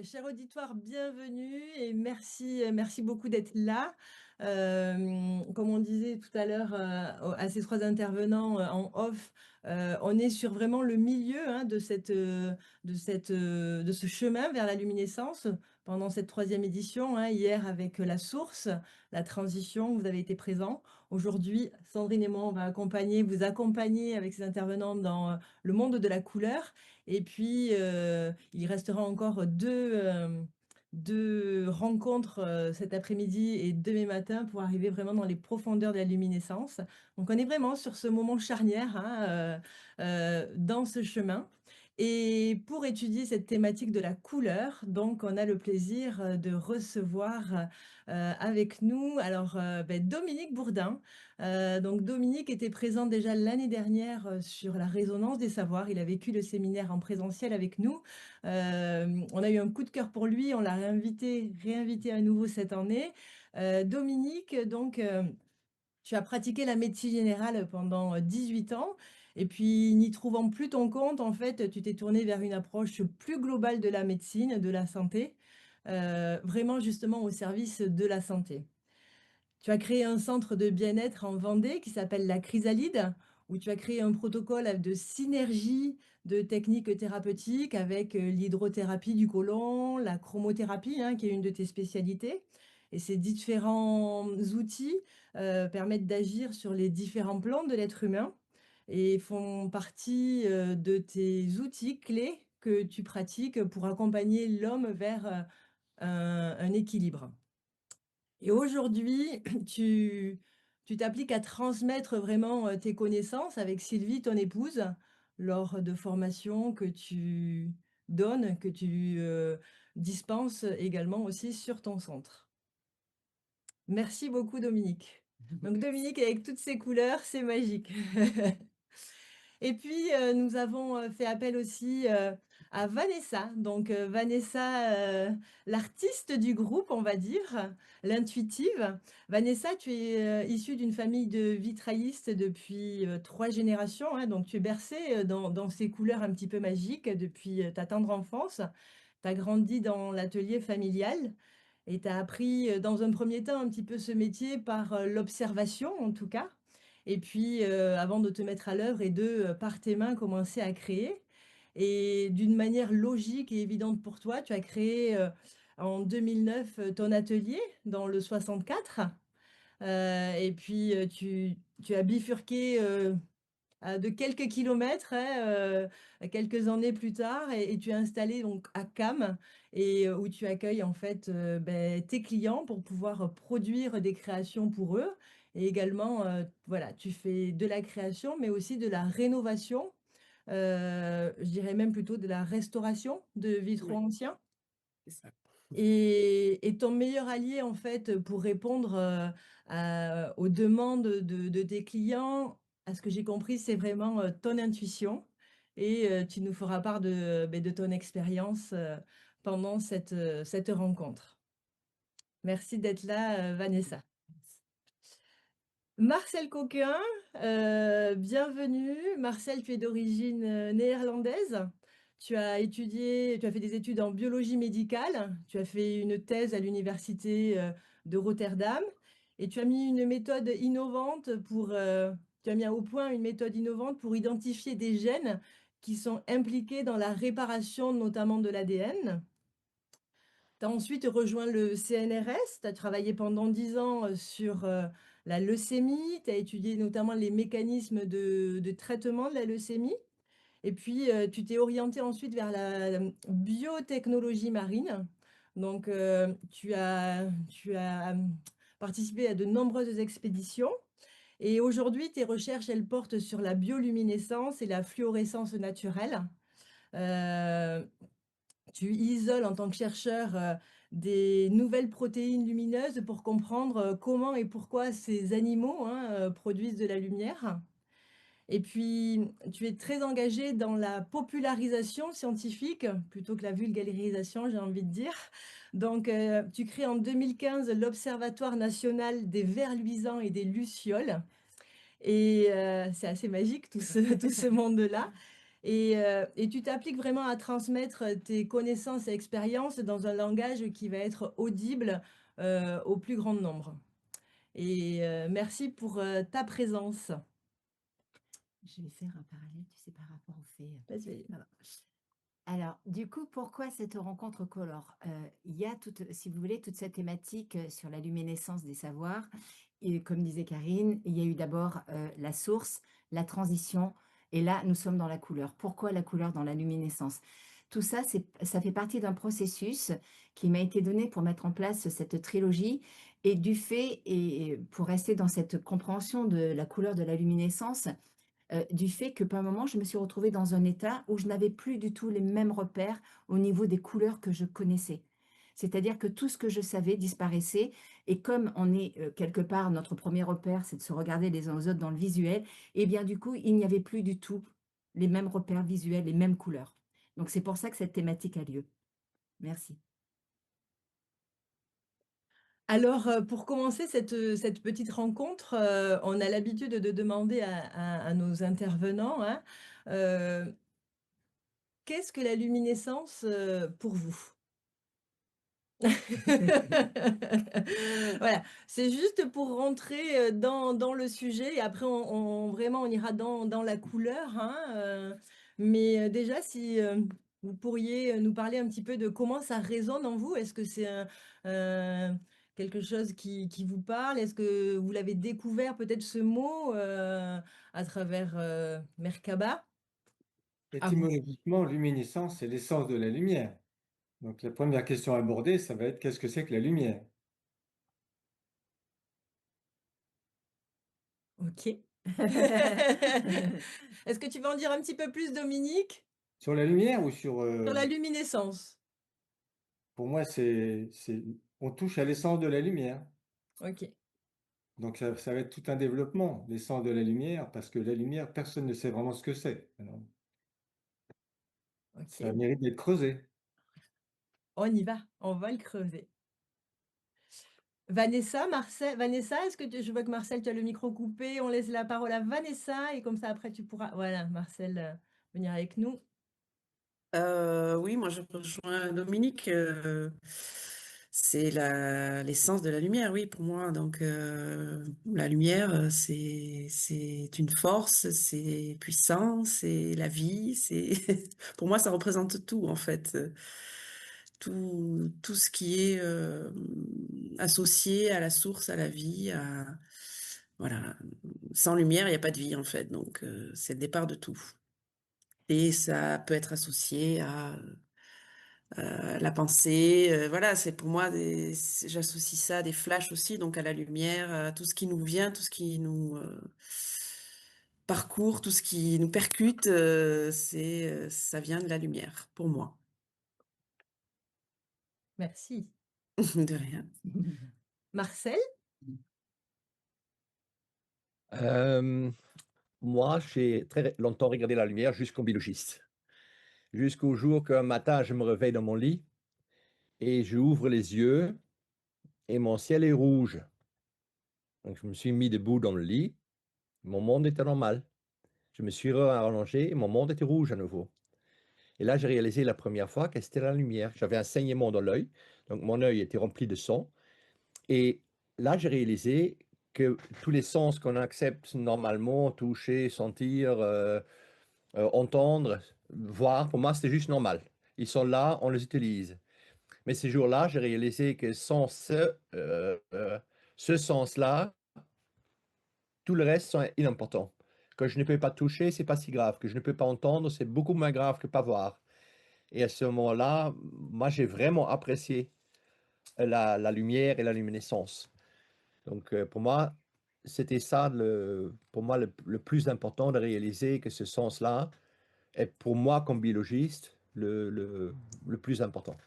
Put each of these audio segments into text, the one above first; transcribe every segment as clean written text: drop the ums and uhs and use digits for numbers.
Cher auditoire, bienvenue et merci, merci beaucoup d'être là. Comme on disait tout à l'heure, à ces 3 intervenants, en off, on est sur vraiment le milieu, hein, de ce chemin vers la luminescence pendant cette 3e édition, hein. Hier avec, la source, la transition, vous avez été présents. Aujourd'hui, Sandrine et moi, on va vous accompagner avec ces intervenants dans, le monde de la couleur. Et puis, il restera encore 2 rencontres, cet après-midi et demain matin pour arriver vraiment dans les profondeurs de la luminescence. Donc on est vraiment sur ce moment charnière, hein, dans ce chemin. Et pour étudier cette thématique de la couleur, donc on a le plaisir, de recevoir, avec nous alors, Dominique Bourdin. Donc Dominique était présent déjà l'année dernière, sur la résonance des savoirs. Il a vécu le séminaire en présentiel avec nous. On a eu un coup de cœur pour lui, on l'a réinvité à nouveau cette année. Dominique, donc, tu as pratiqué la médecine générale pendant 18 ans et puis n'y trouvant plus ton compte, en fait, tu t'es tourné vers une approche plus globale de la médecine, de la santé, vraiment justement au service de la santé. Tu as créé un centre de bien-être en Vendée qui s'appelle la Chrysalide, où tu as créé un protocole de synergie de techniques thérapeutiques avec l'hydrothérapie du côlon, la chromothérapie, hein, qui est une de tes spécialités. Et ces différents outils permettent d'agir sur les différents plans de l'être humain et font partie de tes outils clés que tu pratiques pour accompagner l'homme vers un équilibre. Et aujourd'hui, tu t'appliques à transmettre vraiment, tes connaissances avec Sylvie, ton épouse, lors de formations que tu donnes, que tu, dispenses également aussi sur ton centre. Merci beaucoup Dominique. Donc Dominique avec toutes ses couleurs, c'est magique. Et puis, nous avons, fait appel aussi, à Vanessa. Donc, Vanessa, l'artiste du groupe, on va dire, l'intuitive. Vanessa, tu es, issue d'une famille de vitraillistes depuis, 3 générations, hein, donc tu es bercée, dans ces couleurs un petit peu magiques depuis, ta tendre enfance. Tu as grandi dans l'atelier familial et tu as appris, dans un premier temps, un petit peu ce métier par, l'observation, en tout cas. Et puis, avant de te mettre à l'œuvre et de, par tes mains, commencer à créer. Et d'une manière logique et évidente pour toi, tu as créé, en 2009, ton atelier dans le 64. Et puis, tu as bifurqué, de quelques kilomètres, hein, quelques années plus tard et tu es installé donc à Cannes et où tu accueilles en fait, tes clients pour pouvoir produire des créations pour eux et également, voilà, tu fais de la création, mais aussi de la rénovation, je dirais même plutôt de la restauration de vitraux Ouais, anciens. c'est ça. Et ton meilleur allié, en fait, pour répondre, aux demandes de tes clients, à ce que j'ai compris, c'est vraiment, ton intuition et tu nous feras part de ton expérience, pendant cette rencontre. Merci d'être là, Vanessa. Marcel Coquin, bienvenue. Marcel, tu es d'origine, néerlandaise. Tu as fait des études en biologie médicale. Tu as fait une thèse à l'université, de Rotterdam et tu as mis au point une méthode innovante pour identifier des gènes qui sont impliqués dans la réparation, notamment de l'ADN. Tu as ensuite rejoint le CNRS, tu as travaillé pendant 10 ans, sur, la leucémie, tu as étudié notamment les mécanismes de traitement de la leucémie et puis, tu t'es orienté ensuite vers la, biotechnologie marine. Donc, tu as participé à de nombreuses expéditions et aujourd'hui tes recherches, elles portent sur la bioluminescence et la fluorescence naturelle. Heu Tu isoles en tant que chercheur, des nouvelles protéines lumineuses pour comprendre, comment et pourquoi ces animaux, hein, produisent de la lumière. Et puis, tu es très engagé dans la popularisation scientifique, plutôt que la vulgarisation, j'ai envie de dire. Donc, tu crées en 2015 l'Observatoire national des vers luisants et des lucioles et c'est assez magique tout ce tout ce monde-là. Et tu t'appliques vraiment à transmettre tes connaissances et expériences dans un langage qui va être audible, au plus grand nombre. Et merci pour, ta présence. Je vais faire un parallèle, tu sais, par rapport au fait. Vas-y. Voilà. Alors, du coup, pourquoi cette rencontre colore? Il y a toute, si vous voulez, toute cette thématique sur la luminescence des savoirs. Et comme disait Karine, il y a eu d'abord la source, la transition, et là, nous sommes dans la couleur. Pourquoi la couleur dans la luminescence? Tout ça, ça fait partie d'un processus qui m'a été donné pour mettre en place cette trilogie. Et du fait, et pour rester dans cette compréhension de la couleur de la luminescence, du fait que par un moment, je me suis retrouvée dans un état où je n'avais plus du tout les mêmes repères au niveau des couleurs que je connaissais. C'est-à-dire que tout ce que je savais disparaissait et comme on est, quelque part notre premier repère, c'est de se regarder les uns aux autres dans le visuel et bien du coup, il n'y avait plus du tout les mêmes repères visuels, les mêmes couleurs. Donc c'est pour ça que cette thématique a lieu. Merci. Alors, pour commencer cette petite rencontre, on a l'habitude de demander à nos intervenants, hein, heu, qu'est-ce que la luminescence, pour vous? Voilà, c'est juste pour rentrer, dans le sujet et après on vraiment on ira dans la couleur, hein, mais déjà si, vous pourriez, nous parler un petit peu de comment ça résonne en vous? Est-ce que c'est quelque chose qui vous parle? Est-ce que vous l'avez découvert peut-être ce mot, à travers, Merkaba? À vous. Étymologiquement, luminescence, c'est l'essence de la lumière. Donc la première question abordée, ça va être qu'est-ce que c'est que la lumière? OK. Est-ce que tu veux en dire un petit peu plus, Dominique? Sur la lumière ou sur... Sur la luminescence. pour moi, on touche à l'essence de la lumière. OK, Donc ça va être tout un développement, l'essence de la lumière, parce que la lumière, personne ne sait vraiment ce que c'est. Alors, ça OK. mérite d'être creusé. On y va, on va le creuser. Vanessa, Marcel Vanessa, est-ce que tu je vois que Marcel, tu as le micro coupé, on laisse la parole à Vanessa et comme ça après tu pourras voilà, Marcel, venir avec nous. Oui, moi je rejoins Dominique. C'est l'essence de la lumière, oui, pour moi. Donc la lumière, c'est une force, c'est puissant, c'est la vie. C'est pour moi ça représente tout en fait. Tout ce qui est associé à la source, à la vie, voilà. Sans lumière, il n'y a pas de vie en fait. Donc c'est le départ de tout. Et ça peut être associé à la pensée. Voilà, c'est pour moi, j'associe ça à des flashs aussi, donc à la lumière, à tout ce qui nous vient, tout ce qui nous parcourt, tout ce qui nous percute, ça vient de la lumière, pour moi. Merci. De rien. Marcel? Hem, Moi, j'ai très longtemps regardé la lumière jusqu'au biologiste. Jusqu'au jour qu'un matin, je me réveille dans mon lit et j'ouvre les yeux et mon ciel est rouge. Donc je me suis mis debout dans le lit, mon monde était normal. Je me suis rallongé et mon monde était rouge à nouveau. Et là, j'ai réalisé la première fois que c'était la lumière. J'avais un saignement dans l'œil, donc mon œil était rempli de sang. Et là, j'ai réalisé que tous les sens qu'on accepte normalement, toucher, sentir, entendre, voir, pour moi, c'était juste normal. Ils sont là, on les utilise. Mais ces jours-là, j'ai réalisé que sans ce sens-là, tout le reste est inimportant. Que je ne peux pas toucher, c'est pas si grave. Que je ne peux pas entendre, c'est beaucoup moins grave que pas voir. Et à ce moment-là, moi, j'ai vraiment apprécié la lumière et la luminescence. Donc, pour moi, c'était ça, pour moi, le plus important de réaliser que ce sens-là est, pour moi, comme biologiste, le plus important.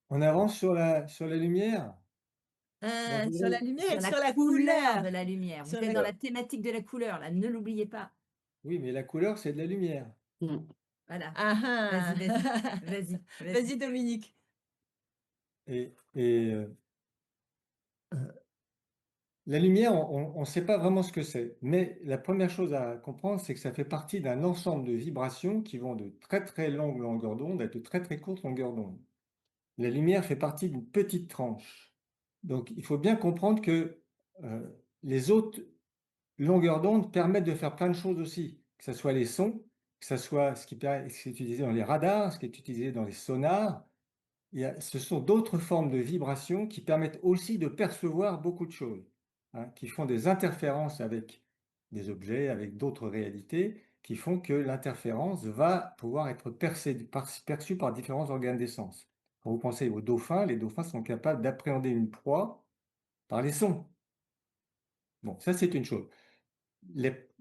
On avance sur la lumière. Moi, je Sur la voudrais- lumière Sur et la sur la couleur couleur. de la lumière. Vous Sur êtes la dans la thématique de la couleur, là, ne l'oubliez pas. Oui, mais la couleur, c'est de la lumière. Mm. Voilà. ah Vas-y, vas-y, ah! vas-y, vas-y. Vas-y Dominique. Et La lumière, on ne sait pas vraiment ce que c'est, mais la première chose à comprendre, c'est que ça fait partie d'un ensemble de vibrations qui vont de très très longues longueurs d'onde à de très très courtes longueurs d'onde. La lumière fait partie d'une petite tranche. Donc il faut bien comprendre que les autres longueurs d'onde permettent de faire plein de choses aussi, que ce soit les sons, que ce soit ce qui est utilisé dans les radars, ce qui est utilisé dans les sonars. Ce sont d'autres formes de vibrations qui permettent aussi de percevoir beaucoup de choses, hein, qui font des interférences avec des objets, avec d'autres réalités, qui font que l'interférence va pouvoir être perçue par différents organes des sens. Quand vous pensez aux dauphins, les dauphins sont capables d'appréhender une proie par les sons. Bon, ça c'est une chose.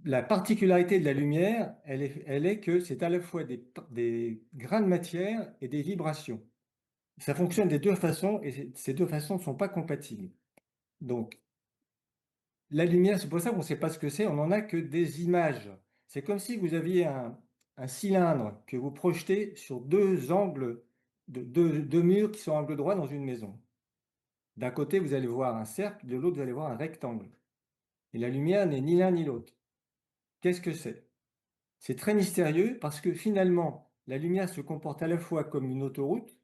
La particularité de la lumière, elle est que c'est à la fois des grains de matière et des vibrations. Ça fonctionne des deux façons et ces deux façons ne sont pas compatibles. Donc, la lumière, c'est pour ça qu'on ne sait pas ce que c'est, on n'en a que des images. C'est comme si vous aviez un cylindre que vous projetez sur deux angles, deux murs qui sont angle droit dans une maison. D'un côté, vous allez voir un cercle, de l'autre, vous allez voir un rectangle. Et la lumière n'est ni l'un ni l'autre. Qu'est-ce que c'est? C'est très mystérieux parce que finalement, la lumière se comporte à la fois comme une autoroute,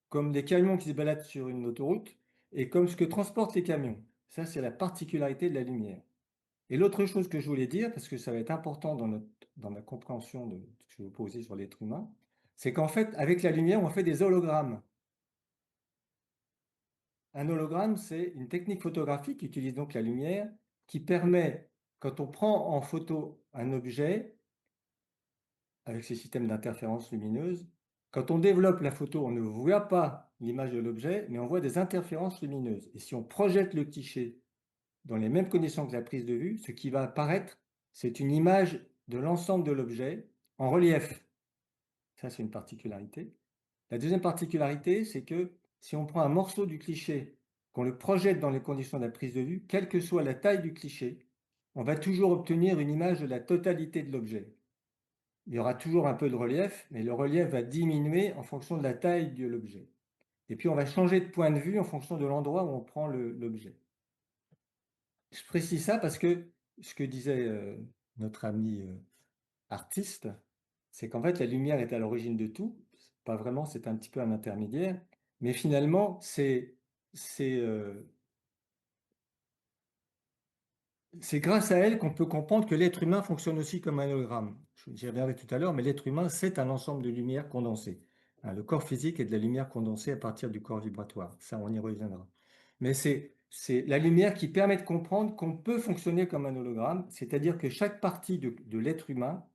comme des camions qui se baladent sur une autoroute, et comme ce que transportent les camions. Ça, c'est la particularité de la lumière. Et l'autre chose que je voulais dire, parce que ça va être important dans la compréhension de ce que je vais vous poser sur l'être humain, c'est qu'en fait, avec la lumière, on fait des hologrammes. Un hologramme, c'est une technique photographique qui utilise donc la lumière, qui permet, quand on prend en photo un objet, avec ces systèmes d'interférence lumineuse, quand on développe la photo, on ne voit pas l'image de l'objet, mais on voit des interférences lumineuses. Et si on projette le cliché dans les mêmes conditions que la prise de vue, ce qui va apparaître, c'est une image de l'ensemble de l'objet en relief. Ça, c'est une particularité. La deuxième particularité, c'est que si on prend un morceau du cliché, qu'on le projette dans les conditions de la prise de vue, quelle que soit la taille du cliché, on va toujours obtenir une image de la totalité de l'objet. Il y aura toujours un peu de relief, mais le relief va diminuer en fonction de la taille de l'objet. Et puis on va changer de point de vue en fonction de l'endroit où on prend l'objet. Je précise ça parce que ce que disait notre ami artiste, c'est qu'en fait la lumière est à l'origine de tout. Pas vraiment, c'est un petit peu un intermédiaire, mais finalement c'est grâce à elle qu'on peut comprendre que l'être humain fonctionne aussi comme un hologramme. J'y reviendrai tout à l'heure, mais l'être humain, c'est un ensemble de lumière condensée. Hein, le corps physique est de la lumière condensée à partir du corps vibratoire. Ça, on y reviendra. Mais c'est la lumière qui permet de comprendre qu'on peut fonctionner comme un hologramme, c'est-à-dire que chaque partie de l'être humain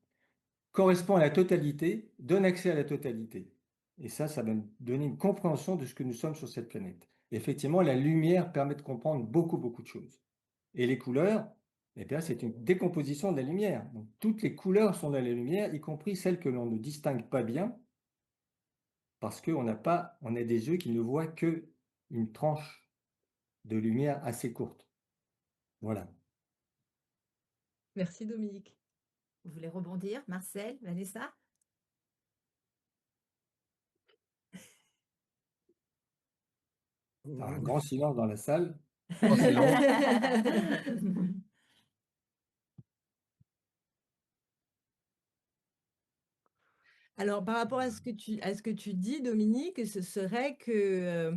correspond à la totalité, donne accès à la totalité. Et ça va donner une compréhension de ce que nous sommes sur cette planète. Effectivement, la lumière permet de comprendre beaucoup, beaucoup de choses. Et les couleurs, eh bien, c'est une décomposition de la lumière. Donc, toutes les couleurs sont dans la lumière, y compris celles que l'on ne distingue pas bien, parce qu'on a des yeux qui ne voient que une tranche de lumière assez courte. Voilà. Merci Dominique. Vous voulez rebondir, Marcel, Vanessa? Un grand silence dans la salle. Grand silence. Alors, par rapport à ce que tu dis, Dominique, ce serait que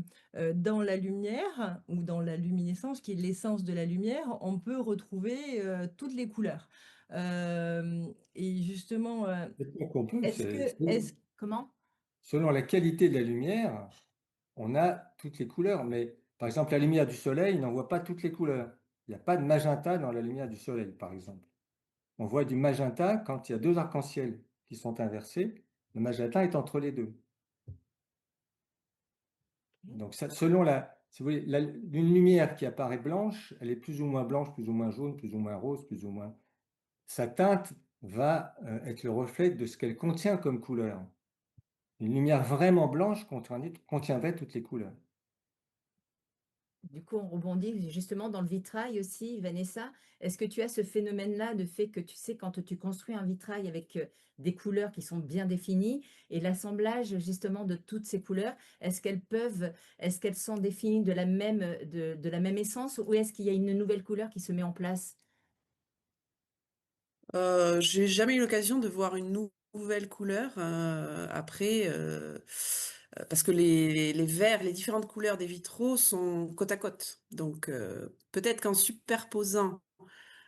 dans la lumière ou dans la luminescence, qui est l'essence de la lumière, on peut retrouver toutes les couleurs. Et justement, C'est pas qu'on peut, est-ce que, est-ce, Comment? selon la qualité de la lumière, on a toutes les couleurs. Mais par exemple, la lumière du soleil n'en voit pas toutes les couleurs. Il n'y a pas de magenta dans la lumière du soleil, par exemple. On voit du magenta quand il y a deux arcs-en-ciel qui sont inversés. Le magenta est entre les deux. Donc, ça, selon si vous voulez, une lumière qui apparaît blanche, elle est plus ou moins blanche, plus ou moins jaune, plus ou moins rose, plus ou moins. Sa teinte va être le reflet de ce qu'elle contient comme couleur. Une lumière vraiment blanche contiendrait toutes les couleurs. Du coup, on rebondit justement dans le vitrail aussi, Vanessa. Est-ce que tu as ce phénomène-là de fait que tu sais, quand tu construis un vitrail avec des couleurs qui sont bien définies et l'assemblage justement de toutes ces couleurs, est-ce qu'elles sont définies de la même essence ou est-ce qu'il y a une nouvelle couleur qui se met en place? J'ai jamais eu l'occasion de voir une nouvelle couleur. Après, parce que les verres, les différentes couleurs des vitraux sont côte à côte. Donc, peut-être qu'en superposant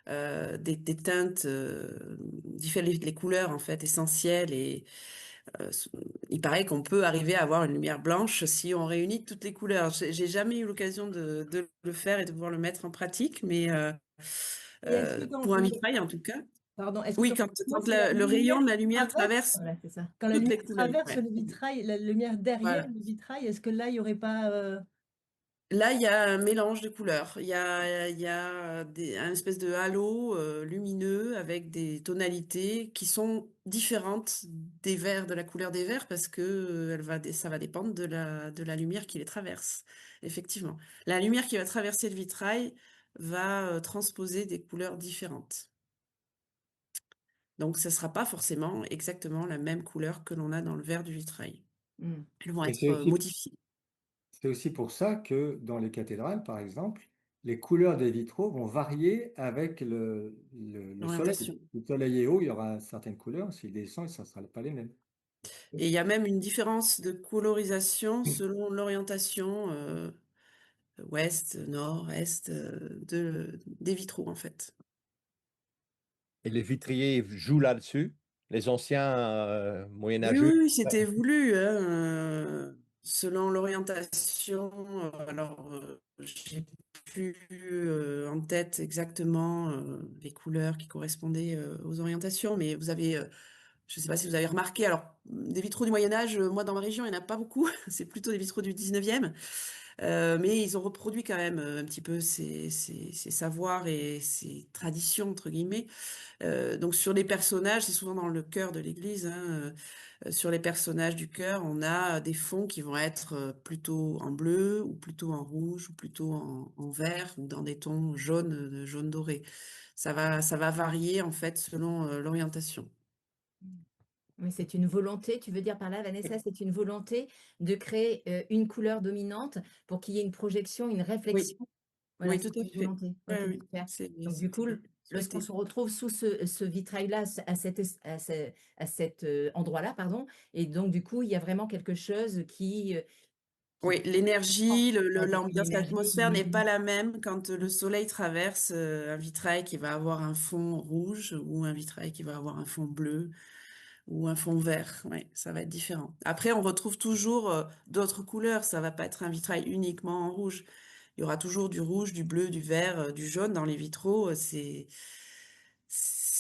des teintes, les couleurs en fait essentielles et il paraît qu'on peut arriver à avoir une lumière blanche si on réunit toutes les couleurs. J'ai jamais eu l'occasion de le faire et de pouvoir le mettre en pratique, mais Et est-ce que pour un vitrail en tout cas. pardon, est-ce que Oui, quand quand c'est la le lumière rayon de la qui lumière traverse, traverse Voilà, c'est ça. quand la toutes lumière les couleurs. traverse Ouais. le vitrail, la lumière derrière Voilà. le vitrail, est-ce que là, il n'y aurait pas Là, il y a un mélange de couleurs. Il y a un espèce de halo lumineux avec des tonalités qui sont différentes des verres, de la couleur des verres, parce que ça va dépendre de la lumière qui les traverse. Effectivement. La lumière qui va traverser le vitrail va transposer des couleurs différentes. Donc, ce ne sera pas forcément exactement la même couleur que l'on a dans le verre du vitrail. Mm. Elles vont Et être modifiées. c'est aussi pour ça que dans les cathédrales, par exemple, les couleurs des vitraux vont varier avec le soleil. L'orientation. Si le soleil est haut, il y aura certaines couleurs. S'il descend, ça ne sera pas les mêmes. Et il y a même une différence de colorisation selon l'orientation ouest, nord, est des vitraux en fait. Et les vitriers jouent là-dessus. Les anciens Oui, moyenâgeux. oui, oui, c'était voulu, hein, selon l'orientation. Alors, j'ai plus en tête exactement les couleurs qui correspondaient aux orientations, mais vous avez, je ne sais pas si vous avez remarqué, alors des vitraux du Moyen Âge, moi dans ma région, il n'y en a pas beaucoup, c'est plutôt des vitraux du 19e, mais ils ont reproduit quand même un petit peu ces savoirs et ces traditions, entre guillemets. Donc sur les personnages, c'est souvent dans le chœur de l'église, hein, sur les personnages du chœur, on a des fonds qui vont être plutôt en bleu, ou plutôt en rouge, ou plutôt en vert, ou dans des tons jaunes, jaune doré. Ça va varier en fait selon l'orientation. Mais c'est une volonté, tu veux dire par là, Vanessa, c'est une volonté de créer une couleur dominante pour qu'il y ait une projection, une Oui, réflexion. Voilà, oui, c'est tout à une fait. volonté. Oui, Ok, oui, super. Donc du coup, c'était lorsqu'on souhaité. se retrouve sous ce vitrail-là, à cet endroit-là, pardon, et donc du coup, il y a vraiment quelque chose qui Oui, l'énergie, avec une l'ambiance, énergie, une l'atmosphère n'est pas lumière. la même quand le soleil traverse un vitrail qui va avoir un fond rouge ou un vitrail qui va avoir un fond bleu ou un fond vert. Oui, ça va être différent. Après, on retrouve toujours d'autres couleurs. Ça va pas être un vitrail uniquement en rouge. Il y aura toujours du rouge, du bleu, du vert, du jaune dans les vitraux.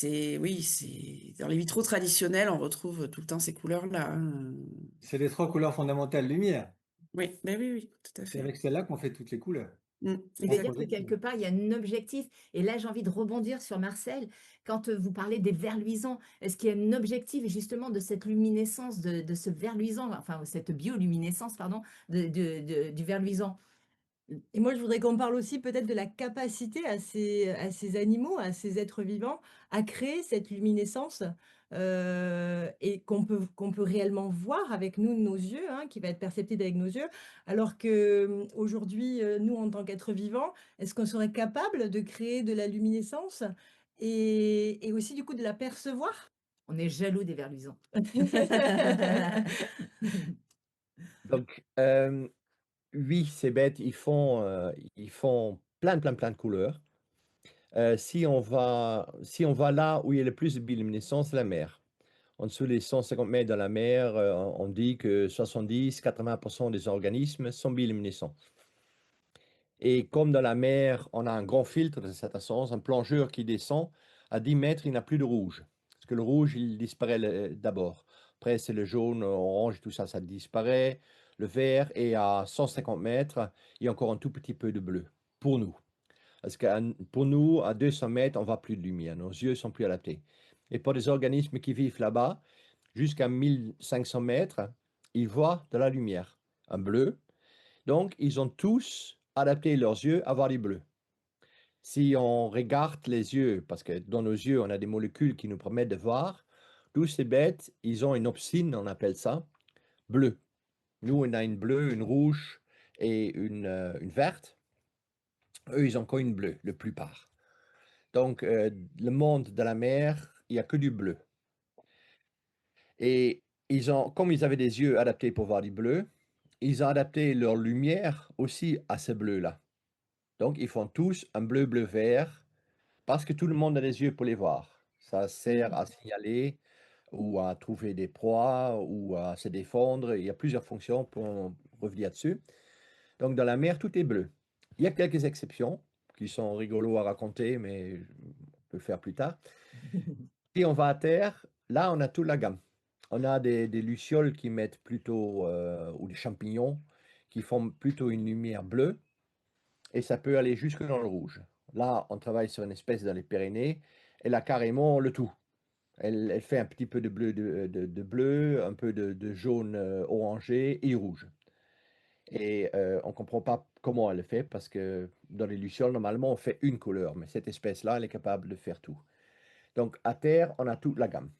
Oui, dans les vitraux traditionnels, on retrouve tout le temps ces couleurs-là, hein. C'est les trois couleurs fondamentales lumière. Oui, ben oui, oui, tout à C'est fait. avec celle-là qu'on fait toutes les couleurs. Mm, Ce qui veut En dire que exactement. quelque projection. part, il y a un objectif. Et là, j'ai envie de rebondir sur Marcel. Quand vous parlez des vers luisants, est-ce qu'il y a un objectif justement de cette luminescence, de ce vers luisant, enfin cette bioluminescence, pardon, du vers luisant? Et moi, je voudrais qu'on parle aussi peut-être de la capacité à ces animaux, à ces êtres vivants, à créer cette luminescence, et qu'on peut réellement voir avec nous, nos yeux, hein, qui va être perceptible avec nos yeux. Alors que, aujourd'hui, nous, en tant qu'êtres vivants, est-ce qu'on serait capable de créer de la luminescence et aussi, du coup, de la percevoir? On est jaloux des vers luisants. Donc, oui, c'est bête, ils font plein, plein, plein de couleurs. Si on va là où il y a le plus de bioluminescence, c'est la mer. En dessous des 150 mètres dans la mer, on dit que 70-80% des organismes sont bioluminescents. Et comme dans la mer, on a un grand filtre de cet sens, un plongeur qui descend, à 10 mètres, il n'a plus de rouge. Parce que le rouge, il disparaît d'abord. Après, c'est le jaune, orange, tout ça, ça disparaît. Le vert, et à 150 mètres, il y a encore un tout petit peu de bleu, pour nous. Parce que pour nous, à 200 mètres, on ne voit plus de lumière. Nos yeux sont plus adaptés. Et pour des organismes qui vivent là-bas, jusqu'à 1500 mètres, ils voient de la lumière, un bleu. Donc, ils ont tous adapté leurs yeux à voir du bleu. Si on regarde les yeux, parce que dans nos yeux, on a des molécules qui nous permettent de voir, tous ces bêtes, ils ont une opsine, on appelle ça, bleu. Nous, on a une bleue, une rouge et une verte. Eux, ils ont qu'une bleue, la plupart. Donc, le monde de la mer, il n'y a que du bleu. Et comme ils avaient des yeux adaptés pour voir du bleu, ils ont adapté leur lumière aussi à ce bleu-là. Donc, ils font tous un bleu-bleu-vert parce que tout le monde a des yeux pour les voir. Ça sert à signaler ou à trouver des proies ou à se défendre. Il y a plusieurs fonctions pour revenir dessus. Donc, dans la mer, tout est bleu. Il y a quelques exceptions qui sont rigolos à raconter, mais on peut le faire plus tard. Si on va à terre, là, on a toute la gamme. On a des lucioles qui mettent plutôt, ou des champignons, qui font plutôt une lumière bleue, et ça peut aller jusque dans le rouge. Là, on travaille sur une espèce dans les Pyrénées, elle a carrément le tout. Elle fait un petit peu de bleu, de bleu, un peu de jaune orangé et rouge. Et on ne comprend pas comment elle le fait, parce que dans les lucioles, normalement, on fait une couleur, mais cette espèce-là, elle est capable de faire tout. Donc, à terre, on a toute la gamme.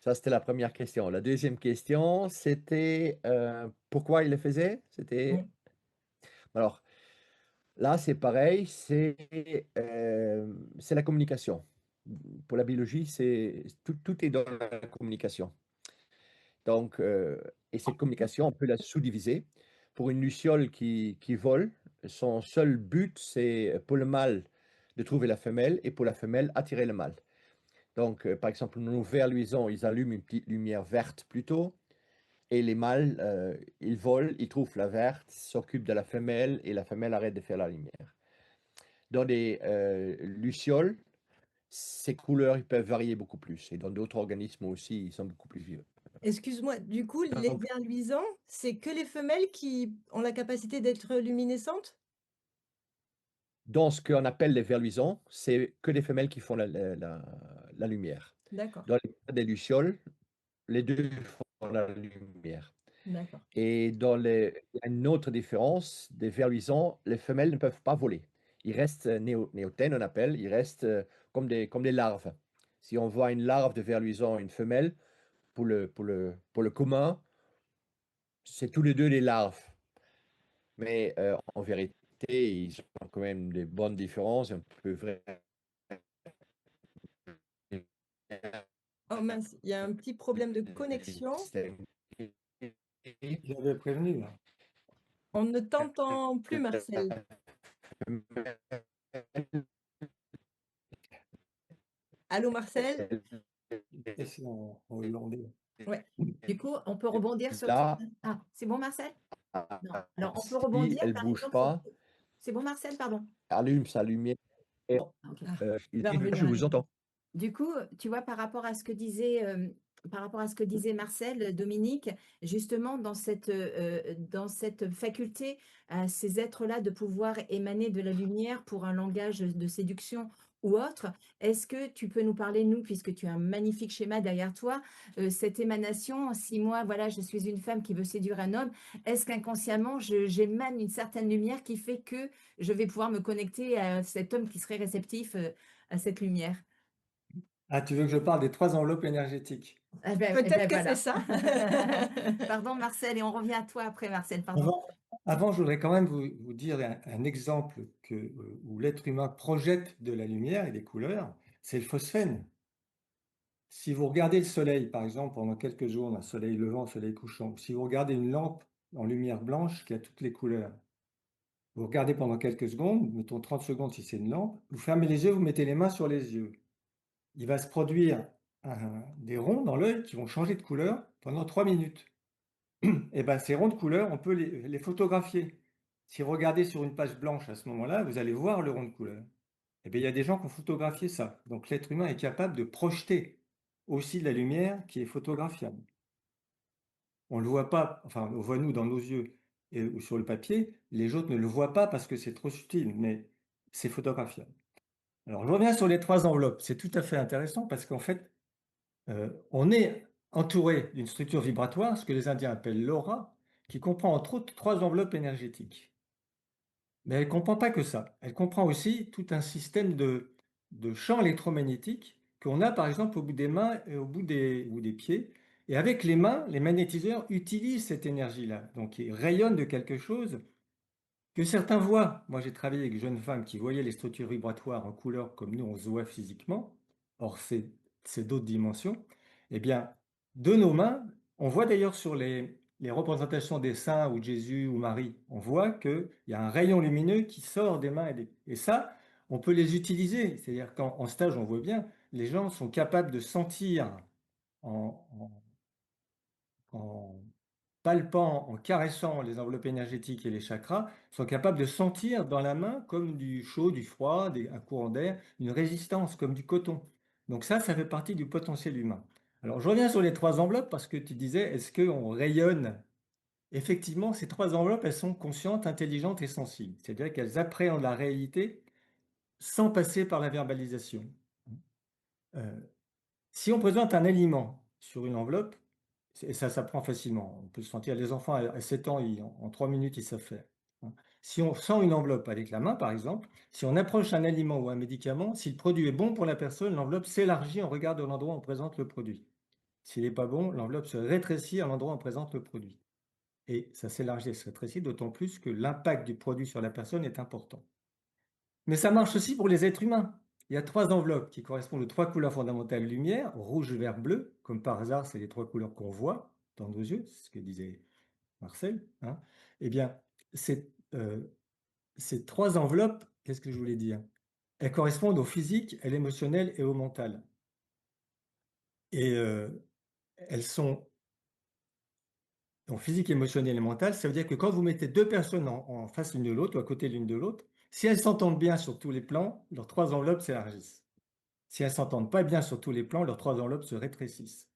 Ça, c'était la première question. La deuxième question, c'était pourquoi il le faisait? Oui. Alors, là, c'est pareil, c'est la communication. Pour la biologie, tout est dans la communication. Donc, et cette communication, on peut la sous-diviser. Pour une luciole qui vole, son seul but, c'est pour le mâle de trouver la femelle et pour la femelle, attirer le mâle. Donc, par exemple, nos vers luisants, ils allument une petite lumière verte plutôt. Et les mâles, ils volent, ils trouvent la verte, s'occupent de la femelle et la femelle arrête de faire la lumière. Dans des lucioles, ces couleurs, ils peuvent varier beaucoup plus. Et dans d'autres organismes aussi, ils sont beaucoup plus vivants. Excuse-moi, du coup, les Donc, vers luisants, c'est que les femelles qui ont la capacité d'être luminescentes? dans ce qu'on appelle les vers luisants, c'est que les femelles qui font la lumière. D'accord, Dans les cas des lucioles, les deux font la lumière. d'accord. Et il y a une autre différence, des vers luisants, les femelles ne peuvent pas voler. Ils restent néotènes, on appelle, ils restent comme des larves. Si on voit une larve de ver luisant et une femelle, pour le commun, c'est tous les deux des larves. Mais en vérité, ils ont quand même des bonnes différences. On peut vraiment Oh mince, il y a un petit problème de connexion. J'avais prévenu, là. On ne t'entend plus, Marcel. Allô, Marcel? Et c'est en hollandais. Ouais. Du coup, on peut rebondir sur Là, Ah, c'est bon, Marcel? Non. Alors, on peut si rebondir, elle par bouge exemple, pas, c'est bon, Marcel, pardon? allume sa lumière. Bon, OK. Ah, Il va dit, revenir je à vous nous. entends. Du coup, tu vois, par rapport à ce que disait Marcel, Dominique, justement, dans cette faculté à ces êtres-là de pouvoir émaner de la lumière pour un langage de séduction ou autre, est-ce que tu peux nous parler, nous, puisque tu as un magnifique schéma derrière toi, cette émanation, si moi, voilà, je suis une femme qui veut séduire un homme, est-ce qu'inconsciemment, j'émane une certaine lumière qui fait que je vais pouvoir me connecter à cet homme qui serait réceptif à cette lumière? Ah, tu veux que je parle des 3 enveloppes énergétiques? Peut-être que c'est voilà. ça. Pardon, Marcel, et on revient à toi après, Marcel, pardon. Avant, je voudrais quand même vous dire un exemple où l'être humain projette de la lumière et des couleurs, c'est le phosphène. Si vous regardez le soleil, par exemple, pendant quelques jours, un soleil levant, un soleil couchant, si vous regardez une lampe en lumière blanche qui a toutes les couleurs, vous regardez pendant quelques secondes, mettons 30 secondes si c'est une lampe, vous fermez les yeux, vous mettez les mains sur les yeux. Il va se produire des ronds dans l'œil qui vont changer de couleur pendant 3 minutes. Et ben, ces ronds de couleur, on peut les photographier. Si vous regardez sur une page blanche à ce moment-là, vous allez voir le rond de couleur. Et bien, il y a des gens qui ont photographié ça. Donc l'être humain est capable de projeter aussi de la lumière qui est photographiable. On ne le voit pas, enfin, on le voit nous dans nos yeux ou sur le papier, les autres ne le voient pas parce que c'est trop subtil, mais c'est photographiable. Alors, je reviens sur les 3 enveloppes. C'est tout à fait intéressant parce qu'en fait, on est entouré d'une structure vibratoire, ce que les Indiens appellent l'aura, qui comprend entre autres 3 enveloppes énergétiques. Mais elle ne comprend pas que ça. Elle comprend aussi tout un système de champs électromagnétiques qu'on a par exemple au bout des mains et au bout des pieds. Et avec les mains, les magnétiseurs utilisent cette énergie-là. Donc ils rayonnent de quelque chose que certains voient. Moi, j'ai travaillé avec de jeunes femmes qui voyaient les structures vibratoires en couleur comme nous, on se voit physiquement. Or, c'est d'autres dimensions. Eh bien, de nos mains, on voit d'ailleurs sur les représentations des saints ou de Jésus ou Marie, on voit qu'il y a un rayon lumineux qui sort des mains. Et ça, on peut les utiliser. C'est-à-dire qu'en stage, on voit bien, les gens sont capables de sentir en, en palpant, en caressant les enveloppes énergétiques et les chakras, sont capables de sentir dans la main comme du chaud, du froid, un courant d'air, une résistance comme du coton. Donc ça fait partie du potentiel humain. Alors je reviens sur les trois enveloppes parce que tu disais, est-ce qu'on rayonne? Effectivement, ces trois enveloppes, elles sont conscientes, intelligentes et sensibles. C'est-à-dire qu'elles appréhendent la réalité sans passer par la verbalisation. Euh, Si on présente un aliment sur une enveloppe, et ça s'apprend facilement, on peut se sentir, les enfants à 7 ans, en 3 minutes, ils savent faire. Hein. Si on sent une enveloppe avec la main, par exemple, si on approche un aliment ou un médicament, si le produit est bon pour la personne, l'enveloppe s'élargit en regard de l'endroit où on présente le produit. S'il n'est pas bon, l'enveloppe se rétrécit à l'endroit où on présente le produit. Et ça s'élargit et se rétrécit, d'autant plus que l'impact du produit sur la personne est important. Mais ça marche aussi pour les êtres humains. Il y a trois enveloppes qui correspondent aux trois couleurs fondamentales lumière, rouge, vert, bleu. Comme par hasard, c'est les trois couleurs qu'on voit dans nos yeux, c'est ce que disait Marcel. Hein. Eh bien, ces trois enveloppes, qu'est-ce que je voulais dire? Elles correspondent au physique, à l'émotionnel et au mental. Et elles sont en physique, émotionnel et mental. Ça veut dire que quand vous mettez deux personnes en face l'une de l'autre ou à côté l'une de l'autre, si elles s'entendent bien sur tous les plans, leurs trois enveloppes s'élargissent. Si elles ne s'entendent pas bien sur tous les plans, leurs trois enveloppes se rétrécissent.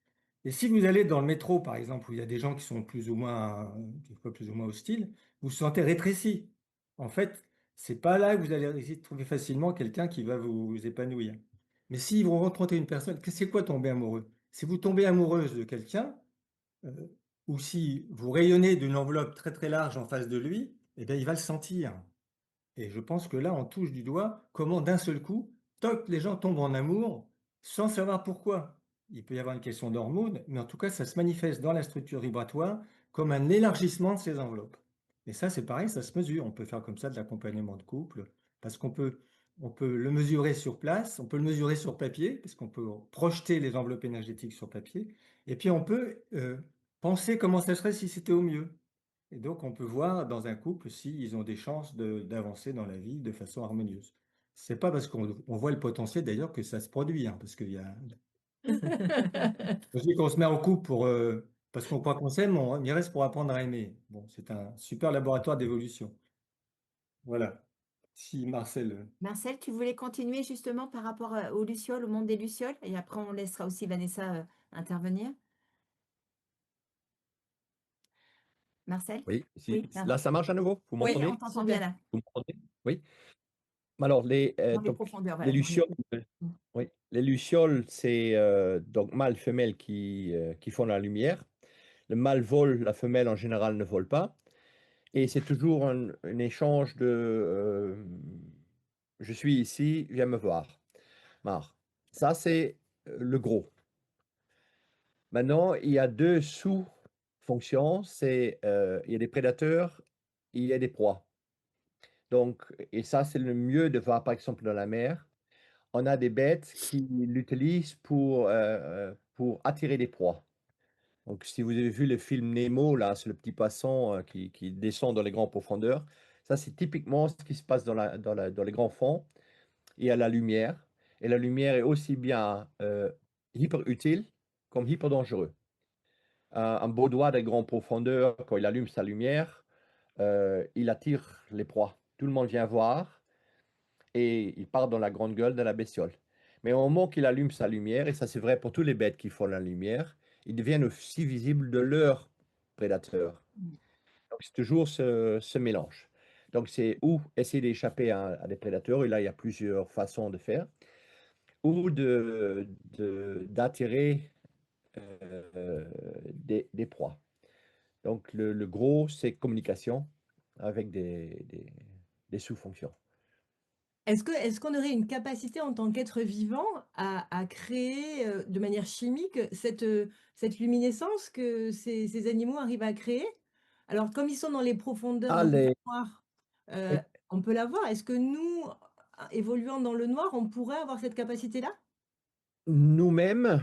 Et si vous allez dans le métro, par exemple, où il y a des gens qui sont plus ou moins, des fois plus ou moins hostiles, vous vous sentez rétréci. En fait, c'est pas là que vous allez essayer de trouver facilement quelqu'un qui va vous épanouir. Mais si vous rencontrez une personne, c'est quoi tomber amoureux? Si vous tombez amoureuse de quelqu'un, euh, ou si vous rayonnez d'une enveloppe très très large en face de lui, eh bien, il va le sentir. Et je pense que là, on touche du doigt comment d'un seul coup, toc, les gens tombent en amour sans savoir pourquoi. Il peut y avoir une question d'hormones, mais en tout cas, ça se manifeste dans la structure vibratoire comme un élargissement de ces enveloppes. Et ça, c'est pareil, ça se mesure. On peut faire comme ça de l'accompagnement de couple, parce on peut le mesurer sur place, on peut le mesurer sur papier, parce qu'on peut projeter les enveloppes énergétiques sur papier, et puis on peut penser comment ça serait si c'était au mieux. Et donc, on peut voir dans un couple s'ils ont des chances d'avancer dans la vie de façon harmonieuse. C'est pas parce qu'on voit le potentiel d'ailleurs que ça se produit, hein, parce qu'il y a. Je dis qu'on se met en couple parce qu'on croit qu'on s'aime, on y reste pour apprendre à aimer. Bon, c'est un super laboratoire d'évolution. Voilà. Si Marcel. Marcel, tu voulais continuer justement par rapport aux lucioles, au monde des lucioles, et après on laissera aussi Vanessa intervenir. Marcel? Oui, Oui, là, ça marche à nouveau? Vous Oui, oui, on m'entendez? t'entend bien super. là, Vous m'entendez? Oui. Alors, dans les donc, profondeurs, les voilà, dans les lucioles, profondeurs. oui, les lucioles, c'est donc mâle, femelle qui font la lumière. Le mâle vole, la femelle en général ne vole pas. Et c'est toujours un échange de je suis ici, viens me voir. Marre. Ça, c'est le gros. Maintenant, il y a deux sous-fonctions. Il y a des prédateurs, il y a des proies. Donc, et ça, c'est le mieux de voir, par exemple, dans la mer. On a des bêtes qui l'utilisent pour attirer des proies. Donc, si vous avez vu le film Nemo, là, c'est le petit poisson qui descend dans les grandes profondeurs. Ça, c'est typiquement ce qui se passe dans les grands fonds. Il y a la lumière. Et la lumière est aussi bien hyper utile comme hyper dangereux. Un Baudois de grande profondeur, quand il allume sa lumière, il attire les proies. Tout le monde vient voir et il part dans la grande gueule de la bestiole. Mais au moment qu'il allume sa lumière, et ça c'est vrai pour tous les bêtes qui font la lumière, ils deviennent aussi visibles de leurs prédateurs. Donc c'est toujours ce mélange. Donc c'est ou essayer d'échapper à des prédateurs, et là il y a plusieurs façons de faire, ou d'attirer des proies. Donc le gros, c'est communication avec des les sous-fonctions. Est-ce qu'on aurait une capacité en tant qu'être vivant à créer, de manière chimique cette luminescence que ces animaux arrivent à créer? Alors comme ils sont dans les profondeurs, Ah, dans le les noir, heu, oui, on peut la voir. Est-ce que nous, évoluant dans le noir, on pourrait avoir cette capacité-là? nous-mêmes,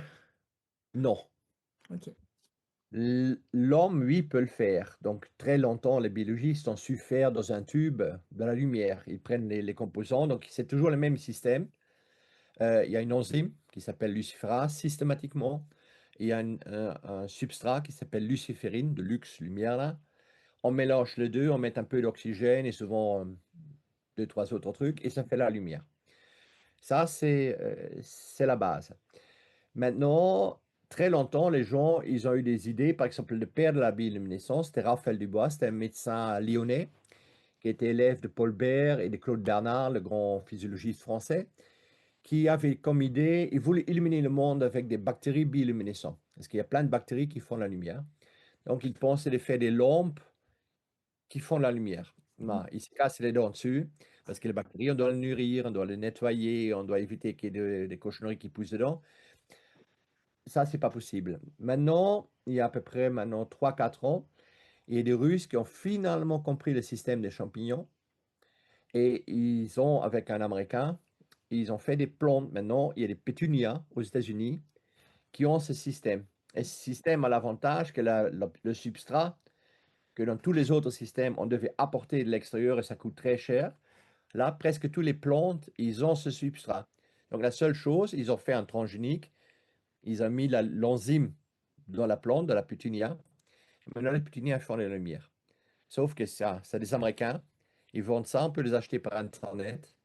non. OK. L'homme, lui, peut le faire. Donc, très longtemps, les biologistes ont su faire dans un tube de la lumière. Ils prennent les composants, donc c'est toujours le même système. Il y a une enzyme qui s'appelle luciférase systématiquement. Il y a un substrat qui s'appelle luciférine, de lux, lumière là. On mélange les deux, on met un peu d'oxygène et souvent deux, trois autres trucs, et ça fait la lumière. Ça, c'est la base. Maintenant, très longtemps, les gens, ils ont eu des idées. Par exemple, le père de la bioluminescence, c'était Raphaël Dubois, c'était un médecin lyonnais qui était élève de Paul Bert et de Claude Bernard, le grand physiologiste français, qui avait comme idée, il voulait illuminer le monde avec des bactéries bioluminescentes. Parce qu'il y a plein de bactéries qui font la lumière. Donc, il pensait de faire des lampes qui font la lumière. Mmh. Il se casse les dents dessus, parce que les bactéries, on doit les nourrir, on doit les nettoyer, on doit éviter qu'il y ait des cochonneries qui poussent dedans. Ça, c'est pas possible. Maintenant, il y a à peu près maintenant 3-4 ans, il y a des Russes qui ont finalement compris le système des champignons et ils ont, avec un Américain, ils ont fait des plantes maintenant. Il y a des pétunias aux États-Unis qui ont ce système. Et ce système a l'avantage que le substrat, que dans tous les autres systèmes, on devait apporter de l'extérieur et ça coûte très cher. Là, presque toutes les plantes, ils ont ce substrat. Donc, la seule chose, ils ont fait un transgénique, ils ont mis l'enzyme dans la plante de la pétunia. Maintenant, les pétunias font la lumière. Sauf que ça, c'est des Américains. Ils vendent ça, on peut les acheter par Internet.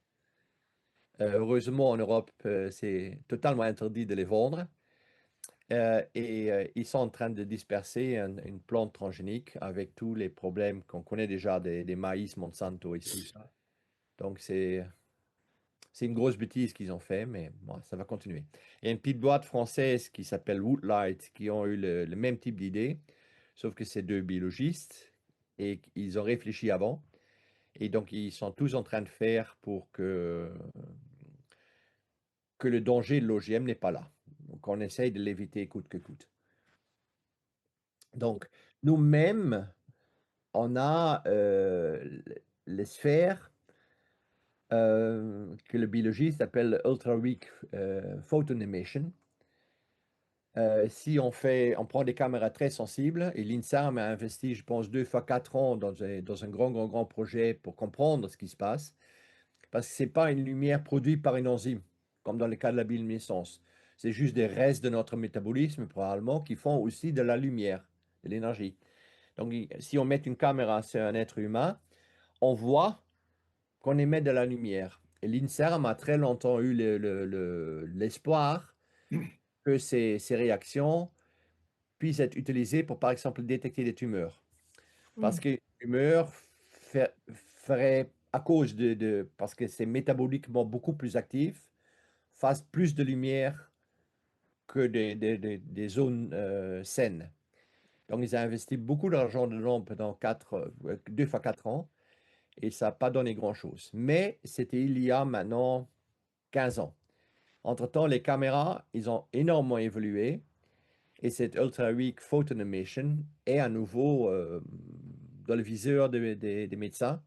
Heureusement, en Europe, c'est totalement interdit de les vendre. Ils sont en train de disperser une plante transgénique avec tous les problèmes qu'on connaît déjà des maïs Monsanto et tout ça. Donc, c'est une grosse bêtise qu'ils ont fait, mais bon, ça va continuer. Il y a une petite boîte française qui s'appelle Woodlight qui ont eu le même type d'idée, sauf que c'est deux biologistes et ils ont réfléchi avant. Et donc, ils sont tous en train de faire pour que le danger de l'OGM n'est pas là. Donc, on essaye de l'éviter coûte que coûte. Donc, nous-mêmes, on a les sphères que le biologiste appelle ultra weak photon emission. Si on prend des caméras très sensibles, et l'INSERM a investi, je pense, 2 fois 4 ans dans un grand projet pour comprendre ce qui se passe, parce que ce n'est pas une lumière produite par une enzyme, comme dans le cas de la bioluminescence. C'est juste des restes de notre métabolisme, probablement, qui font aussi de la lumière, de l'énergie. Donc, si on met une caméra sur un être humain, on voit qu'on émet de la lumière. Et l'INSERM a très longtemps eu l'espoir que ces réactions puissent être utilisées pour, par exemple, détecter des tumeurs. Parce Mmh. qu'une tumeur ferait, à cause parce que c'est métaboliquement beaucoup plus actif, fasse plus de lumière que des zones saines. Donc, ils ont investi beaucoup d'argent dedans pendant 2 fois 4 ans et ça n'a pas donné grand-chose. Mais c'était il y a maintenant 15 ans. Entre-temps, les caméras, ils ont énormément évolué et cette Ultra Weak Photon Emission est à nouveau dans le viseur des médecins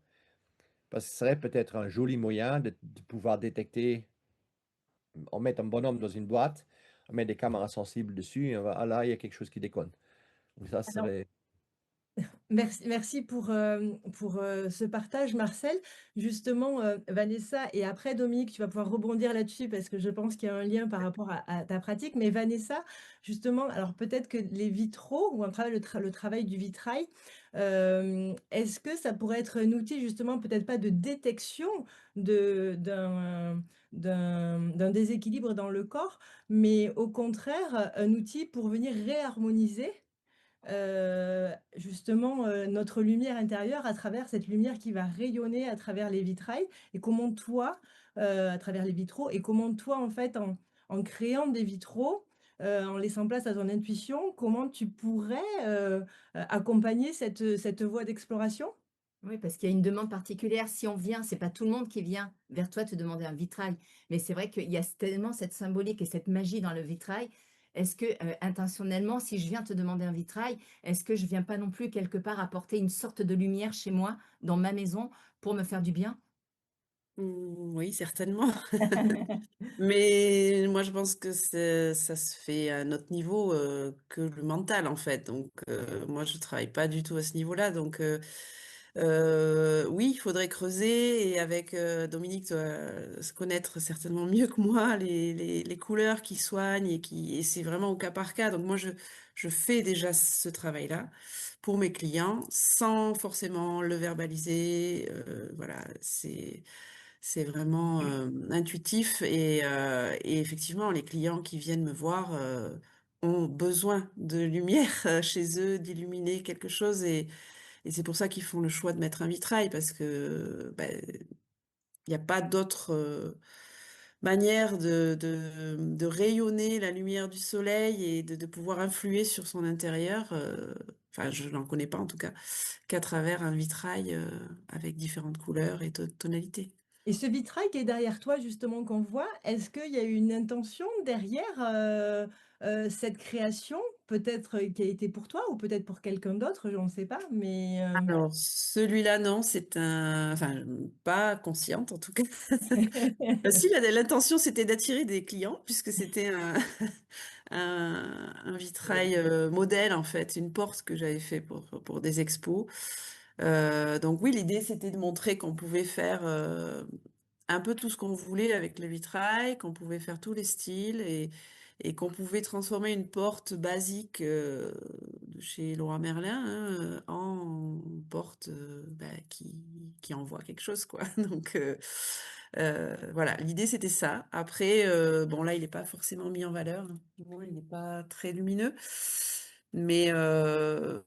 parce que ce serait peut-être un joli moyen de pouvoir détecter. On met un bonhomme dans une boîte, on met des caméras sensibles dessus et on va, ah là, il y a quelque chose qui déconne. Donc ça Alors serait... merci pour, ce partage Marcel. Justement, Vanessa et après Dominique, tu vas pouvoir rebondir là-dessus parce que je pense qu'il y a un lien par rapport à ta pratique. Mais Vanessa, justement, alors peut-être que les vitraux ou un travail le travail du vitrail, est-ce que ça pourrait être un outil justement, peut-être pas de détection d'un déséquilibre dans le corps, mais au contraire, un outil pour venir réharmoniser justement, notre lumière intérieure à travers cette lumière qui va rayonner à travers les vitrails et comment toi, à travers les vitraux et comment toi, en fait, en créant des vitraux, en laissant place à ton intuition, comment tu pourrais, accompagner cette voie d'exploration? Oui, parce qu'il y a une demande particulière. Si on vient, c'est pas tout le monde qui vient vers toi te demander un vitrail. Mais c'est vrai qu'il y a tellement cette symbolique et cette magie dans le vitrail. Est-ce que, intentionnellement, si je viens te demander un vitrail, est-ce que je viens pas non plus quelque part apporter une sorte de lumière chez moi, dans ma maison, pour me faire du bien? Oui, certainement. Mais moi, je pense que ça se fait à un autre niveau que le mental, en fait. Donc, moi, je travaille pas du tout à ce niveau-là. Donc, oui, il faudrait creuser et avec Dominique, tu dois se connaître certainement mieux que moi les couleurs qui soignent et c'est vraiment au cas par cas. Donc, moi, je fais déjà ce travail-là pour mes clients sans forcément le verbaliser. Voilà, c'est vraiment intuitif et effectivement, les clients qui viennent me voir ont besoin de lumière chez eux, d'illuminer quelque chose et c'est pour ça qu'ils font le choix de mettre un vitrail parce que il n'y a pas d'autre manière de rayonner la lumière du soleil et de pouvoir influer sur son intérieur. Enfin, je n'en connais pas en tout cas, qu'à travers un vitrail avec différentes couleurs et tonalités. Et ce vitrail qui est derrière toi justement qu'on voit, est-ce qu'il y a une intention derrière, cette création? Peut-être, qui a été pour toi ou peut-être pour quelqu'un d'autre, je ne sais pas, mais, Alors, celui-là, non, c'est un... Enfin, pas consciente en tout cas. Si, l'intention, c'était d'attirer des clients, puisque c'était un vitrail modèle, en fait, une porte que j'avais fait pour des expos. Donc oui, l'idée, c'était de montrer qu'on pouvait faire un peu tout ce qu'on voulait avec le vitrail, qu'on pouvait faire tous les styles et qu'on pouvait transformer une porte basique de chez Leroy Merlin hein, en porte qui envoie quelque chose, quoi. Donc voilà, l'idée c'était ça. Après, bon là, il n'est pas forcément mis en valeur. Bon, il n'est pas très lumineux. Mais un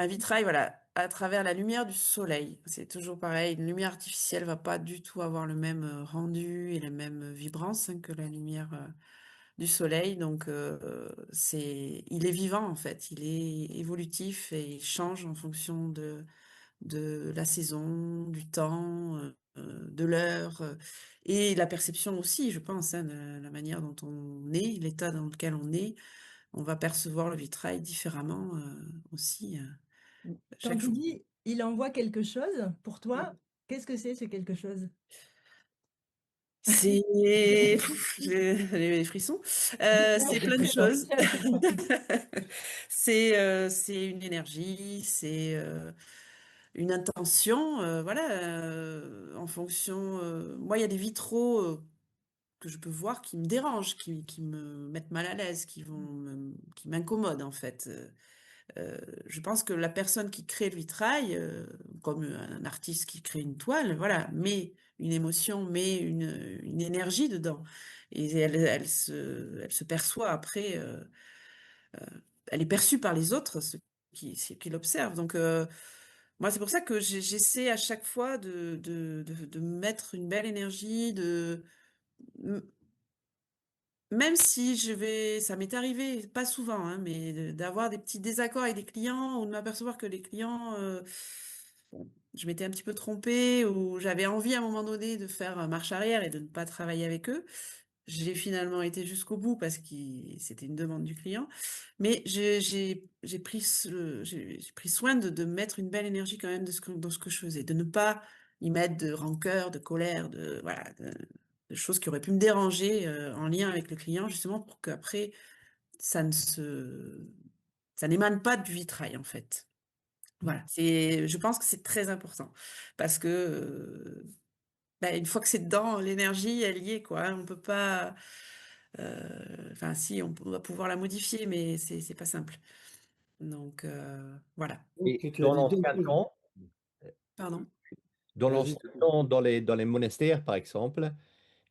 vitrail, voilà, à travers la lumière du soleil. C'est toujours pareil, une lumière artificielle va pas du tout avoir le même rendu et la même vibrance hein, que la lumière du soleil. Donc, il est vivant en fait, il est évolutif et il change en fonction de la saison, du temps, de l'heure et la perception aussi, je pense, hein, de la manière dont on est, l'état dans lequel on est. On va percevoir le vitrail différemment aussi quand chaque tu jour. dis: «Il envoie quelque chose», pour toi, qu'est-ce que c'est ce quelque chose? C'est j'ai les frissons. C'est plein de D'accord. choses. C'est une énergie, c'est, une intention, voilà, en fonction, moi, il y a des vitraux, que je peux voir qui me dérangent, qui me mettent mal à l'aise, qui m'incommodent, en fait, je pense que la personne qui crée le vitrail, comme un artiste qui crée une toile, voilà, met une émotion, met une énergie dedans. Et elle se perçoit après, elle est perçue par les autres, ceux qui l'observent. Donc, moi, c'est pour ça que j'essaie à chaque fois de mettre une belle énergie, même si ça m'est arrivé, pas souvent, hein, mais d'avoir des petits désaccords avec des clients ou de m'apercevoir que les clients, bon, je m'étais un petit peu trompée ou j'avais envie à un moment donné de faire marche arrière et de ne pas travailler avec eux. J'ai finalement été jusqu'au bout parce que c'était une demande du client, mais j'ai pris soin de mettre une belle énergie quand même dans ce que je faisais, de ne pas y mettre de rancœur, de colère, voilà, de choses qui auraient pu me déranger en lien avec le client, justement pour qu'après ça ne se, ça n'émane pas du vitrail en fait. Voilà, je pense que c'est très important parce que une fois que c'est dedans, l'énergie, elle y est, quoi. Hein. On peut pas. Enfin, si, on va pouvoir la modifier, mais c'est pas simple. Donc, voilà. Ok, Et tu as dans dit deux l'ancien choses. temps, Pardon. dans Vas-y. l'ancien temps, dans les monastères, par exemple,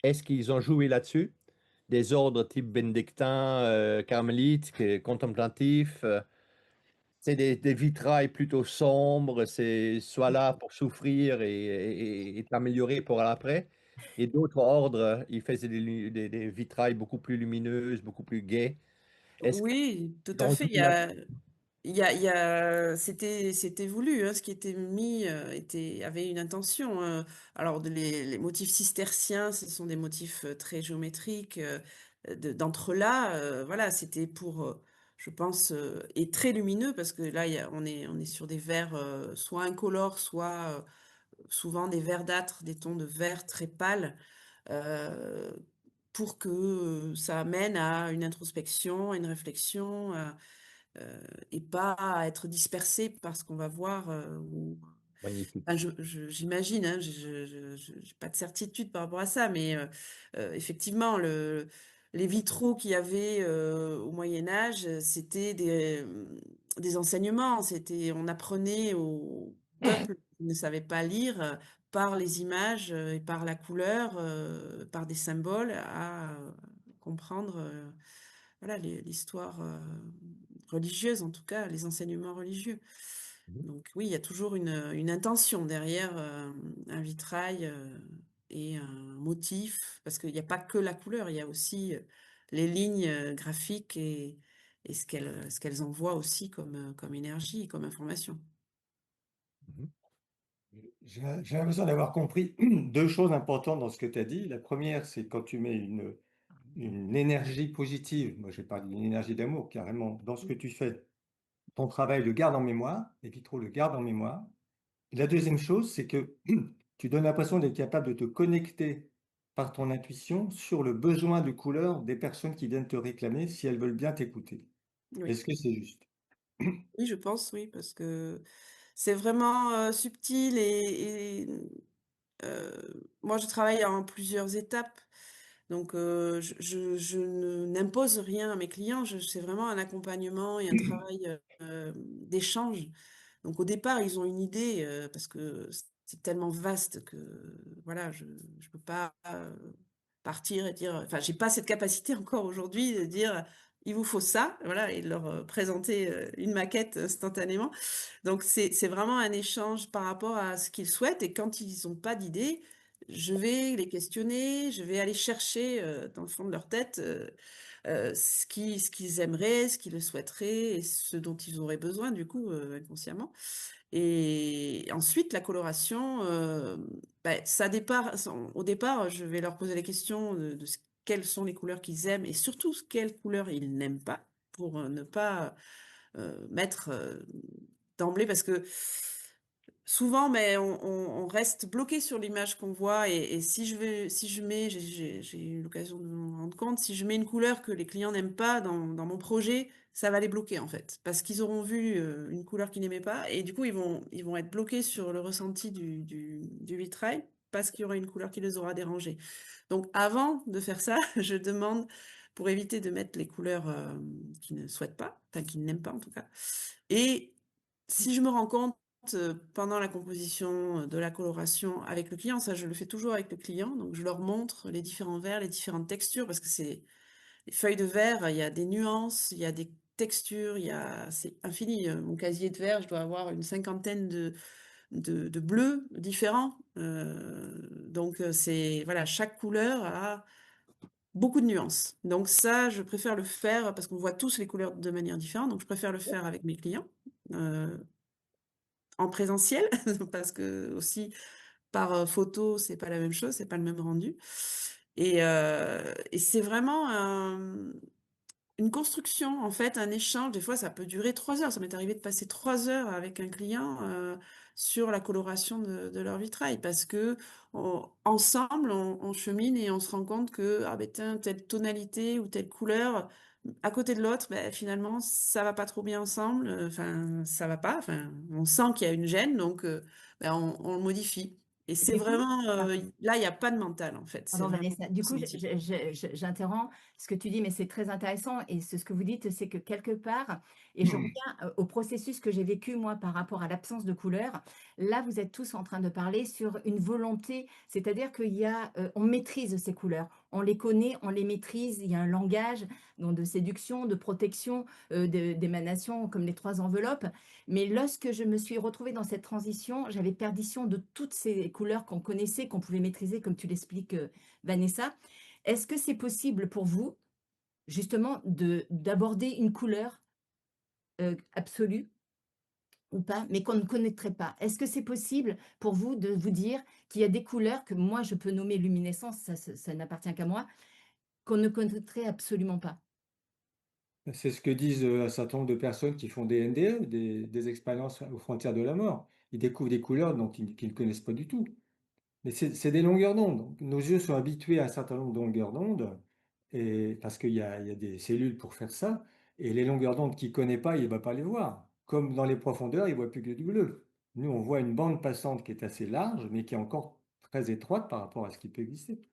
est-ce qu'ils ont joué là-dessus? Des ordres type bénédictin, carmélite, contemplatif, c'est des vitrails plutôt sombres, c'est soit là pour souffrir et t'améliorer pour l'après. Et d'autres ordres, ils faisaient des vitrails beaucoup plus lumineuses, beaucoup plus gais. Est-ce Oui, tout qu'ils à ont fait. joué là? c'était voulu, hein, ce qui était mis avait une intention. Alors, les motifs cisterciens, ce sont des motifs très géométriques, d'entrelacs. Voilà, c'était pour, je pense, et très lumineux, parce que là, on est sur des verres soit incolores, soit souvent des verdâtres, des tons de vert très pâles, euh, pour que ça amène à une introspection, à une réflexion. Et pas à être dispersé par ce qu'on va voir. Enfin, Magnifique. j'imagine, hein, j'ai pas de certitude par rapport à ça, mais effectivement, les vitraux qu'il y avait au Moyen Âge, c'était des enseignements. On apprenait au peuple qui ne savait pas lire par les images et par la couleur, par des symboles, à comprendre voilà, l'histoire religieuse, en tout cas, les enseignements religieux. Mhm. Donc oui, il y a toujours une intention derrière un vitrail et un motif, parce qu'il n'y a pas que la couleur, il y a aussi les lignes graphiques et ce qu'elles envoient aussi comme énergie, comme information. Mhm. J'ai l'impression d'avoir compris deux choses importantes dans ce que tu as dit. La première, c'est quand tu mets une énergie positive, moi j'ai parlé d'une énergie d'amour carrément, dans ce que tu fais, ton travail le garde en mémoire, les vitraux le gardent en mémoire. Et la deuxième chose, c'est que tu donnes l'impression d'être capable de te connecter par ton intuition sur le besoin de couleur des personnes qui viennent te réclamer si elles veulent bien t'écouter. Oui. Est-ce que c'est juste? Oui, je pense, oui, parce que c'est vraiment subtil moi, je travaille en plusieurs étapes. Donc, je n'impose rien à mes clients. C'est vraiment un accompagnement et un travail d'échange. Donc, au départ, ils ont une idée parce que c'est tellement vaste que voilà, je ne peux pas partir et dire. Enfin, j'ai pas cette capacité encore aujourd'hui de dire il vous faut ça, voilà, et de leur présenter une maquette instantanément. Donc, c'est vraiment un échange par rapport à ce qu'ils souhaitent. Et quand ils n'ont pas d'idée, je vais les questionner, je vais aller chercher dans le fond de leur tête ce qu'ils aimeraient, ce qu'ils souhaiteraient et ce dont ils auraient besoin, du coup, inconsciemment. Et ensuite, la coloration, au départ, je vais leur poser les questions quelles sont les couleurs qu'ils aiment et surtout quelles couleurs ils n'aiment pas pour ne pas mettre d'emblée parce que souvent, mais on reste bloqué sur l'image qu'on voit et si je mets, j'ai eu l'occasion de me rendre compte, si je mets une couleur que les clients n'aiment pas dans mon projet, ça va les bloquer en fait, parce qu'ils auront vu une couleur qu'ils n'aimaient pas et du coup ils vont être bloqués sur le ressenti du vitrail parce qu'il y aura une couleur qui les aura dérangés. Donc avant de faire ça, je demande pour éviter de mettre les couleurs qu'ils ne souhaitent pas, enfin qu'ils n'aiment pas en tout cas. Et si je me rends compte pendant la composition de la coloration avec le client, ça je le fais toujours avec le client, donc je leur montre les différents verres, les différentes textures, parce que c'est les feuilles de verre, il y a des nuances, il y a des textures, c'est infini. Mon casier de verre, je dois avoir une cinquantaine de bleus différents. Donc voilà, chaque couleur a beaucoup de nuances. Donc ça, je préfère le faire parce qu'on voit tous les couleurs de manière différente, donc je préfère le faire avec mes clients. euh, En présentiel, parce que aussi par photo, c'est pas la même chose, c'est pas le même rendu. Et c'est vraiment une construction, en fait, un échange. Des fois, ça peut durer 3 heures. Ça m'est arrivé de passer 3 heures avec un client sur la coloration de leur vitrail, parce que ensemble, on chemine et on se rend compte que ah, ben, tiens, telle tonalité ou telle couleur à côté de l'autre, ben, finalement, ça va pas trop bien ensemble. Enfin, ça va pas. Enfin, on sent qu'il y a une gêne, donc ben, on le modifie. Et c'est Du coup, vraiment pardon. là, il n'y a pas de mental en fait. C'est Pardon, vraiment Vanessa. Du coup, ressenti. j'interromps ce que tu dis, mais c'est très intéressant. Et ce que vous dites, c'est que quelque part, et je reviens au processus que j'ai vécu, moi, par rapport à l'absence de couleur, là, vous êtes tous en train de parler sur une volonté, c'est-à-dire on maîtrise ces couleurs. On les connaît, on les maîtrise. Il y a un langage donc, de séduction, de protection, d'émanation, comme les 3 enveloppes. Mais lorsque je me suis retrouvée dans cette transition, j'avais perdition de toutes ces couleurs qu'on connaissait, qu'on pouvait maîtriser, comme tu l'expliques, Vanessa. Est-ce que c'est possible pour vous, justement, d'aborder une couleur absolue ou pas, mais qu'on ne connaîtrait pas. Est-ce que c'est possible pour vous de vous dire qu'il y a des couleurs que moi je peux nommer luminescence, ça n'appartient qu'à moi, qu'on ne connaîtrait absolument pas? C'est ce que disent un certain nombre de personnes qui font des NDE, des expériences aux frontières de la mort. Ils découvrent des couleurs qu'ils ne connaissent pas du tout. Mais c'est des longueurs d'onde. Nos yeux sont habitués à un certain nombre de longueurs d'onde, et parce qu'il y a des cellules pour faire ça. Et les longueurs d'onde qu'il ne connaît pas, il ne va pas les voir. Comme dans les profondeurs, il ne voit plus que du bleu. Nous, on voit une bande passante qui est assez large, mais qui est encore très étroite par rapport à ce qui peut exister.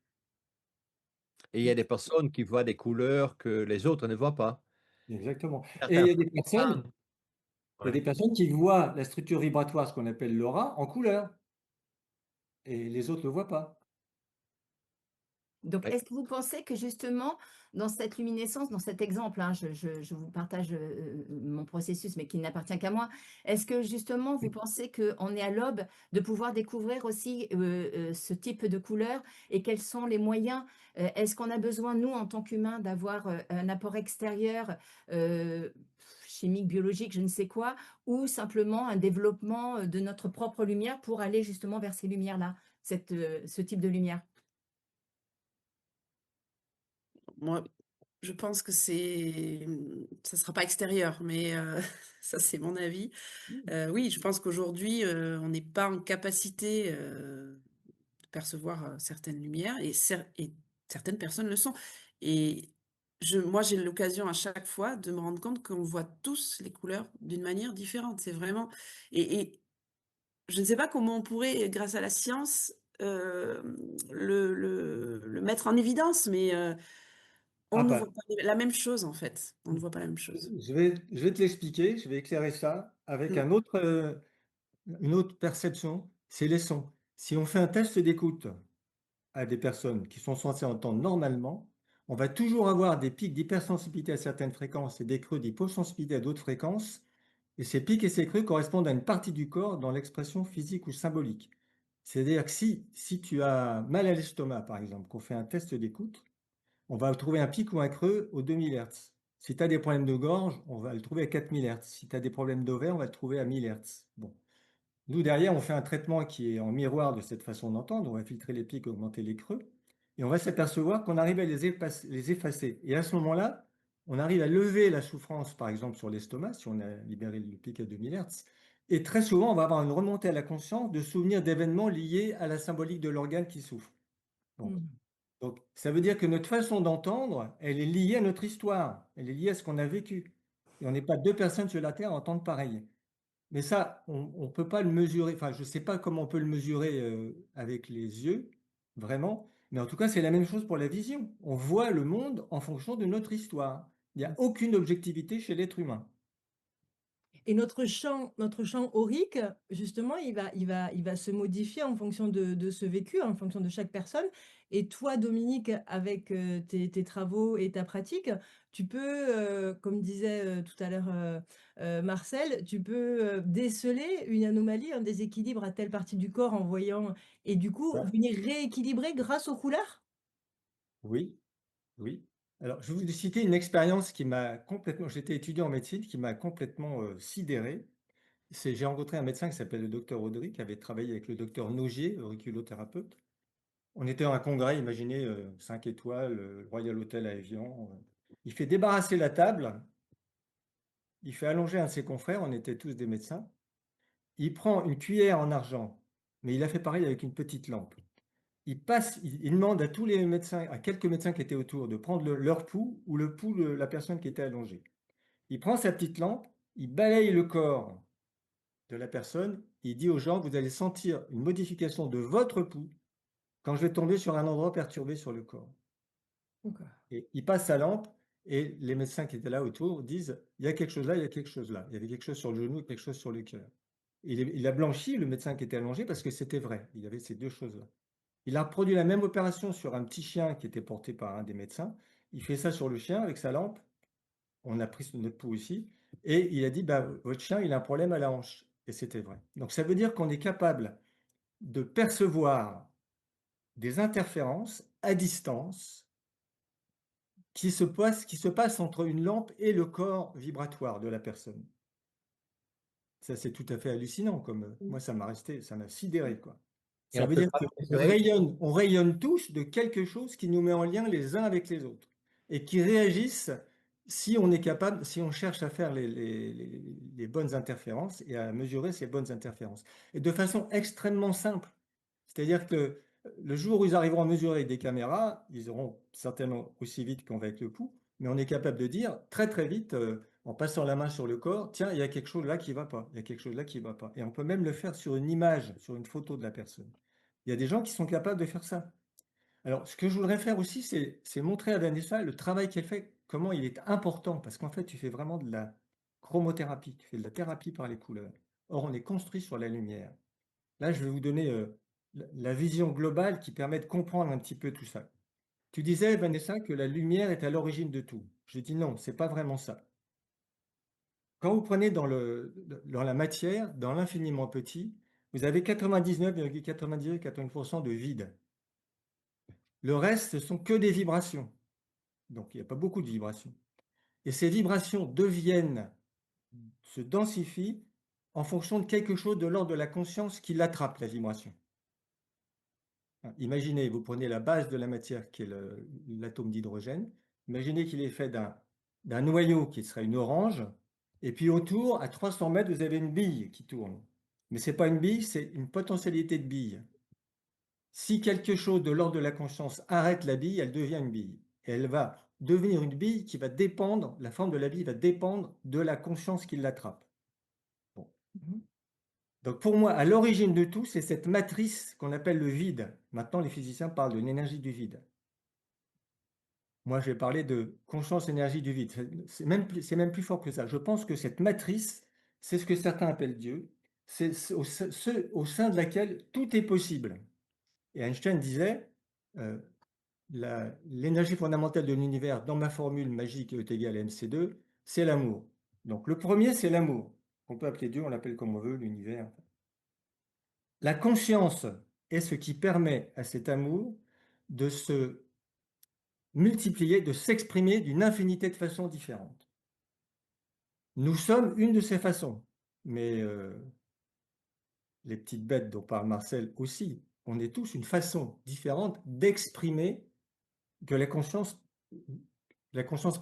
Et il y a des personnes qui voient des couleurs que les autres ne voient pas. Exactement. Et Certains fréquents, il y a ouais. des personnes qui voient la structure vibratoire, ce qu'on appelle l'aura, en couleur, et les autres ne le voient pas. Donc, Ouais. est-ce que vous pensez que justement, dans cette luminescence, dans cet exemple, hein, je vous partage mon processus, mais qui n'appartient qu'à moi, est-ce que justement, vous pensez qu'on est à l'aube de pouvoir découvrir aussi ce type de couleur et quels sont les moyens? Est-ce qu'on a besoin, nous, en tant qu'humains, d'avoir un apport extérieur, euh, chimique, biologique, je ne sais quoi, ou simplement un développement de notre propre lumière pour aller justement vers ces lumières-là, ce type de lumière? Moi, je pense que ça sera pas extérieur, mais ça, c'est mon avis. Oui, je pense qu'aujourd'hui, on n'est pas en capacité, de percevoir, certaines lumières et certaines personnes le sont et moi, j'ai l'occasion à chaque fois de me rendre compte qu'on voit tous les couleurs d'une manière différente. C'est vraiment et je ne sais pas comment on pourrait, grâce à la science, le mettre en évidence, mais on Ah ne bah, voit pas la même chose, en fait. On ne voit pas la même chose. je vais te l'expliquer, je vais éclairer ça avec Mmh. une autre perception, c'est les sons. Si on fait un test d'écoute à des personnes qui sont censées entendre normalement, on va toujours avoir des pics d'hypersensibilité à certaines fréquences et des creux d'hyposensibilité à d'autres fréquences. Et ces pics et ces creux correspondent à une partie du corps dans l'expression physique ou symbolique. C'est-à-dire que si tu as mal à l'estomac, par exemple, qu'on fait un test d'écoute, on va trouver un pic ou un creux aux 2000 Hz. Si tu as des problèmes de gorge, on va le trouver à 4000 Hz. Si tu as des problèmes d'ovaire, on va le trouver à 1000 Hz. Bon. Nous, derrière, on fait un traitement qui est en miroir de cette façon d'entendre. On va filtrer les pics, augmenter les creux. Et on va s'apercevoir qu'on arrive à les effacer. Et à ce moment-là, on arrive à lever la souffrance, par exemple, sur l'estomac, si on a libéré le pic à 2000 Hz. Et très souvent, on va avoir une remontée à la conscience de souvenirs d'événements liés à la symbolique de l'organe qui souffre. Bon. Mmh. Donc, ça veut dire que notre façon d'entendre, elle est liée à notre histoire, elle est liée à ce qu'on a vécu. Et on n'est pas deux personnes sur la Terre à entendre pareil. Mais ça, on ne peut pas le mesurer. Enfin, je ne sais pas comment on peut le mesurer avec les yeux, vraiment. Mais en tout cas, c'est la même chose pour la vision. On voit le monde en fonction de notre histoire. Il n'y a aucune objectivité chez l'être humain. Et notre champ aurique, justement, il va se modifier en fonction de ce vécu, en fonction de chaque personne. Et toi, Dominique, avec tes travaux et ta pratique, tu peux, comme disait tout à l'heure Marcel, tu peux déceler une anomalie, un déséquilibre à telle partie du corps en voyant, et du coup, Ça, venir rééquilibrer grâce aux couleurs? oui, oui. Alors, je vais vous citer une expérience qui m'a complètement. J'étais étudiant en médecine, qui m'a complètement sidéré. J'ai rencontré un médecin qui s'appelle le docteur Audry, qui avait travaillé avec le docteur Nogier, auriculothérapeute. On était à un congrès, imaginez, 5 étoiles, Royal Hotel à Évian. Il fait débarrasser la table, il fait allonger un de ses confrères, on était tous des médecins. Il prend une cuillère en argent, mais il a fait pareil avec une petite lampe. Il demande à tous les médecins, à quelques médecins qui étaient autour, de prendre leur pouls ou le pouls de la personne qui était allongée. Il prend sa petite lampe, il balaye le corps de la personne, il dit aux gens, vous allez sentir une modification de votre pouls quand je vais tomber sur un endroit perturbé sur le corps. D'accord. Et il passe sa lampe et les médecins qui étaient là autour disent, il y a quelque chose là, il y a quelque chose là. Il y avait quelque chose sur le genou et quelque chose sur le cœur. Il a blanchi le médecin qui était allongé parce que c'était vrai. Il y avait ces deux choses-là. Il a reproduit la même opération sur un petit chien qui était porté par un des médecins. Il fait ça sur le chien avec sa lampe. On a pris notre pouls ici. Et il a dit, bah, votre chien, il a un problème à la hanche. Et c'était vrai. Donc ça veut dire qu'on est capable de percevoir des interférences à distance qui se passe entre une lampe et le corps vibratoire de la personne. Ça, c'est tout à fait hallucinant. Moi, ça m'a sidéré, quoi. Et Ça on veut peut dire pas qu'on mesurer. on rayonne tous de quelque chose qui nous met en lien les uns avec les autres et qui réagissent si on est capable, si on cherche à faire les bonnes interférences et à mesurer ces bonnes interférences. Et de façon extrêmement simple. C'est-à-dire que le jour où ils arriveront à mesurer avec des caméras, ils auront certainement aussi vite qu'on va avec le pouls, mais on est capable de dire très très vite, en passant la main sur le corps, tiens, il y a quelque chose là qui ne va pas, il y a quelque chose là qui ne va pas. Et on peut même le faire sur une image, sur une photo de la personne. Il y a des gens qui sont capables de faire ça. Alors, ce que je voudrais faire aussi, c'est montrer à Vanessa le travail qu'elle fait, comment il est important, parce qu'en fait, tu fais vraiment de la chromothérapie, tu fais de la thérapie par les couleurs. Or, on est construit sur la lumière. Là, je vais vous donner la vision globale qui permet de comprendre un petit peu tout ça. Tu disais, Vanessa, que la lumière est à l'origine de tout. Je dis non, c'est pas vraiment ça. Quand vous prenez dans la matière, dans l'infiniment petit, vous avez 99,99% de vide. Le reste, ce sont que des vibrations. Donc, il n'y a pas beaucoup de vibrations. Et ces vibrations se densifient en fonction de quelque chose de l'ordre de la conscience qui l'attrape, la vibration. Imaginez, vous prenez la base de la matière qui est l'atome d'hydrogène. Imaginez qu'il est fait d'un noyau qui serait une orange. Et puis autour, à 300 mètres, vous avez une bille qui tourne. Mais ce n'est pas une bille, c'est une potentialité de bille. Si quelque chose de l'ordre de la conscience arrête la bille, elle devient une bille. Et elle va devenir une bille qui va dépendre, la forme de la bille va dépendre de la conscience qui l'attrape. Bon. Donc pour moi, à l'origine de tout, c'est cette matrice qu'on appelle le vide. Maintenant, les physiciens parlent de l'énergie du vide. Moi, je vais parler de conscience-énergie du vide. C'est même plus fort que ça. Je pense que cette matrice, c'est ce que certains appellent Dieu. C'est au sein de laquelle tout est possible. Et Einstein disait, l'énergie fondamentale de l'univers, dans ma formule magique E est égale à mc2, c'est l'amour. Donc le premier, c'est l'amour. On peut appeler Dieu, on l'appelle comme on veut, l'univers. La conscience est ce qui permet à cet amour de se multiplier, de s'exprimer d'une infinité de façons différentes. Nous sommes une de ces façons, mais les petites bêtes dont parle Marcel aussi, on est tous une façon différente d'exprimer que la conscience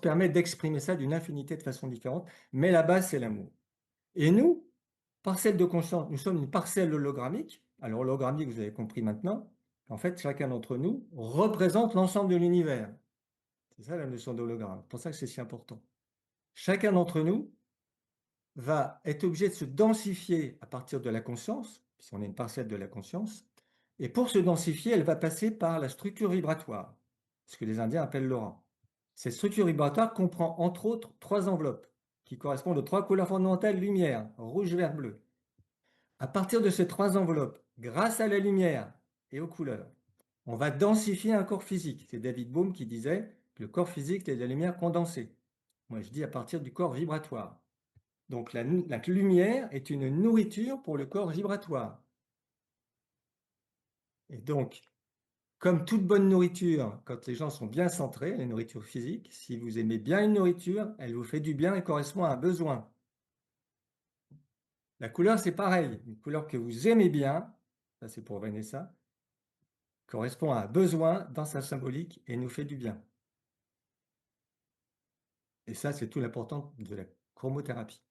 permet d'exprimer ça d'une infinité de façons différentes, mais la base, c'est l'amour. Et nous, parcelle de conscience, nous sommes une parcelle hologrammique. Alors, hologrammique, vous avez compris maintenant, en fait, chacun d'entre nous représente l'ensemble de l'univers. C'est ça la notion d'hologramme. C'est pour ça que c'est si important. Chacun d'entre nous va être obligé de se densifier à partir de la conscience, puisqu'on est une parcelle de la conscience, et pour se densifier, elle va passer par la structure vibratoire, ce que les Indiens appellent l'aura. Cette structure vibratoire comprend entre autres 3 enveloppes, qui correspondent aux 3 couleurs fondamentales lumière, rouge, vert, bleu. À partir de ces 3 enveloppes, grâce à la lumière et aux couleurs, on va densifier un corps physique. C'est David Bohm qui disait que le corps physique c'est de la lumière condensée. Moi, je dis à partir du corps vibratoire. Donc, la lumière est une nourriture pour le corps vibratoire. Et donc, comme toute bonne nourriture, quand les gens sont bien centrés, la nourriture physique, si vous aimez bien une nourriture, elle vous fait du bien et correspond à un besoin. La couleur, c'est pareil. Une couleur que vous aimez bien, ça c'est pour Vanessa, correspond à un besoin dans sa symbolique et nous fait du bien. Et ça, c'est tout l'important de la chromothérapie.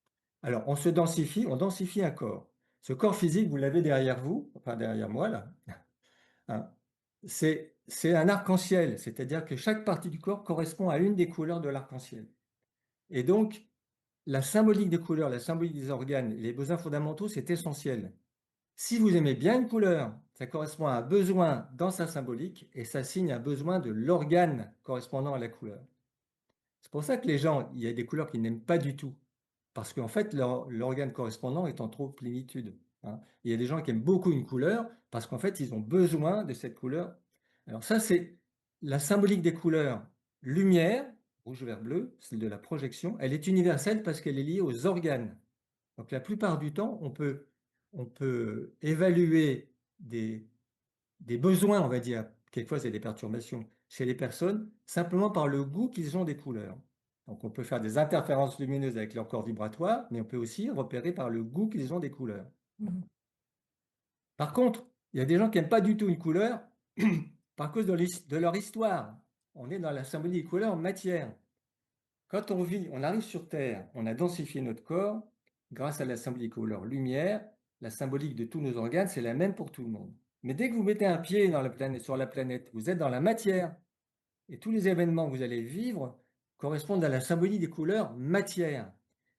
Alors, on densifie un corps. Ce corps physique, vous l'avez derrière vous, enfin derrière moi là. Hein. C'est un arc-en-ciel, c'est-à-dire que chaque partie du corps correspond à une des couleurs de l'arc-en-ciel. Et donc, la symbolique des couleurs, la symbolique des organes, les besoins fondamentaux, c'est essentiel. Si vous aimez bien une couleur, ça correspond à un besoin dans sa symbolique et ça signe un besoin de l'organe correspondant à la couleur. C'est pour ça que les gens, il y a des couleurs qu'ils n'aiment pas du tout, parce qu'en fait, l'organe correspondant est en trop plénitude. Hein. Il y a des gens qui aiment beaucoup une couleur, parce qu'en fait, ils ont besoin de cette couleur. Alors ça, c'est la symbolique des couleurs. Lumière, rouge, vert, bleu, celle de la projection, elle est universelle parce qu'elle est liée aux organes. Donc la plupart du temps, on peut évaluer des besoins, on va dire, quelquefois c'est des perturbations chez les personnes, simplement par le goût qu'ils ont des couleurs. Donc on peut faire des interférences lumineuses avec leur corps vibratoire, mais on peut aussi repérer par le goût qu'ils ont des couleurs. Mmh. Par contre, il y a des gens qui n'aiment pas du tout une couleur par cause de leur histoire. On est dans la symbolique des couleurs en matière. Quand on vit, on arrive sur Terre, on a densifié notre corps grâce à la symbolique couleur lumière. La symbolique de tous nos organes, c'est la même pour tout le monde. Mais dès que vous mettez un pied sur la planète, vous êtes dans la matière. Et tous les événements que vous allez vivre correspondent à la symbolique des couleurs matière.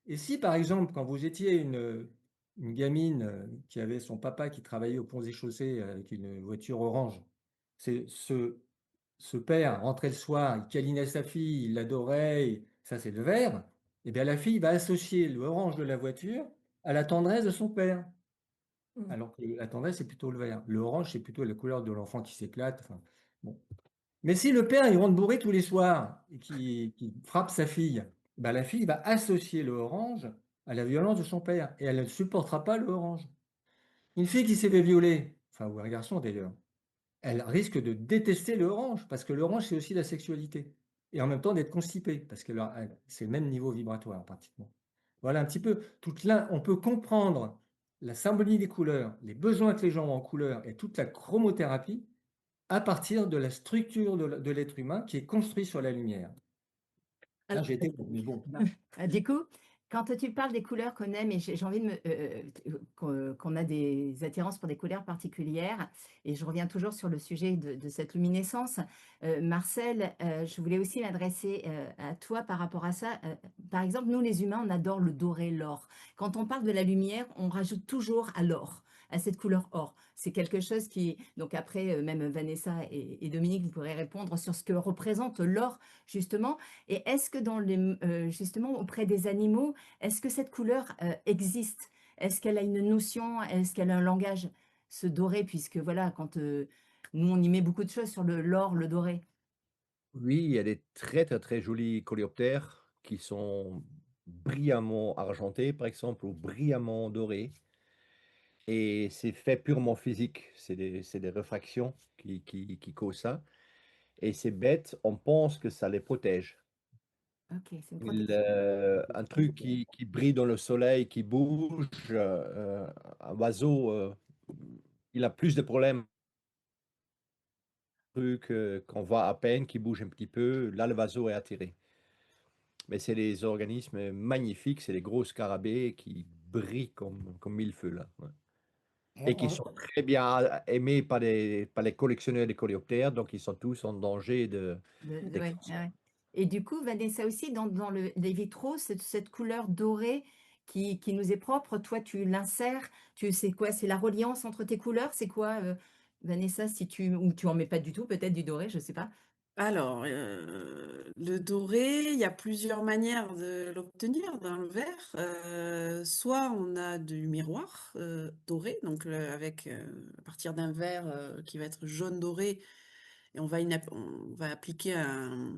Et si, par exemple, quand vous étiez une gamine qui avait son papa qui travaillait aux ponts et chaussées avec une voiture orange, c'est ce père rentrait le soir, il câlinait sa fille, il l'adorait, ça c'est le vert, et bien la fille va associer l'orange de la voiture à la tendresse de son père. Mmh. Alors que la tendresse, c'est plutôt le vert. L'orange, c'est plutôt la couleur de l'enfant qui s'éclate. Enfin, bon. Mais si le père, il rentre bourré tous les soirs et qui frappe sa fille, ben la fille va associer le orange à la violence de son père et elle ne supportera pas le orange. Une fille qui s'est fait violer, enfin, ou un garçon d'ailleurs, elle risque de détester le orange parce que l'orange, c'est aussi la sexualité. Et en même temps d'être constipée parce que c'est le même niveau vibratoire pratiquement. Voilà un petit peu. On peut comprendre la symbolique des couleurs, les besoins que les gens ont en couleurs et toute la chromothérapie à partir de la structure de l'être humain qui est construit sur la lumière. Là, Alors, j'ai été bon, mais bon. du coup, quand tu parles des couleurs qu'on aime, et j'ai envie de qu'on a des attirances pour des couleurs particulières, et je reviens toujours sur le sujet de cette luminescence. Marcel, je voulais aussi m'adresser à toi par rapport à ça. Par exemple, nous les humains, on adore le doré, l'or. Quand on parle de la lumière, on rajoute toujours à l'or, à cette couleur or. C'est quelque chose qui... Donc après, même Vanessa et Dominique, vous pourrez répondre sur ce que représente l'or, justement. Et est-ce que justement auprès des animaux, est-ce que cette couleur existe? Est-ce qu'elle a une notion? Est-ce qu'elle a un langage? Ce doré, puisque voilà, quand nous on y met beaucoup de choses sur l'or, le doré. Oui, il y a des très, très, très jolis coléoptères qui sont brillamment argentés, par exemple, ou brillamment dorés. Et c'est fait purement physique. C'est des réfractions qui causent ça. Et c'est bête, on pense que ça les protège. Ok, c'est une protection. Un truc qui brille dans le soleil, qui bouge, un oiseau, il a plus de problèmes. Truc qu'on voit à peine, qui bouge un petit peu, là le oiseau est attiré. Mais c'est des organismes magnifiques, c'est des gros scarabées qui brillent comme mille feux là. Ouais. Et qui sont très bien aimés par les collectionneurs de coléoptères, donc ils sont tous en danger d'extinction. Ouais. Et du coup, Vanessa aussi, dans les vitraux, cette couleur dorée qui nous est propre, toi, tu l'insères, tu sais quoi, c'est la reliance entre tes couleurs, c'est quoi, Vanessa, ou tu en mets pas du tout, peut-être du doré, je sais pas. Alors, le doré, il y a plusieurs manières de l'obtenir dans le verre. Soit on a du miroir doré, donc à partir d'un verre qui va être jaune doré, et on va appliquer un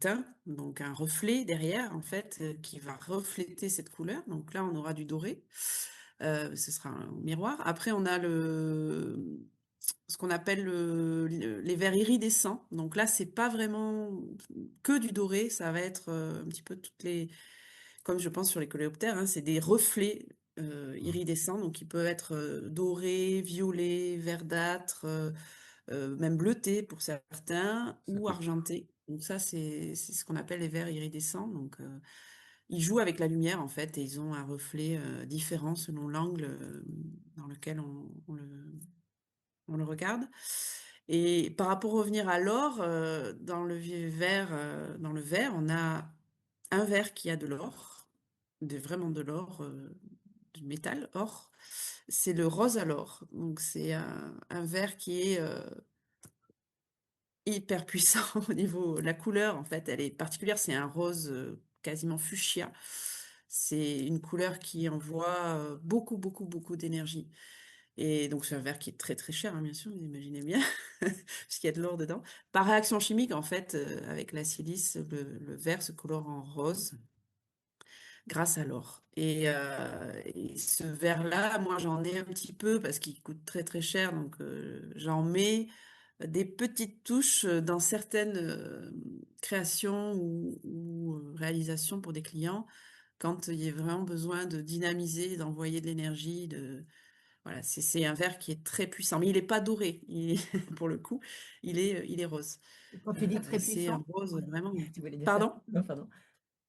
teint, donc un reflet derrière, en fait, qui va refléter cette couleur. Donc là, on aura du doré. Ce sera un miroir. Après, on a ce qu'on appelle les verres iridescents. Donc là, c'est pas vraiment que du doré, ça va être un petit peu comme je pense sur les coléoptères, hein, c'est des reflets iridescents, donc ils peuvent être dorés, violets, verdâtres, même bleutés pour certains, Ça ou peut- argentés. Donc ça, c'est ce qu'on appelle les verres iridescents. Donc ils jouent avec la lumière en fait, et ils ont un reflet différent selon l'angle dans lequel on le regarde. Et par rapport revenir à l'or, dans dans le verre, on a un verre qui a de l'or, vraiment de l'or, du métal, or. C'est le rose à l'or. Donc c'est un verre qui est hyper puissant au niveau la couleur, en fait, elle est particulière. C'est un rose quasiment fuchsia. C'est une couleur qui envoie beaucoup, beaucoup, beaucoup d'énergie. Et donc, c'est un verre qui est très, très cher, hein, bien sûr, vous imaginez bien, puisqu'il y a de l'or dedans. Par réaction chimique, en fait, avec la silice, le verre se colore en rose grâce à l'or. Et ce verre-là, moi, j'en ai un petit peu parce qu'il coûte très, très cher, donc j'en mets. des petites touches dans certaines créations ou réalisations pour des clients, quand il y a vraiment besoin de dynamiser, d'envoyer de l'énergie, voilà, c'est un verre qui est très puissant, mais il n'est pas doré, pour le coup, il est rose. Quand tu dis très C'est un puissant, rose vraiment. tu voulais dire ça? Pardon? Non, pardon.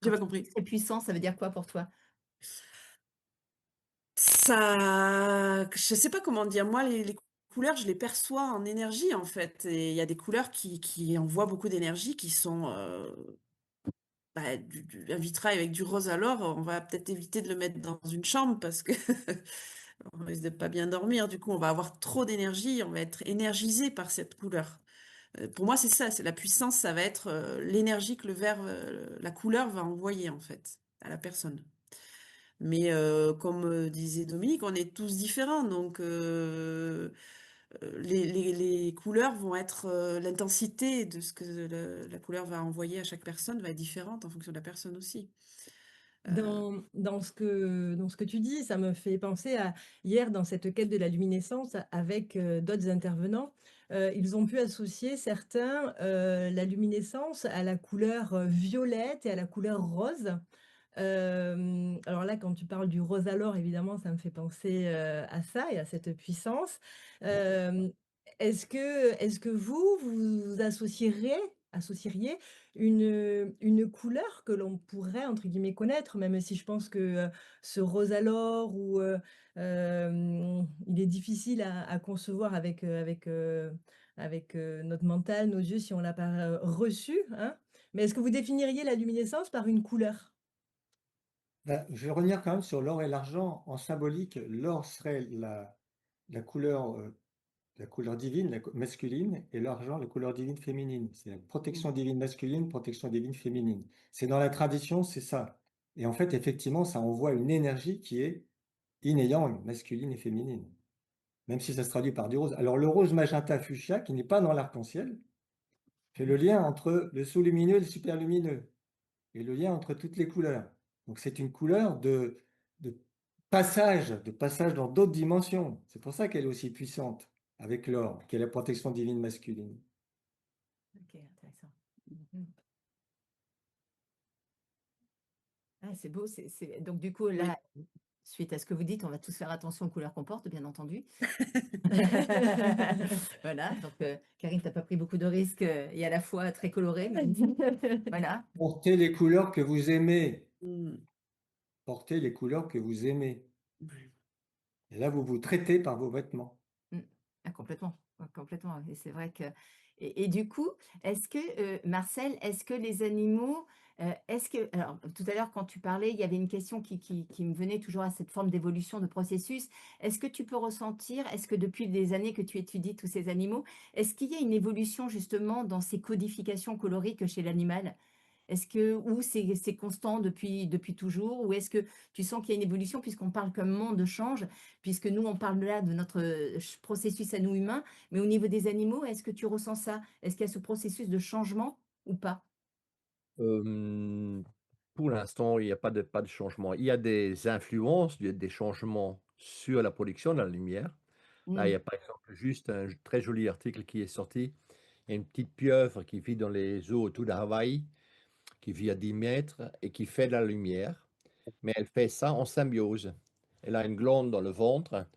J'ai Quand pas tu dis compris. très puissant, ça veut dire quoi pour toi? Ça, je sais pas comment dire. Moi, les couleurs, je les perçois en énergie, en fait. Et il y a des couleurs qui envoient beaucoup d'énergie, qui sont un vitrail avec du rose. Alors, on va peut-être éviter de le mettre dans une chambre parce que on risque de pas bien dormir. Du coup, on va avoir trop d'énergie, on va être énergisé par cette couleur. Pour moi, c'est ça, c'est la puissance, ça va être l'énergie que la couleur va envoyer, en fait, à la personne. Mais comme disait Dominique, on est tous différents, donc les couleurs vont être, l'intensité de ce que la couleur va envoyer à chaque personne va être différente en fonction de la personne aussi. Dans ce que tu dis, ça me fait penser à hier dans cette quête de la luminescence avec d'autres intervenants. Ils ont pu associer certains la luminescence à la couleur violette et à la couleur rose. Alors là, quand tu parles du rose alors, évidemment, ça me fait penser à ça et à cette puissance. Hem, est-ce que vous associeriez une couleur que l'on pourrait, entre guillemets, «connaître», même si je pense que ce rose alors ou il est difficile à concevoir avec notre mental, nos yeux, si on l'a pas reçu, hein. Mais est-ce que vous définiriez la luminescence par une couleur? Ben, je vais revenir quand même sur l'or et l'argent. En symbolique, l'or serait la couleur, la couleur divine, masculine, et l'argent, la couleur divine féminine. C'est la Mm. protection divine masculine, protection divine féminine. C'est dans la tradition, c'est ça. Et en fait, effectivement, ça envoie une énergie qui est yin et yang, masculine et féminine, même si ça se traduit par du rose. Alors le rose magenta fuchsia, qui n'est pas dans l'arc-en-ciel, fait le lien entre le sous-lumineux et le superlumineux, et le lien entre toutes les couleurs. Donc c'est une couleur de de passage dans d'autres dimensions. C'est pour ça qu'elle est aussi puissante avec l'or, qui est la protection divine masculine. OK, intéressant. Mmh. Ah, c'est beau, donc du coup, Oui. là, suite à ce que vous dites, on va tous faire attention aux couleurs qu'on porte, bien entendu. Voilà, donc Karine, tu as pas pris beaucoup de risques et à la fois très coloré, mais voilà. Portez les couleurs que vous aimez. Mm. Portez les couleurs que vous aimez. Ouais. Et là, vous vous traitez par vos vêtements. Mmh. Ah, complètement, ouais, complètement, et c'est vrai que et du coup, est-ce que, Marcel, est-ce que les animaux, est-ce que alors tout à l'heure quand tu parlais, il y avait une question qui me venait toujours à cette forme d'évolution de processus. Est-ce que tu peux ressentir, est-ce que depuis des années que tu étudies tous ces animaux, est-ce qu'il y a une évolution justement dans ces codifications coloriques chez l'animal? Est-ce que ou c'est constant depuis toujours? Ou est-ce que tu sens qu'il y a une évolution puisqu'on parle qu'un monde change, puisque nous, on parle là de notre, processus à nous humains, mais au niveau des animaux, est-ce que tu ressens ça? Est-ce qu'il y a ce processus de changement ou pas? Hem, pour l'instant, il n'y a pas de changement. Il y a des influences, des changements sur la production de la lumière. Là, il y Mmh. a par exemple juste un très joli article qui est sorti. Il y a une petite pieuvre qui vit dans les eaux autour d'Hawaï, qui vit à 10 mètres et qui fait de la lumière, mais elle fait ça en symbiose. Elle a une glande dans le ventre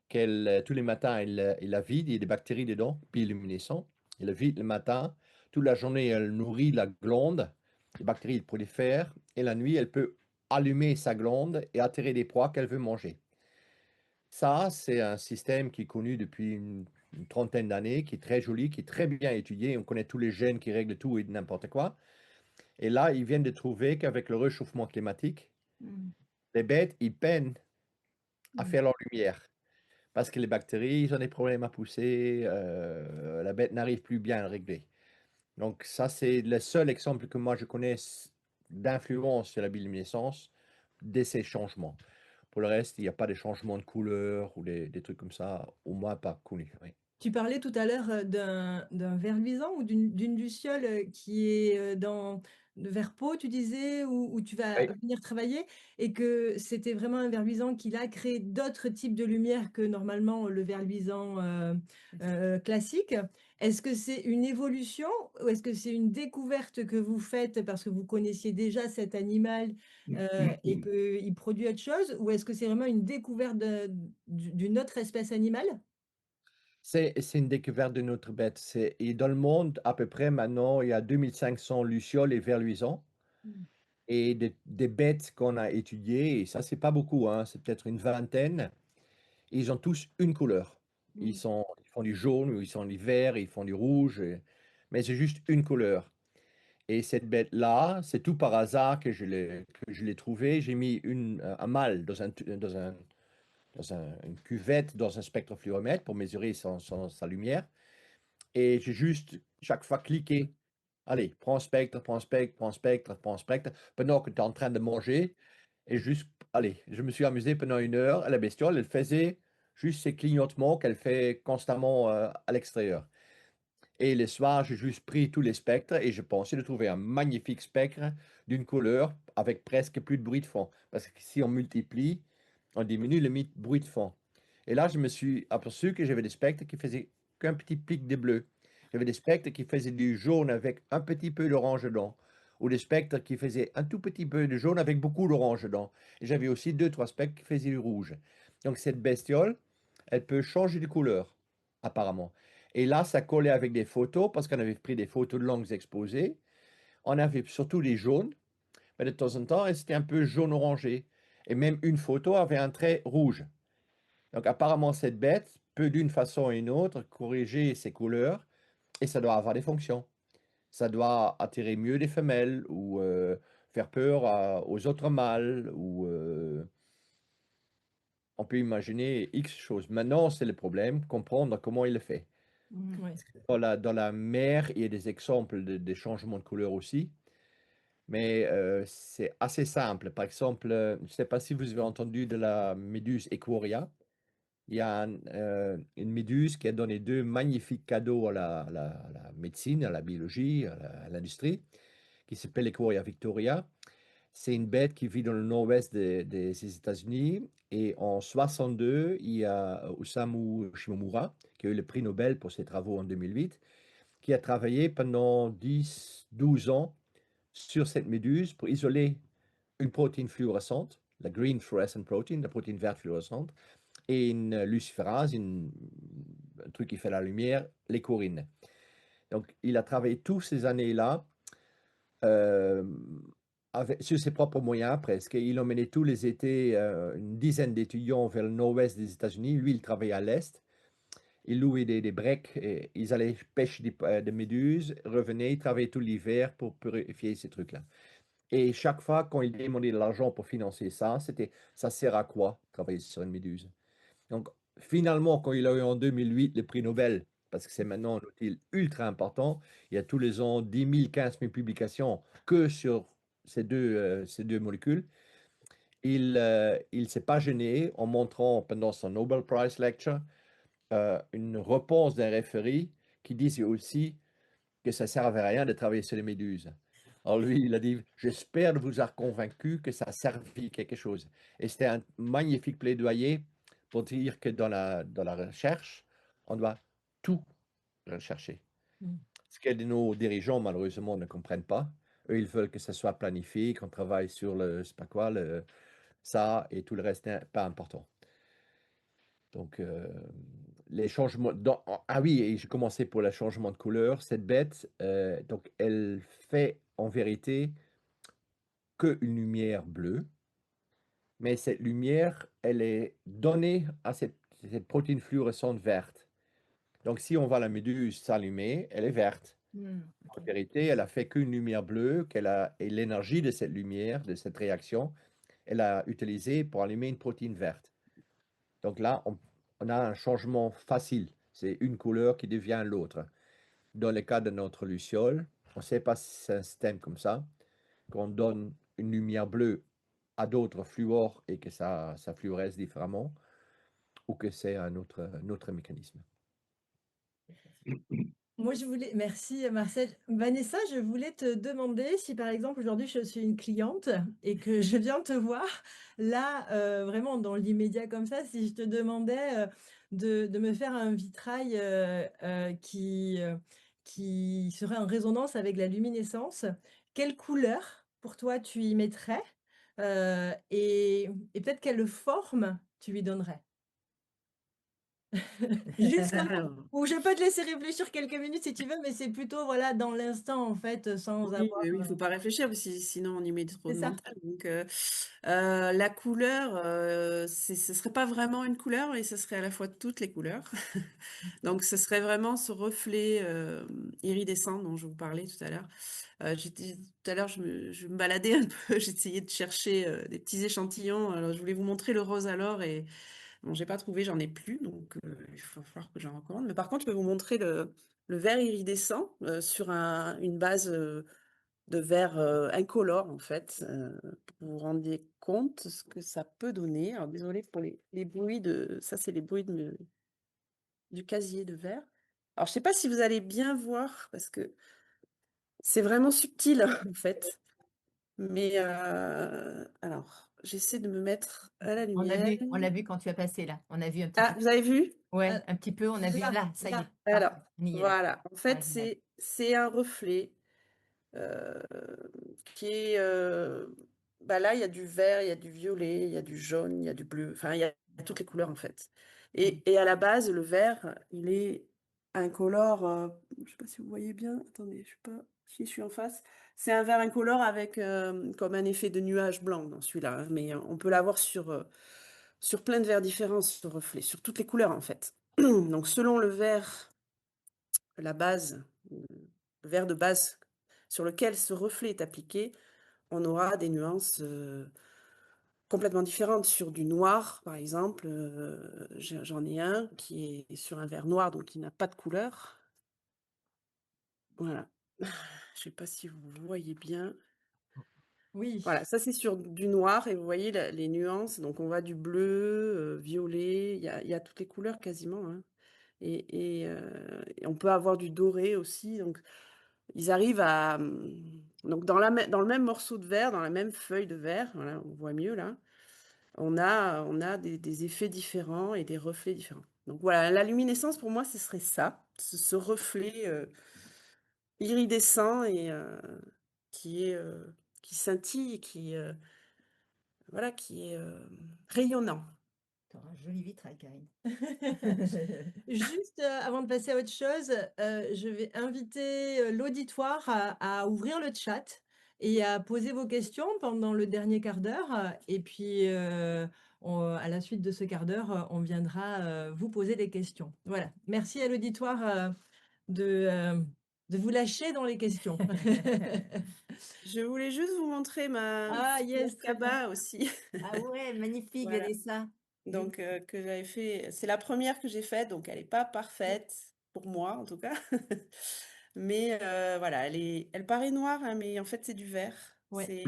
tous les matins, elle la vide, il y a des bactéries dedans, bioluminescents. Elle la vide le matin. Toute la journée, elle nourrit la glande. Les bactéries prolifèrent. Et la nuit, elle peut allumer sa glande et attirer des proies qu'elle veut manger. Ça, c'est un système qui est connu depuis une trentaine d'années, qui est très joli, qui est très bien étudié. On connaît tous les gènes qui règlent tout et n'importe quoi. Et là, ils viennent de trouver qu'avec le réchauffement climatique, Mmh. les bêtes, ils peinent à Mmh. faire leur lumière. Parce que les bactéries, ils ont des problèmes à pousser, la bête n'arrive plus bien à le régler. Donc ça, c'est le seul exemple que moi je connaisse d'influence sur la bioluminescence de ces changements. Pour le reste, il n'y a pas de changement de couleur ou des trucs comme ça, au moins pas connus, oui. Tu parlais tout à l'heure, d'un ver luisant ou d'une luciole, qui est, dans de vers Pau, tu disais, où tu vas Oui. venir travailler et que c'était vraiment un ver luisant qui là crée d'autres types de lumière que normalement le ver luisant, classique. Est-ce que c'est une évolution ou est-ce que c'est une découverte que vous faites parce que vous connaissiez déjà cet animal, et qu'il produit autre chose? Ou est-ce que c'est vraiment une découverte d'une autre espèce animale? C'est une découverte d'une autre bête. Et dans le monde, à peu près maintenant, il y a 2500 lucioles et vers luisants. Mmh. Et des bêtes qu'on a étudiées, et ça, c'est pas beaucoup, hein, c'est peut-être une vingtaine. Ils ont tous une couleur. Mmh. Ils font du jaune, ou ils sont du vert, ils font du rouge, mais c'est juste une couleur. Et cette bête-là, c'est tout par hasard que je l'ai trouvée. J'ai mis un mâle dans une cuvette, dans un spectrofluoromètre pour mesurer sa lumière. Et j'ai juste chaque fois cliqué. Allez, prends spectre, prends spectre, prends spectre, prends spectre, pendant que tu es en train de manger. Et juste, allez, je me suis amusé pendant 1 heure. La bestiole, elle faisait juste ces clignotements qu'elle fait constamment à l'extérieur. Et le soir, j'ai juste pris tous les spectres et je pensais de trouver un magnifique spectre d'une couleur avec presque plus de bruit de fond. Parce que si on multiplie, on diminue le bruit de fond. Et là, je me suis aperçu que j'avais des spectres qui faisaient qu'un petit pic de bleu. J'avais des spectres qui faisaient du jaune avec un petit peu d'orange dedans. Ou des spectres qui faisaient un tout petit peu de jaune avec beaucoup d'orange dedans. Et j'avais aussi 2, 3 spectres qui faisaient du rouge. Donc cette bestiole, elle peut changer de couleur, apparemment. Et là, ça collait avec des photos parce qu'on avait pris des photos de longues exposées. On avait surtout des jaunes, mais de temps en temps, c'était un peu jaune-orangé. Et même une photo avait un trait rouge. Donc apparemment, cette bête peut d'une façon ou une autre corriger ses couleurs et ça doit avoir des fonctions. Ça doit attirer mieux les femelles ou faire peur aux autres mâles ou on peut imaginer X choses. Maintenant, c'est le problème, comprendre comment il le fait. Mmh. Ouais. Dans la mer, il y a des exemples des changements de couleur aussi, mais c'est assez simple. Par exemple, je ne sais pas si vous avez entendu de la méduse Equoria. Il y a une méduse qui a donné 2 magnifiques cadeaux à la médecine, à la biologie, à l'industrie, qui s'appelle Equoria victoria. C'est une bête qui vit dans le nord-ouest des États-Unis. Et en 62, il y a Osamu Shimomura, qui a eu le prix Nobel pour ses travaux en 2008, qui a travaillé pendant 10-12 ans sur cette méduse pour isoler une protéine fluorescente, la green fluorescent protein, la protéine verte fluorescente, et une luciférase, un truc qui fait la lumière, l'écorine. Donc, il a travaillé toutes ces années-là euh, sur ses propres moyens presque. Il emmenait tous les étés une dizaine d'étudiants vers le nord-ouest des États-Unis. Lui, il travaillait à l'est. Ils louaient des breaks, et ils allaient pêcher des méduses, revenaient, ils travaillaient tout l'hiver pour purifier ces trucs-là. Et chaque fois, quand ils demandaient de l'argent pour financer ça, c'était ça sert à quoi travailler sur une méduse? Donc, finalement, quand il a eu en 2008 le prix Nobel, parce que c'est maintenant un outil ultra important, il y a tous les ans 10 000, 15 000 publications que sur ces deux molécules. Il ne s'est pas gêné en montrant pendant son Nobel Prize Lecture une réponse d'un référé qui disait aussi que ça ne servait à rien de travailler sur les méduses. Alors lui, il a dit, j'espère vous avoir convaincu que ça a servi quelque chose. Et c'était un magnifique plaidoyer pour dire que dans la recherche, on doit tout rechercher. Mm. Ce que nos dirigeants, malheureusement, ne comprennent pas. Eux, ils veulent que ça soit planifié, qu'on travaille sur le, je sais pas quoi, ça, et tout le reste n'est pas important. Donc, les changements. Ah oui, et j'ai commencé pour le changement de couleur. Cette bête, donc, elle fait en vérité qu'une lumière bleue, mais cette lumière, elle est donnée à cette protéine fluorescente verte. Donc, si on voit la méduse s'allumer, elle est verte. Mmh. En vérité, elle a fait qu'une lumière bleue, et l'énergie de cette lumière, de cette réaction, elle a utilisé pour allumer une protéine verte. Donc là, on a un changement facile. C'est une couleur qui devient l'autre. Dans le cas de notre luciole, on ne sait pas si c'est un système comme ça, qu'on donne une lumière bleue à d'autres fluors et que ça fluoresce différemment, ou que c'est un autre mécanisme. Moi, merci Marcel. Vanessa, je voulais te demander si par exemple aujourd'hui je suis une cliente et que je viens te voir là, vraiment dans l'immédiat comme ça, si je te demandais de me faire un vitrail, qui serait en résonance avec la luminescence. Quelle couleur, pour toi, tu y mettrais? Et peut-être quelle forme tu lui donnerais? Juste comme Alors, ou je peux te laisser réfléchir quelques minutes si tu veux, mais c'est plutôt, voilà, dans l'instant, en fait, sans oui, avoir, oui, il faut pas réfléchir parce que sinon on y met trop c'est de ça. mental. Donc, la couleur, ce serait pas vraiment une couleur, mais ce serait à la fois toutes les couleurs. Donc, ce serait vraiment ce reflet iridescent dont je vous parlais tout à l'heure. Tout à l'heure, je me baladais un peu, j'essayais de chercher des petits échantillons. Alors, je voulais vous montrer le rose alors et bon, j'ai pas trouvé, j'en ai plus, donc il va falloir que j'en recommande. Mais par contre, je peux vous montrer le vert iridescent sur une base de vert incolore, en fait, pour vous vous rendiez compte ce que ça peut donner. Alors, désolée pour les bruits de... Ça, c'est les bruits du casier de verre. Alors, je sais pas si vous allez bien voir, parce que c'est vraiment subtil, en fait. Mais alors, j'essaie de me mettre à la lumière. On l'a vu quand tu as passé là. On a vu un petit Ah, peu. vous avez vu? Ouais, un petit peu, on a vu. Là, Là, ça y est. là. Alors, Parfait. On y est là. voilà. En Dans fait, l'image. c'est un reflet euh, qui est... bah là, il y a du vert, il y a du violet, il y a du jaune, il y a du bleu. Enfin, il y a toutes les couleurs, en fait. Et à la base, le vert, il est incolore. Je sais pas si vous voyez bien. Attendez, je sais pas si je suis en face. C'est un vert incolore avec comme un effet de nuage blanc dans celui-là, hein. Mais on peut l'avoir sur plein de verres différents, ce reflet, sur toutes les couleurs, en fait. Donc, selon le vert, la base, le vert de base sur lequel ce reflet est appliqué, on aura des nuances complètement différentes. Sur du noir, par exemple, j'en ai un qui est sur un verre noir, donc qui n'a pas de couleur. Voilà. Je ne sais pas si vous voyez bien. Oui. Voilà, ça c'est sur du noir et vous voyez les nuances. Donc on va du bleu, violet, il y a toutes les couleurs quasiment, hein. Et on peut avoir du doré aussi. Donc ils arrivent à... Donc dans le même morceau de verre, dans la même feuille de verre, voilà, on voit mieux là, on a des effets différents et des reflets différents. Donc voilà, la luminescence pour moi, ce serait ça, ce reflet iridescent et qui est qui scintille, voilà, qui est rayonnant. Tu auras un joli vitrail, Karine. Juste, avant de passer à autre chose, je vais inviter, l'auditoire à ouvrir le chat et à poser vos questions pendant le dernier quart d'heure, et puis, à la suite de ce quart d'heure, on viendra, vous poser des questions. Voilà. Merci à l'auditoire, de vous lâcher dans les questions. Je voulais juste vous montrer ma Ah fleur yes, très bien. cabas aussi. Ah ouais, magnifique, Voilà. regardez ça. Donc, que j'avais fait. C'est la première que j'ai faite, donc elle n'est pas parfaite, pour moi en tout cas. Mais voilà, elle paraît noire, hein, mais en fait c'est du vert. Ouais.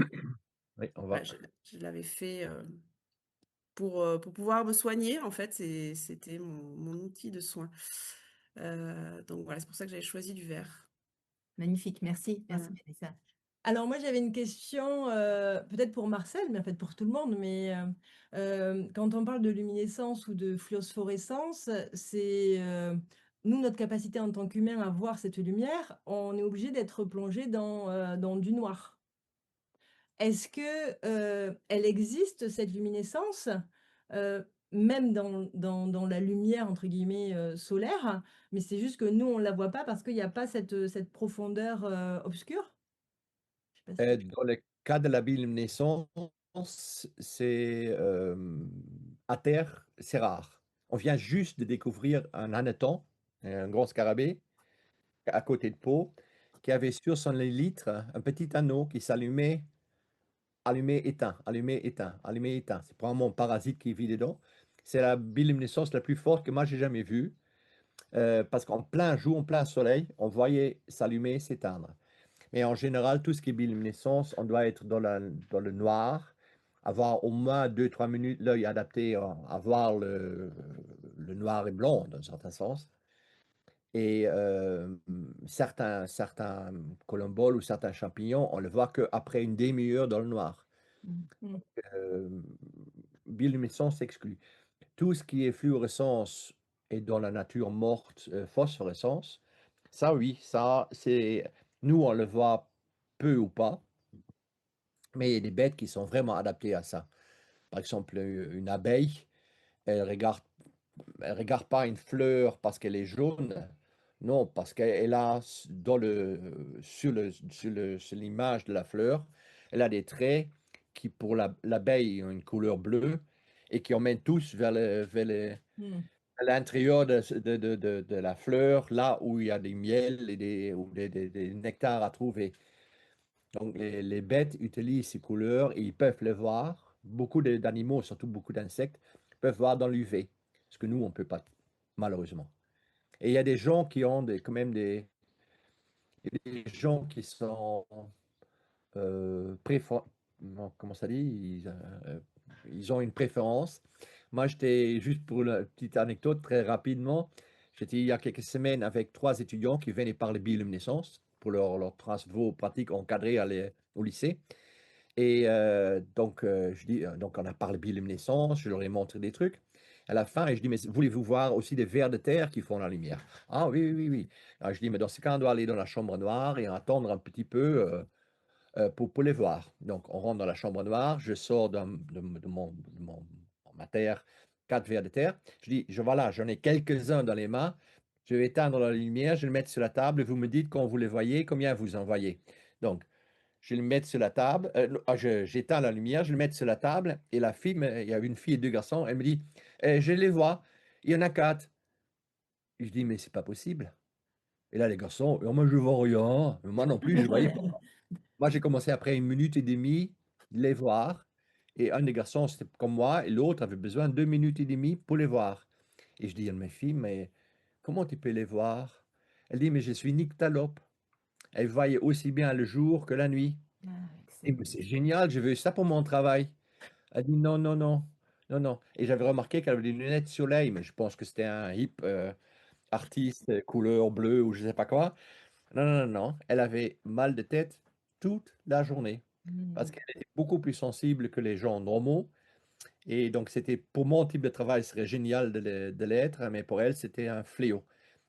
Oui, on Voilà, va. je l'avais fait pour pouvoir me soigner, en fait, c'était mon outil de soin. Donc voilà, c'est pour ça que j'avais choisi du vert. Magnifique, merci. Voilà. Merci, Vanessa. Alors moi, j'avais une question, peut-être pour Marcel, mais en fait pour tout le monde, mais quand on parle de luminescence ou de phosphorescence, c'est, nous, notre capacité en tant qu'humain à voir cette lumière, on est obligé d'être plongé dans du noir. Est-ce que, elle existe cette luminescence, même dans la «lumière» entre guillemets, solaire, mais c'est juste que nous, on ne la voit pas parce qu'il y a pas cette profondeur, obscure? Je sais pas si Dans le cas de la bioluminescence, c'est, à terre, c'est rare. On vient juste de découvrir un hanneton, un grand scarabée, à côté de Pau, qui avait sur son élytre un petit anneau qui s'allumait, allumé, éteint, allumé, éteint, allumé, éteint. C'est probablement un parasite qui vit dedans. C'est la bioluminescence la plus forte que moi j'ai jamais vue, parce qu'en plein jour, en plein soleil, on voyait s'allumer, s'éteindre. Mais en général, tout ce qui est bioluminescence, on doit être dans le noir, avoir au moins 2-3 minutes l'œil adapté à voir le noir et blanc, dans un certain sens. Et certains colomboles ou certains champignons, on le voit qu'après une demi-heure dans le noir. Mmh. Euh, Bioluminescence exclue. Tout ce qui est fluorescence et dans la nature morte, phosphorescence. Ça, oui, ça, c'est nous, on le voit peu ou pas, mais il y a des bêtes qui sont vraiment adaptées à ça. Par exemple, une abeille, elle regarde elle regarde pas une fleur parce qu'elle est jaune. Non, parce qu'elle a sur l'image de la fleur, elle a des traits qui pour l'abeille ont une couleur bleue et qui emmènent tous Mmh. à l'intérieur de la fleur, là où il y a des miels et des nectars à trouver. Donc les bêtes utilisent ces couleurs et ils peuvent les voir. Beaucoup d'animaux, surtout beaucoup d'insectes, peuvent voir dans l'UV, ce que nous, on ne peut pas, malheureusement. Et il y a des gens qui ont quand même des gens qui sont non, comment ça dit? Ils ont une préférence. Moi, j'étais, juste pour la petite anecdote, très rapidement, j'étais il y a quelques semaines avec 3 étudiants qui venaient parler bioluminescence pour leur travaux pratiques encadrés au lycée. Et je dis, donc on a parlé bioluminescence, je leur ai montré des trucs. À la fin, et je dis, mais voulez-vous voir aussi des vers de terre qui font la lumière? Ah oui, oui, oui, oui. Alors, je dis, mais dans ce cas, on doit aller dans la chambre noire et attendre un petit peu pour les voir. Donc, on rentre dans la chambre noire, je sors ma terre, 4 vers de terre. Je dis, voilà, j'en ai quelques-uns dans les mains. Je vais éteindre la lumière, je vais le mettre sur la table et vous me dites quand vous les voyez, combien vous en voyez. Donc, je vais le mettre sur la table, j'éteins la lumière, je le mets sur la table et la fille, il y a une fille et 2 garçons, elle me dit, je les vois, il y en a 4. Je dis, mais c'est pas possible. Et là, les garçons, moi je vois rien, moi non plus, je ne voyais pas. Moi, j'ai commencé après 1 minute et demie de les voir. Et un des garçons, c'était comme moi, et l'autre avait besoin de 2 minutes et demie pour les voir. Et je dis à mes filles, mais comment tu peux les voir? Elle dit, mais je suis nyctalope. Elle voyait aussi bien le jour que la nuit. Ah, Et excellent. c'est génial, je veux ça pour mon travail. Elle dit, non, non, non, non, non. Et j'avais remarqué qu'elle avait des lunettes soleil, mais je pense que c'était un hip artiste couleur bleue ou je sais pas quoi. Non, non, non, non. Elle avait mal de tête toute la journée parce Mmh. qu'elle était beaucoup plus sensible que les gens normaux. Et donc, c'était pour mon type de travail, ce serait génial de l'être, mais pour elle, c'était un fléau.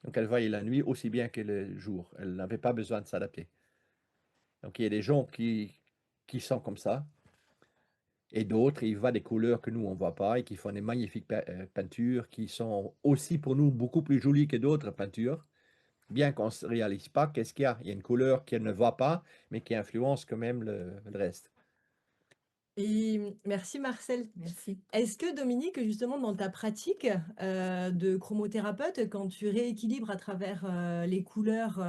Donc, elle voyait la nuit aussi bien que le jour. Elle n'avait pas besoin de s'adapter. Donc, il y a des gens qui sont comme ça, et d'autres, ils voient des couleurs que nous, on ne voit pas, et qui font des magnifiques peintures qui sont aussi pour nous beaucoup plus jolies que d'autres peintures, bien qu'on ne se réalise pas qu'est-ce qu'il y a. Il y a une couleur qu'elle ne voit pas, mais qui influence quand même le reste. Et merci Marcel. Merci. Est-ce que Dominique, justement, dans ta pratique de chromothérapeute, quand tu rééquilibres à travers les couleurs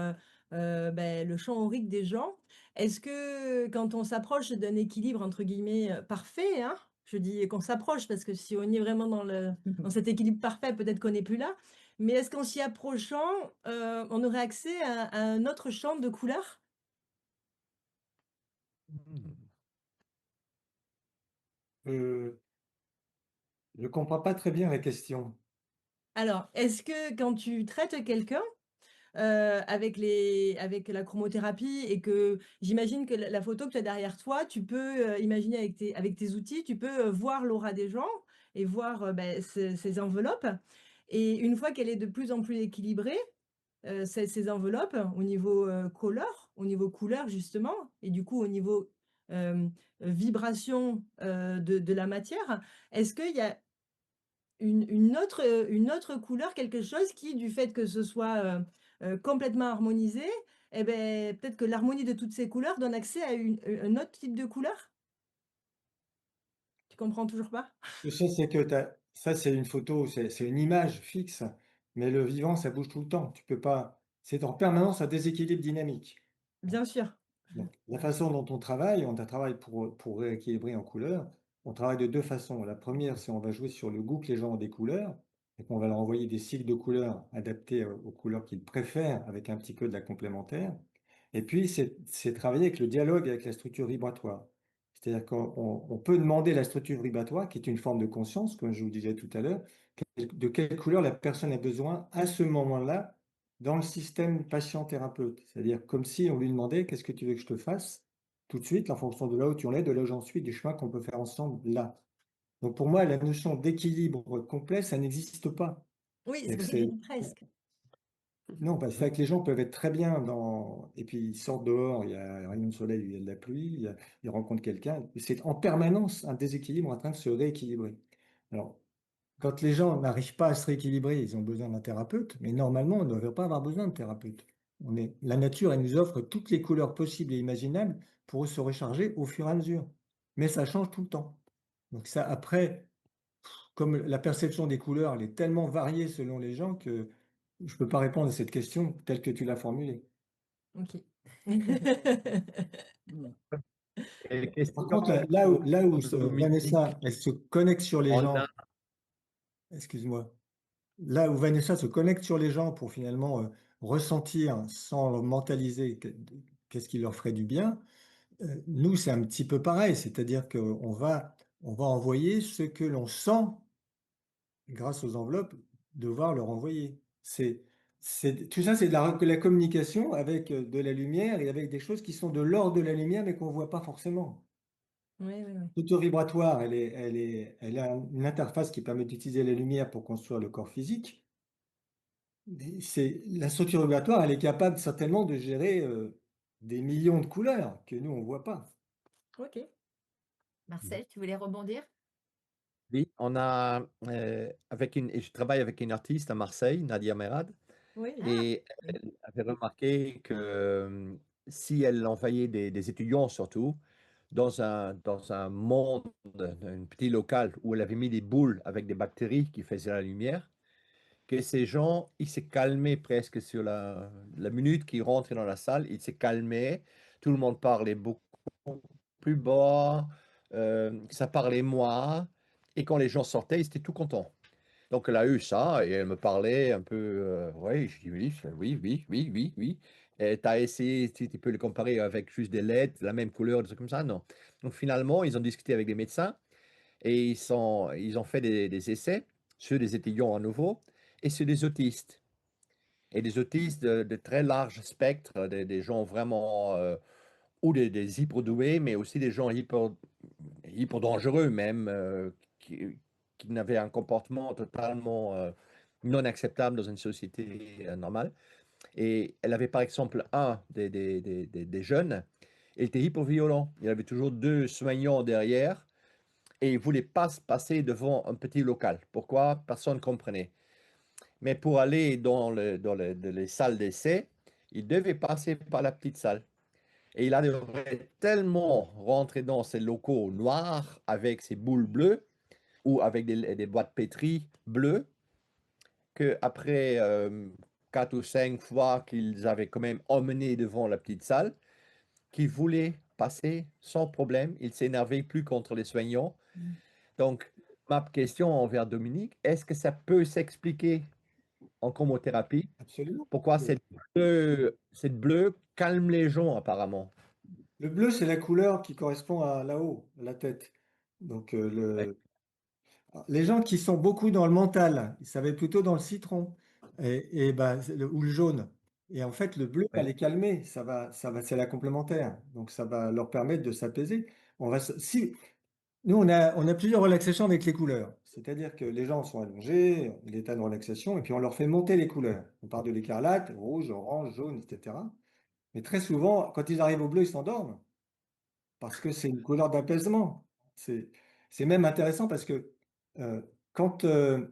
le champ aurique des gens, est-ce que quand on s'approche d'un équilibre, entre guillemets, parfait, hein, je dis qu'on s'approche parce que si on est vraiment dans cet équilibre parfait, peut-être qu'on n'est plus là, mais est-ce qu'en s'y approchant, on aurait accès à un autre champ de couleurs? Hmm. Je ne comprends pas très bien la question. Alors, est-ce que quand tu traites quelqu'un, avec la chromothérapie et que j'imagine que la photo que tu as derrière toi, tu peux, imaginer avec tes outils, tu peux, voir l'aura des gens et voir, ces enveloppes et une fois qu'elle est de plus en plus équilibrée, ces enveloppes au niveau, au niveau couleur justement et du coup au niveau, vibration, de la matière, est-ce qu'il y a une autre couleur, quelque chose qui, du fait que ce soit, complètement harmonisé et beh, peut-être que l'harmonie de toutes ces couleurs donne accès à un autre type de couleur? Tu comprends toujours pas? Je sais, c'est que ça, c'est une photo, c'est une image fixe, mais le vivant, ça bouge tout le temps. Tu peux pas. C'est en permanence un déséquilibre dynamique. Bien sûr. Donc, la façon dont on travaille, on travaille pour rééquilibrer en couleurs. On travaille de 2 façons. La première, c'est on va jouer sur le goût que les gens ont des couleurs, et qu'on va leur envoyer des cycles de couleurs adaptés aux couleurs qu'ils préfèrent avec un petit peu de la complémentaire. Et puis, c'est travailler avec le dialogue avec la structure vibratoire. C'est-à-dire qu'on peut demander à la structure vibratoire, qui est une forme de conscience, comme je vous disais tout à l'heure, de quelle couleur la personne a besoin à ce moment-là dans le système patient-thérapeute. C'est-à-dire comme si on lui demandait: «Qu'est-ce que tu veux que je te fasse?» tout de suite, en fonction de là où tu en es, de là où j'en suis, du chemin qu'on peut faire ensemble là. Donc pour moi, la notion d'équilibre complet, ça n'existe pas. Oui, c'est C'est que pour ça que j'ai c'est dit presque. non, parce que c'est vrai que les gens peuvent être très bien et puis ils sortent dehors, il y a un rayon de soleil, il y a de la pluie, ils rencontrent quelqu'un. C'est en permanence un déséquilibre en train de se rééquilibrer. Alors, quand les gens n'arrivent pas à se rééquilibrer, ils ont besoin d'un thérapeute, mais normalement, on ne devrait pas avoir besoin de thérapeute. La nature, elle nous offre toutes les couleurs possibles et imaginables pour se recharger au fur et à mesure. Mais ça change tout le temps. Donc ça, après, comme la perception des couleurs, elle est tellement variée selon les gens que je ne peux pas répondre à cette question telle que tu l'as formulée. OK. Et Par question contre, là où Dominique, Vanessa, elle se connecte sur les on gens, a, excuse-moi, là où Vanessa se connecte sur les gens pour finalement ressentir sans leur mentaliser qu'est-ce qui leur ferait du bien, nous, c'est un petit peu pareil, c'est-à-dire qu'on va envoyer ce que l'on sent grâce aux enveloppes, devoir leur envoyer. Tout ça, c'est de la communication avec de la lumière et avec des choses qui sont de l'ordre de la lumière, mais qu'on ne voit pas forcément. Oui, oui, oui. L'auto-vibratoire, elle a une interface qui permet d'utiliser la lumière pour construire le corps physique. La structure vibratoire, elle est capable certainement de gérer des millions de couleurs que nous, on ne voit pas. OK. Marcel, tu voulais rebondir? oui, on a, et je travaille avec une artiste à Marseille, Nadia Merad, Oui. Ah, et oui. elle avait remarqué que si elle envoyait des étudiants surtout dans un monde, un petit local où elle avait mis des boules avec des bactéries qui faisaient la lumière, que ces gens, ils se calmaient presque sur la minute qu'ils rentraient dans la salle, ils se calmaient, tout le monde parlait beaucoup plus bas, ça parlait moins, et quand les gens sortaient, ils étaient tout contents. Donc elle a eu ça, et elle me parlait un peu, ouais, je dis oui, oui, oui, oui, oui, oui. Et tu as essayé, tu peux le comparer avec juste des lettres, la même couleur, des trucs comme ça, non. Donc finalement, ils ont discuté avec des médecins, et ils ont fait des essais sur des étudiants à nouveau et sur des autistes. Et des autistes de très large spectre, des gens vraiment, ou des hyper-doués, mais aussi des gens hyper dangereux même, qui n'avaient un comportement totalement non acceptable dans une société normale. Et elle avait par exemple un des jeunes, il était hyper violent. Il avait toujours deux soignants derrière et il ne voulait pas se passer devant un petit local. Pourquoi? Personne ne comprenait. Mais pour aller dans les salles d'essai, il devait passer par la petite salle. Et il adorait tellement rentrer dans ces locaux noirs avec ses boules bleues ou avec des boîtes pétries bleues qu'après 4 ou 5 fois qu'ils avaient quand même emmené devant la petite salle, qu'il voulait passer sans problème. Il s'énervait plus contre les soignants. Mm. Donc, ma question envers Dominique, est-ce que ça peut s'expliquer en chromothérapie? Absolument. Pourquoi cette bleue calme les gens apparemment? Le bleu, c'est la couleur qui correspond à là-haut, à la tête. Donc, Ouais, les gens qui sont beaucoup dans le mental, ils savaient plutôt dans le citron ben, ou le jaune. Et en fait, le bleu va ouais. les calmer. C'est la complémentaire. Donc, ça va leur permettre de s'apaiser. Nous, on a plusieurs relaxations avec les couleurs. C'est-à-dire que les gens sont allongés, l'état de relaxation, et puis on leur fait monter les couleurs. On part de l'écarlate, rouge, orange, jaune, etc. Mais très souvent, quand ils arrivent au bleu, ils s'endorment parce que c'est une couleur d'apaisement. C'est, c'est même intéressant parce que euh, quand, euh,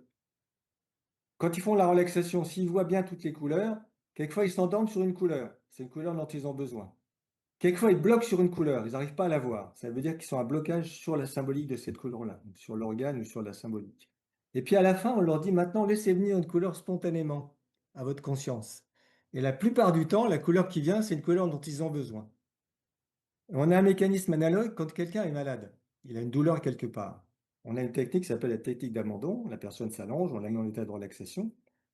quand ils font la relaxation, s'ils voient bien toutes les couleurs, quelquefois ils s'endorment sur une couleur. C'est une couleur dont ils ont besoin. Quelquefois ils bloquent sur une couleur, ils n'arrivent pas à la voir. Ça veut dire qu'ils sont à blocage sur la symbolique de cette couleur-là, sur l'organe ou sur la symbolique. Et puis à la fin, on leur dit maintenant, laissez venir une couleur spontanément à votre conscience. Et la plupart du temps, la couleur qui vient, c'est une couleur dont ils ont besoin. On a un mécanisme analogue quand quelqu'un est malade. Il a une douleur quelque part. On a une technique qui s'appelle la technique d'abandon. La personne s'allonge, on la met en état de relaxation.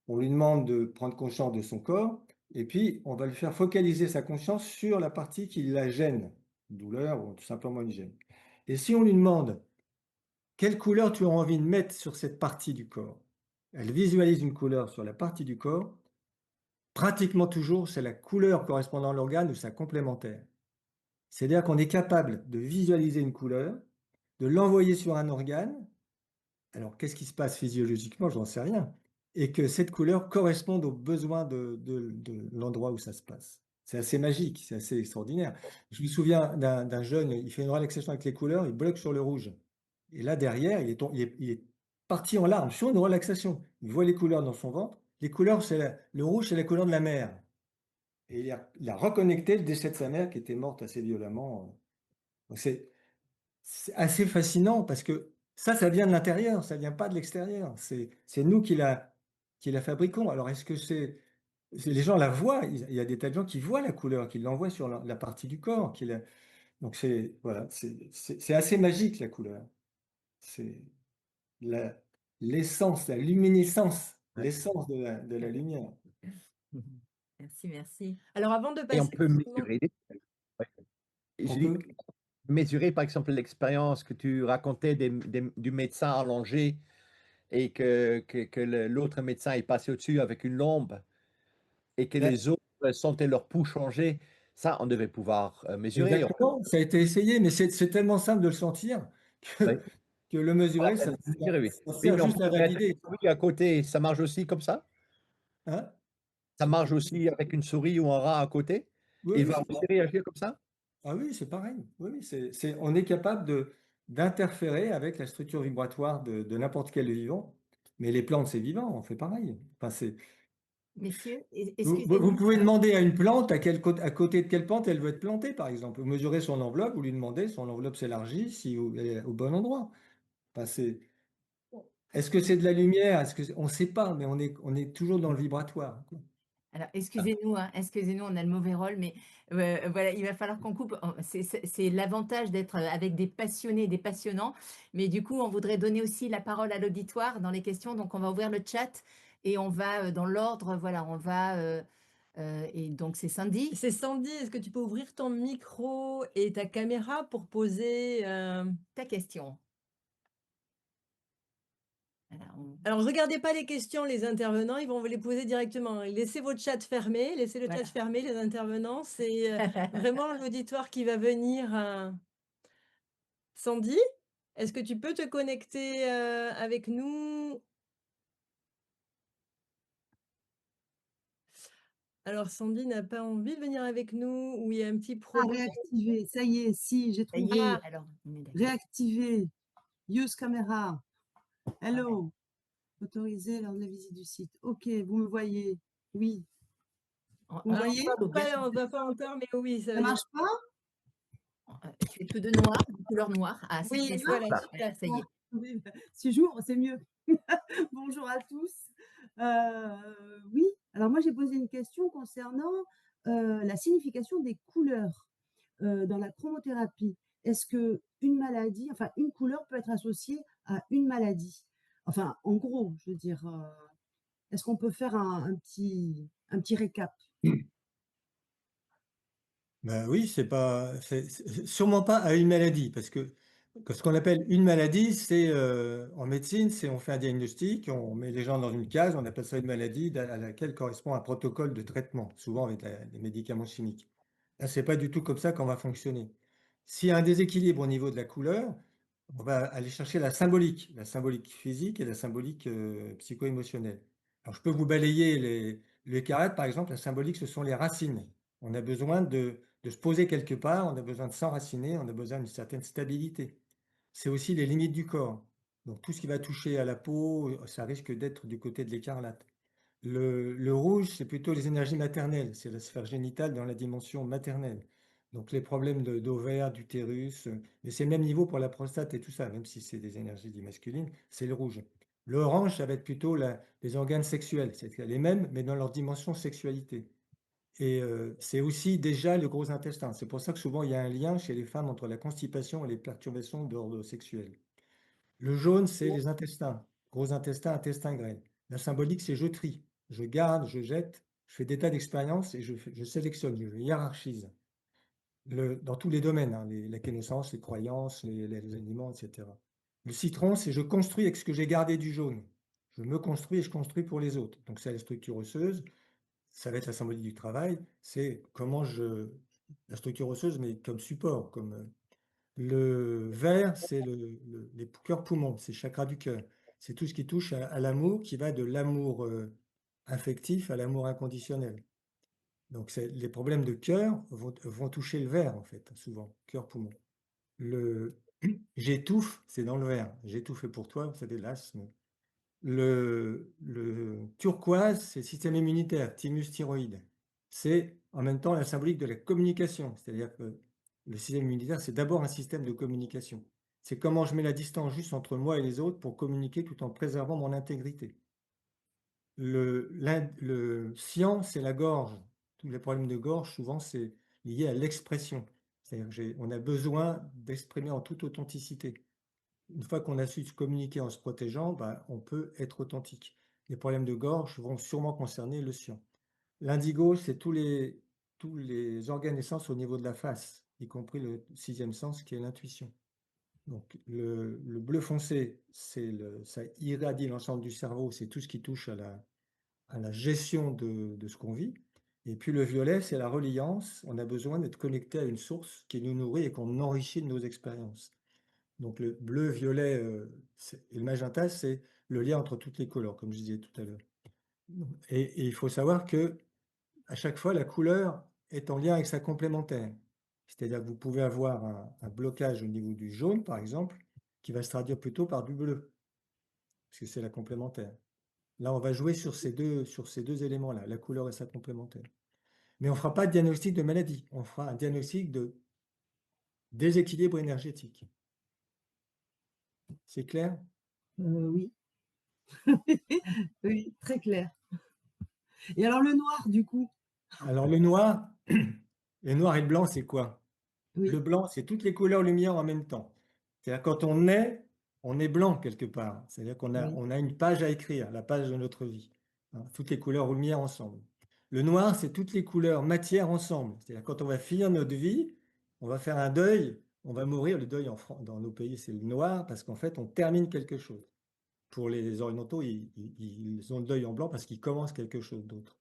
On lui demande de prendre conscience de son corps et puis on va lui faire focaliser sa conscience sur la partie qui la gêne, une douleur ou tout simplement une gêne. Et si on lui demande quelle couleur tu as envie de mettre sur cette partie du corps, elle visualise une couleur sur la partie du corps. Pratiquement toujours, c'est la couleur correspondant à l'organe ou sa complémentaire. C'est-à-dire qu'on est capable de visualiser une couleur, de l'envoyer sur un organe. Alors, qu'est-ce qui se passe physiologiquement? J'en sais rien. et que cette couleur corresponde aux besoins de l'endroit où ça se passe. C'est assez magique, c'est assez extraordinaire. Je me souviens d'un jeune, il fait une relaxation avec les couleurs, il bloque sur le rouge. Et là, derrière, il est parti en larmes sur une relaxation. Il voit les couleurs dans son ventre. Les couleurs, le rouge, c'est la couleur de la mer. Et il a reconnecté le décès de sa mère qui était morte assez violemment. Donc c'est assez fascinant parce que ça vient de l'intérieur, ça vient pas de l'extérieur. C'est nous qui la fabriquons. Alors, est-ce que les gens la voient? Il y a des tas de gens qui voient la couleur, qui l'envoient sur la partie du corps. Donc, voilà, c'est assez magique, la couleur. C'est la- l'essence, la luminescence, Ouais. l'essence de la lumière. Merci, merci. Alors avant de Et on passer peut justement mesurer. Ouais. Et On je dis, peut, mesurer par exemple l'expérience que tu racontais du médecin allongé et que l'autre médecin est passé au-dessus avec une lampe et que ben, les autres sentaient leur pouls changer. Ça, on devait pouvoir mesurer. exactement, ça a été essayé, mais c'est tellement simple de le sentir que, Ouais. que le Voilà, mesurer, ça devait mesurer, oui. ça Oui, sert mais on juste à peut mettre une valider. souris à côté. Ça marche aussi comme ça? Hein? Ça marche aussi avec une souris ou un rat à côté? Oui, Il oui, va aussi réagir comme ça? ah oui, c'est pareil. Oui, oui, on est capable d'interférer avec la structure vibratoire de n'importe quel vivant. Mais les plantes, c'est vivant, on fait pareil. Enfin, Messieurs, vous excusez-nous. pouvez demander à une plante à côté de quelle plante elle veut être plantée, par exemple. Vous mesurez son enveloppe, vous lui demandez, son enveloppe s'élargit si elle est au bon endroit. Enfin, est-ce que c'est de la lumière? On ne sait pas, mais on est toujours dans le vibratoire, quoi. Alors, excusez-nous, hein, excusez-nous, on a le mauvais rôle, mais voilà, il va falloir qu'on coupe. C'est l'avantage d'être avec des passionnés, des passionnants. Mais du coup, on voudrait donner aussi la parole à l'auditoire dans les questions. Donc, on va ouvrir le chat et on va dans l'ordre. Voilà, on va. Et donc, c'est Sandy. c'est Sandy, est-ce que tu peux ouvrir ton micro et ta caméra pour poser Ta question. Alors, Alors, regardez pas les questions, les intervenants, ils vont vous les poser directement. Laissez votre chat fermé, laissez le Voilà. chat fermé, les intervenants. C'est vraiment l'auditoire qui va venir. Sandy, est-ce que tu peux te connecter avec nous? Alors, Sandy n'a pas envie de venir avec nous ou il y a un petit Ah, problème. réactiver, ça y est, si, j'ai ça y trouvé. est, alors, on est d'accord. Réactiver, use camera. Hello. Autorisé lors de la visite du site. Ok, vous me voyez. Oui. Vous me Ah, voyez? on voit, bien sûr. On ne va pas encore, mais oui, Ça marche pas? C'est tout de noir, de couleur noire. Ah, ça y Oui, est, voilà, voilà, ça y est. Oui, si j'ouvre, c'est mieux. Bonjour à tous. Oui, alors moi j'ai posé une question concernant la signification des couleurs dans la chromothérapie. Est-ce que une maladie, enfin une couleur peut être associée à une maladie? Enfin, en gros, je veux dire, est-ce qu'on peut faire un petit récap? Ben oui, c'est sûrement pas à une maladie, parce que ce qu'on appelle une maladie, c'est en médecine, c'est on fait un diagnostic, on met les gens dans une case, on appelle ça une maladie à laquelle correspond un protocole de traitement, souvent avec des médicaments chimiques. Là, c'est pas du tout comme ça qu'on va fonctionner. S'il y a un déséquilibre au niveau de la couleur, on va aller chercher la symbolique physique et la symbolique psycho-émotionnelle. Alors, je peux vous balayer les carrés, par exemple, la symbolique, ce sont les racines. On a besoin de se poser quelque part, on a besoin de s'enraciner, on a besoin d'une certaine stabilité. C'est aussi les limites du corps. Donc, tout ce qui va toucher à la peau, ça risque d'être du côté de l'écarlate. Le rouge, c'est plutôt les énergies maternelles, c'est la sphère génitale dans la dimension maternelle. Donc les problèmes d'ovaire, d'utérus, mais c'est le même niveau pour la prostate et tout ça, même si c'est des énergies dites masculines, c'est le rouge. L'orange, ça va être plutôt les organes sexuels, c'est les mêmes, mais dans leur dimension sexualité. Et c'est aussi déjà le gros intestin. C'est pour ça que souvent il y a un lien chez les femmes entre la constipation et les perturbations d'ordre sexuel. Le jaune, c'est les intestins. Gros intestin, intestin grêle. La symbolique, c'est je trie. Je garde, je jette, je fais des tas d'expériences et je sélectionne, je hiérarchise. Dans tous les domaines, hein, la connaissance, les croyances, les aliments, etc. Le citron, c'est je construis avec ce que j'ai gardé du jaune. Je me construis et je construis pour les autres. Donc, c'est la structure osseuse. Ça va être la symbolique du travail. C'est la structure osseuse, mais comme support, le vert, c'est les cœurs-poumons, c'est le chakra du cœur. c'est tout ce qui touche à l'amour, qui va de l'amour affectif à l'amour inconditionnel. Donc les problèmes de cœur vont toucher le verre, en fait, souvent, cœur-poumon. Le j'étouffe, c'est dans le verre. J'étouffe pour toi, c'est de l'asthme. Le turquoise, c'est le système immunitaire, thymus thyroïde. C'est en même temps la symbolique de la communication. C'est-à-dire que le système immunitaire, c'est d'abord un système de communication. C'est comment je mets la distance juste entre moi et les autres pour communiquer tout en préservant mon intégrité. Le cyan, c'est la gorge. Tous les problèmes de gorge, souvent, c'est lié à l'expression. C'est-à-dire on a besoin d'exprimer en toute authenticité. Une fois qu'on a su se communiquer en se protégeant, bah, on peut être authentique. Les problèmes de gorge vont sûrement concerner le cyan. L'indigo, c'est tous les organes et sens au niveau de la face, y compris le sixième sens qui est l'intuition. Donc le bleu foncé, ça irradie l'ensemble du cerveau, c'est tout ce qui touche à la gestion de ce qu'on vit. Et puis le violet, c'est la reliance. On a besoin d'être connecté à une source qui nous nourrit et qu'on enrichit de nos expériences. Donc le bleu, violet et le magenta, c'est le lien entre toutes les couleurs, comme je disais tout à l'heure. Et il faut savoir que à chaque fois, la couleur est en lien avec sa complémentaire. C'est-à-dire que vous pouvez avoir un blocage au niveau du jaune, par exemple, qui va se traduire plutôt par du bleu, parce que c'est la complémentaire. Là, on va jouer sur ces deux éléments-là, la couleur et sa complémentaire. Mais on ne fera pas de diagnostic de maladie, on fera un diagnostic de déséquilibre énergétique. C'est clair? Oui. Oui, très clair. Et alors le noir, du coup? Alors le noir et le blanc, c'est quoi? Oui, Le blanc, c'est toutes les couleurs lumière en même temps. C'est-à-dire quand on est blanc quelque part. C'est-à-dire oui. on a une page à écrire, la page de notre vie. Hein, toutes les couleurs lumière ensemble. Le noir, c'est toutes les couleurs matière ensemble. C'est-à-dire quand on va finir notre vie, on va faire un deuil, on va mourir. Le deuil dans nos pays, c'est le noir parce qu'en fait, on termine quelque chose. Pour les orientaux, ils ont le deuil en blanc parce qu'ils commencent quelque chose d'autre.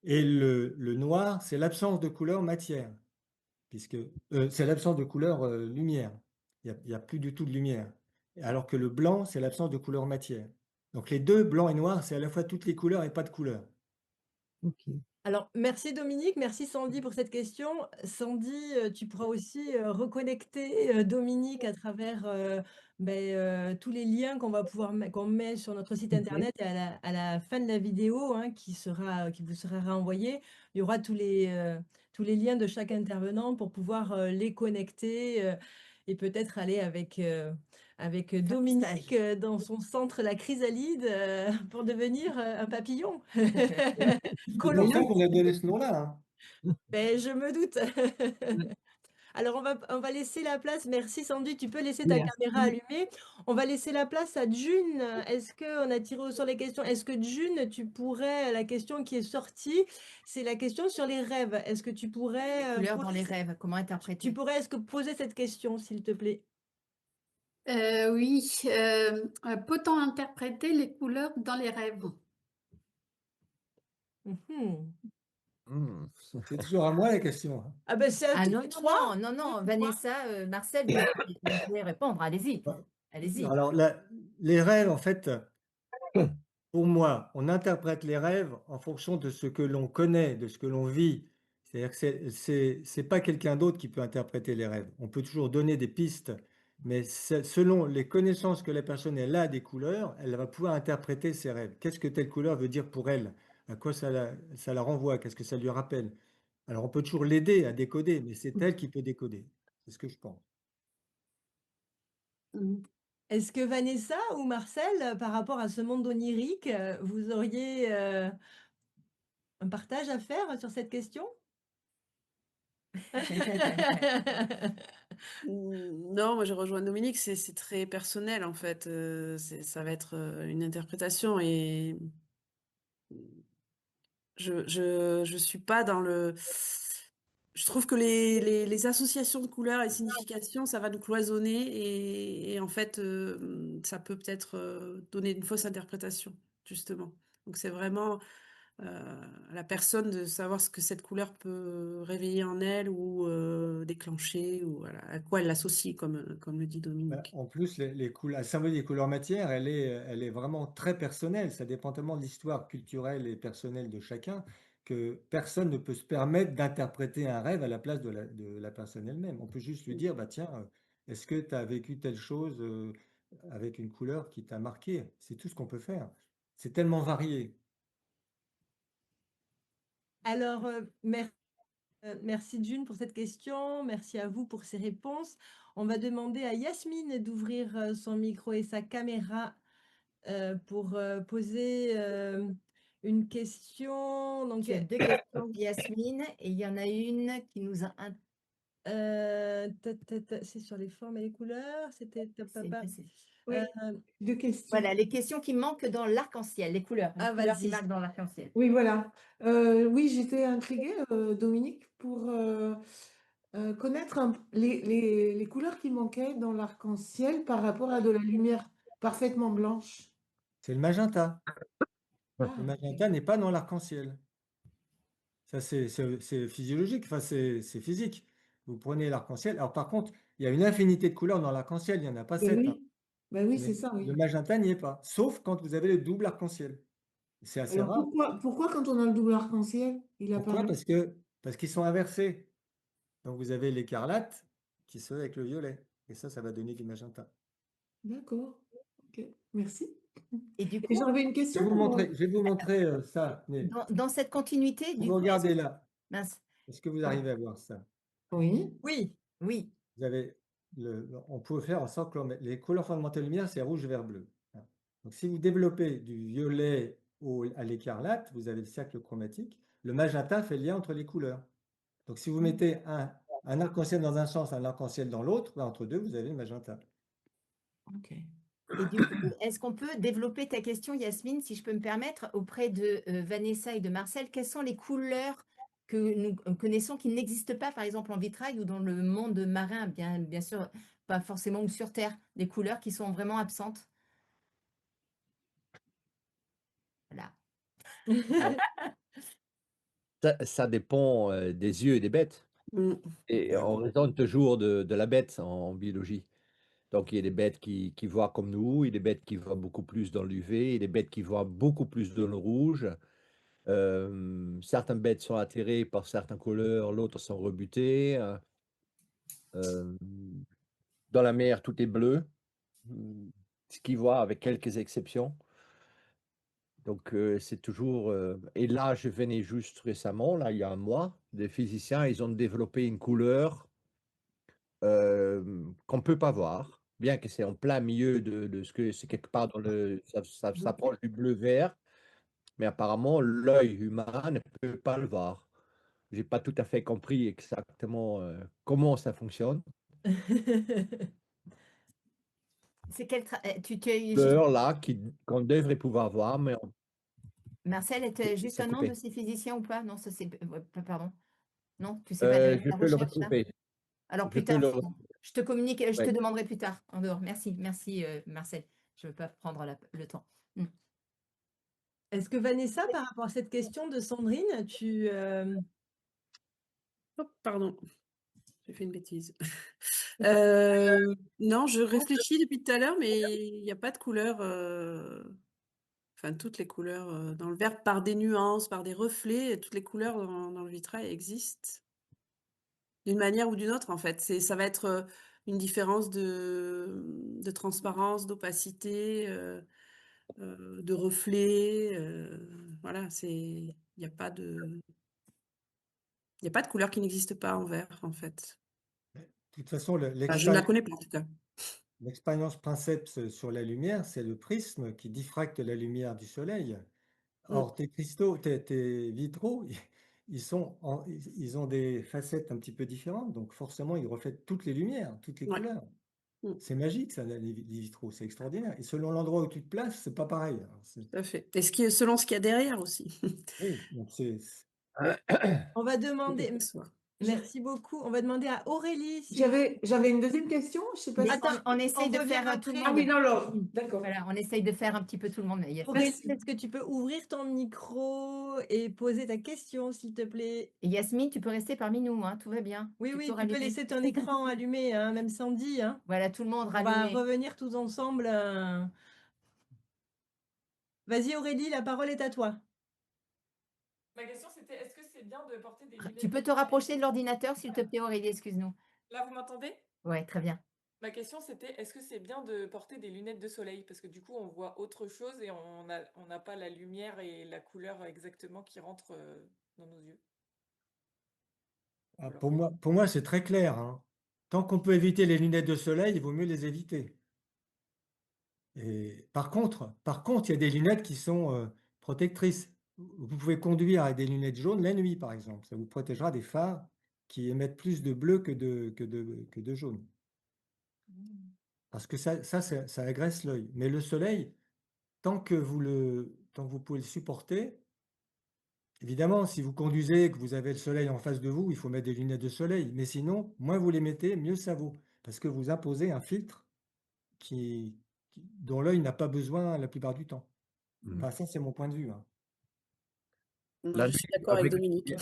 Et le noir, c'est l'absence de couleur matière puisque c'est l'absence de couleur lumière. Il y a plus du tout de lumière. Alors que le blanc, c'est l'absence de couleur matière. Donc les deux, blanc et noir, c'est à la fois toutes les couleurs et pas de couleur. Ok. Alors, merci Dominique, merci Sandy pour cette question. Sandy, tu pourras aussi reconnecter Dominique à travers tous les liens qu'on va pouvoir qu'on met sur notre site internet et à la fin de la vidéo hein, qui vous sera renvoyée. Il y aura tous les liens de chaque intervenant pour pouvoir les connecter et peut-être aller avec Dominique dans son centre La Chrysalide pour devenir un papillon. C'est pour ça qu'on a donné ce nom-là. Hein. Ben, je me doute. Ouais. Alors, on va laisser la place. Merci Sandy, tu peux laisser ta Merci. caméra allumée. On va laisser la place à June. Est-ce qu'on a tiré sur les questions? Est-ce que June, tu pourrais, la question qui est sortie, c'est la question sur les rêves. Est-ce que tu pourrais Couleurs dans les rêves, comment interpréter? tu pourrais poser cette question, s'il te plaît? Oui, peut-on interpréter les couleurs dans les rêves? Mhm. C'est toujours à moi la question. Hein. Ah ben, c'est à Ah tous non, les non, trois. non, non, non, Tous les trois. Vanessa, Marcel, vous pouvez répondre, allez-y, allez-y. Alors les rêves, en fait, pour moi, on interprète les rêves en fonction de ce que l'on connaît, de ce que l'on vit. C'est-à-dire que c'est pas quelqu'un d'autre qui peut interpréter les rêves. On peut toujours donner des pistes, mais selon les connaissances que la personne elle a des couleurs, elle va pouvoir interpréter ses rêves. Qu'est-ce que telle couleur veut dire pour elle? À quoi ça la renvoie? Qu'est-ce que ça lui rappelle? Alors on peut toujours l'aider à décoder, mais c'est elle qui peut décoder. C'est ce que je pense. Mm. Est-ce que Vanessa ou Marcel, par rapport à ce monde onirique, vous auriez un partage à faire sur cette question? Non, moi je rejoins Dominique, c'est très personnel en fait. Ça va être une interprétation et je suis pas dans le. Je trouve que les associations de couleurs et significations, ça va nous cloisonner et en fait, ça peut peut-être donner une fausse interprétation, justement. Donc c'est vraiment à la personne de savoir ce que cette couleur peut réveiller en elle ou déclencher ou voilà, à quoi elle l'associe, comme le dit Dominique. En plus, les couleurs, la symbolique des couleurs matière, elle est vraiment très personnelle. Ça dépend tellement de l'histoire culturelle et personnelle de chacun que personne ne peut se permettre d'interpréter un rêve à la place de la personne elle-même. On peut juste lui dire, bah tiens, est-ce que tu as vécu telle chose avec une couleur qui t'a marqué? C'est tout ce qu'on peut faire. C'est tellement varié. Alors, merci June pour cette question, merci à vous pour ces réponses. On va demander à Yasmine d'ouvrir son micro et sa caméra pour poser une question. Donc, Tu as 2 questions, Yasmine, et il y en a une qui nous a c'est sur les formes et les couleurs, c'était c'est papa. précis. Oui, Euh, 2 questions. Voilà, les questions qui manquent dans l'arc-en-ciel, les couleurs qui vas-y. marquent dans l'arc-en-ciel. Oui, voilà. Oui, j'étais intriguée, Dominique, pour connaître les couleurs qui manquaient dans l'arc-en-ciel par rapport à de la lumière parfaitement blanche. C'est le magenta. Ah, Le magenta n'est pas dans l'arc-en-ciel. Ça, c'est physiologique, enfin, c'est physique. Vous prenez l'arc-en-ciel. Alors, par contre, il y a une infinité de couleurs dans l'arc-en-ciel. Il n'y en a pas ben 7. oui, ben oui, Mais c'est ça, oui. le magenta n'y est pas. Sauf quand vous avez le double arc-en-ciel. C'est assez Alors rare. pourquoi quand on a le double arc-en-ciel, il Pourquoi? apparaît? Parce qu'ils sont inversés. Donc, vous avez l'écarlate qui se fait avec le violet. Et ça va donner du magenta. D'accord, ok, merci. Et du Et coup, j'avais une question pour... Je vais vous montrer ça. Mais dans cette continuité, si du vous coup, regardez là, mince, est-ce que vous arrivez à voir ça? Oui, Oui, oui, Vous avez on peut faire en sorte que les couleurs fondamentales de lumière, c'est rouge, vert, bleu. Donc, si vous développez du violet à l'écarlate, vous avez le cercle chromatique. Le magenta fait le lien entre les couleurs. Donc, si vous mettez un arc-en-ciel dans un sens, un arc-en-ciel dans l'autre, ben, entre deux, vous avez le magenta. ok. et du coup, est-ce qu'on peut développer ta question, Yasmine, si je peux me permettre, auprès de Vanessa et de Marcel, quelles sont les couleurs que nous connaissons qui n'existent pas, par exemple, en vitrail ou dans le monde marin, bien sûr, pas forcément ou sur Terre, des couleurs qui sont vraiment absentes? Voilà. Ça dépend des yeux des bêtes. Mm. Et on raisonne toujours de la bête en biologie. Donc, il y a des bêtes qui voient comme nous, il y a des bêtes qui voient beaucoup plus dans l'UV, il y a des bêtes qui voient beaucoup plus dans le rouge. Certaines bêtes sont attirées par certaines couleurs, d'autres sont rebutées. Euh, dans la mer, tout est bleu, ce qu'ils voient avec quelques exceptions. Donc, c'est toujours. Et là, je venais juste récemment, là, il y a un mois, des physiciens, ils ont développé une couleur qu'on ne peut pas voir, bien que c'est en plein milieu de ce que c'est quelque part dans le. Ça s'approche du bleu-vert, mais apparemment, l'œil humain ne peut pas le voir. J'ai pas tout à fait compris exactement comment ça fonctionne. C'est quel tu es juste... Couleur là qu'on devrait pouvoir voir, mais Marcel, est juste ça un nom de coupait. ces physiciens ou pas? Non, ça c'est... pardon. Non, tu sais pas de Je la peux le recherche là? retrouver. Alors Je plus peux tard, le je te communique, je te ouais. demanderai plus tard en dehors. Merci, merci Marcel. Je ne veux pas prendre le temps. Est-ce que Vanessa, par rapport à cette question de Sandrine, tu... Oh, pardon, j'ai fait une bêtise. Non, je réfléchis depuis tout à l'heure, mais il n'y a pas de couleur. Enfin, toutes les couleurs dans le verre, par des nuances, par des reflets, toutes les couleurs dans le vitrail existent d'une manière ou d'une autre, en fait. Ça va être une différence de transparence, d'opacité, de reflet. Voilà, il n'y a pas de couleur qui n'existe pas en verre, en fait. De toute façon, Enfin, je ne la connais pas, en tout cas. l'expérience princeps sur la lumière, c'est le prisme qui diffracte la lumière du soleil. Mm. Or, tes vitraux, ils ont des facettes un petit peu différentes, donc forcément, ils reflètent toutes les lumières, toutes les Ouais. couleurs. Mm. C'est magique, ça, les vitraux, c'est extraordinaire. Et selon l'endroit où tu te places, c'est pas pareil. Alors, Tout à fait. Et selon ce qu'il y a derrière aussi. oui, donc On va Des demander... accessoires. Merci beaucoup. On va demander à Aurélie si J'avais une deuxième question, je sais pas Mais si... Attends, on essaye de revient faire tout le après. Ah oui, monde. dans l'ordre, d'accord. Voilà, on essaye de faire un petit peu tout le monde. Mais Aurélie, Merci. est-ce que tu peux ouvrir ton micro et poser ta question, s'il te plaît? Et Yasmine, tu peux rester parmi nous, hein, tout va bien. Oui, Tu oui, peux tu peux rallumer. laisser ton écran allumé, hein, même Sandy, hein. Voilà, tout le monde On va rallumé. revenir tous ensemble. Vas-y Aurélie, la parole est à toi. Ma question, c'était est-ce que c'est bien de porter des lunettes Tu peux de te rapprocher de soleil? l'ordinateur, s'il te plaît, Aurélie, excuse-nous. Là, vous m'entendez? Ouais, très bien. Ma question, c'était est-ce que c'est bien de porter des lunettes de soleil? Parce que du coup, on voit autre chose et on n'a pas la lumière et la couleur exactement qui rentrent dans nos yeux. Ah, pour moi, c'est très clair, hein. Tant qu'on peut éviter les lunettes de soleil, il vaut mieux les éviter. Et par contre, il y a des lunettes qui sont protectrices. Vous pouvez conduire avec des lunettes jaunes la nuit, par exemple. Ça vous protégera des phares qui émettent plus de bleu que de jaune. Parce que ça agresse l'œil. Mais le soleil, tant que vous pouvez le supporter, évidemment, si vous conduisez, que vous avez le soleil en face de vous, il faut mettre des lunettes de soleil. Mais sinon, moins vous les mettez, mieux ça vaut. Parce que vous imposez un filtre dont l'œil n'a pas besoin la plupart du temps. Enfin, ça, c'est mon point de vue, hein. Je suis d'accord avec Dominique.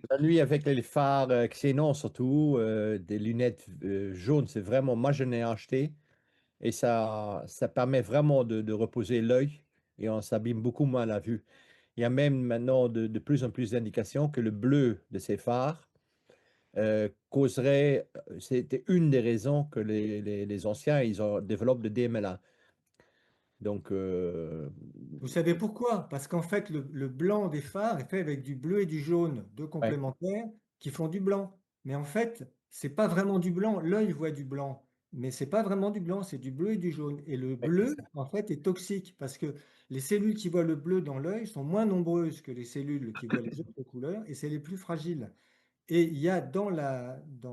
La nuit avec les phares xénon surtout, des lunettes jaunes, c'est vraiment, moi je n'ai acheté et ça permet vraiment de reposer l'œil et on s'abîme beaucoup moins la vue. Il y a même maintenant de plus en plus d'indications que le bleu de ces phares causerait, c'était une des raisons que les anciens, développent de DMLA. Donc, Vous savez pourquoi? Parce qu'en fait, le blanc des phares est fait avec du bleu et du jaune, deux complémentaires qui font du blanc. Mais en fait, c'est pas vraiment du blanc. L'œil voit du blanc, mais c'est pas vraiment du blanc, c'est du bleu et du jaune. Et le bleu, en fait, est toxique parce que les cellules qui voient le bleu dans l'œil sont moins nombreuses que les cellules qui voient les autres couleurs et c'est les plus fragiles. Et il y a dans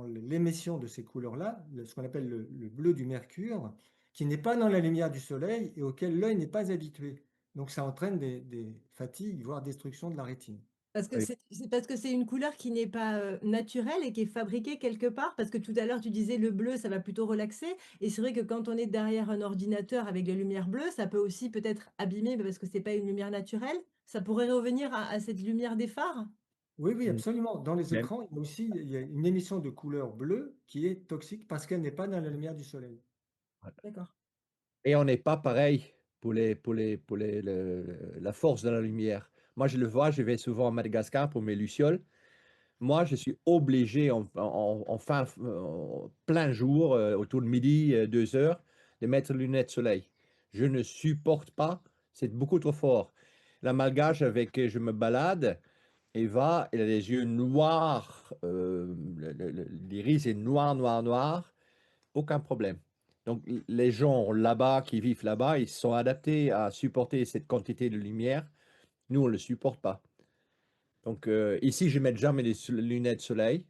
l'émission de ces couleurs-là, ce qu'on appelle le bleu du mercure, qui n'est pas dans la lumière du soleil et auquel l'œil n'est pas habitué. Donc ça entraîne des fatigues, voire destruction de la rétine. Parce que Oui. c'est parce que c'est une couleur qui n'est pas naturelle et qui est fabriquée quelque part. Parce que tout à l'heure, tu disais le bleu, ça va plutôt relaxer. Et c'est vrai que quand on est derrière un ordinateur avec des lumières bleues, ça peut aussi peut-être abîmer parce que c'est pas une lumière naturelle. Ça pourrait revenir à cette lumière des phares. Oui, oui, Mm. absolument. Dans les Même. écrans, il y a une émission de couleur bleue qui est toxique parce qu'elle n'est pas dans la lumière du soleil. D'accord. Et on n'est pas pareil pour la force de la lumière. Moi, je le vois, je vais souvent à Madagascar pour mes lucioles. Moi, je suis obligé en plein jour, autour de midi, 2 heures, de mettre lunettes soleil. Je ne supporte pas, c'est beaucoup trop fort. La malgache avec qui je me balade, Eva, elle a les yeux noirs, l'iris est noir, noir, noir, aucun problème. Donc, les gens là-bas, qui vivent là-bas, ils sont adaptés à supporter cette quantité de lumière. Nous, on ne le supporte pas. Donc, ici, je ne mets jamais les lunettes soleil,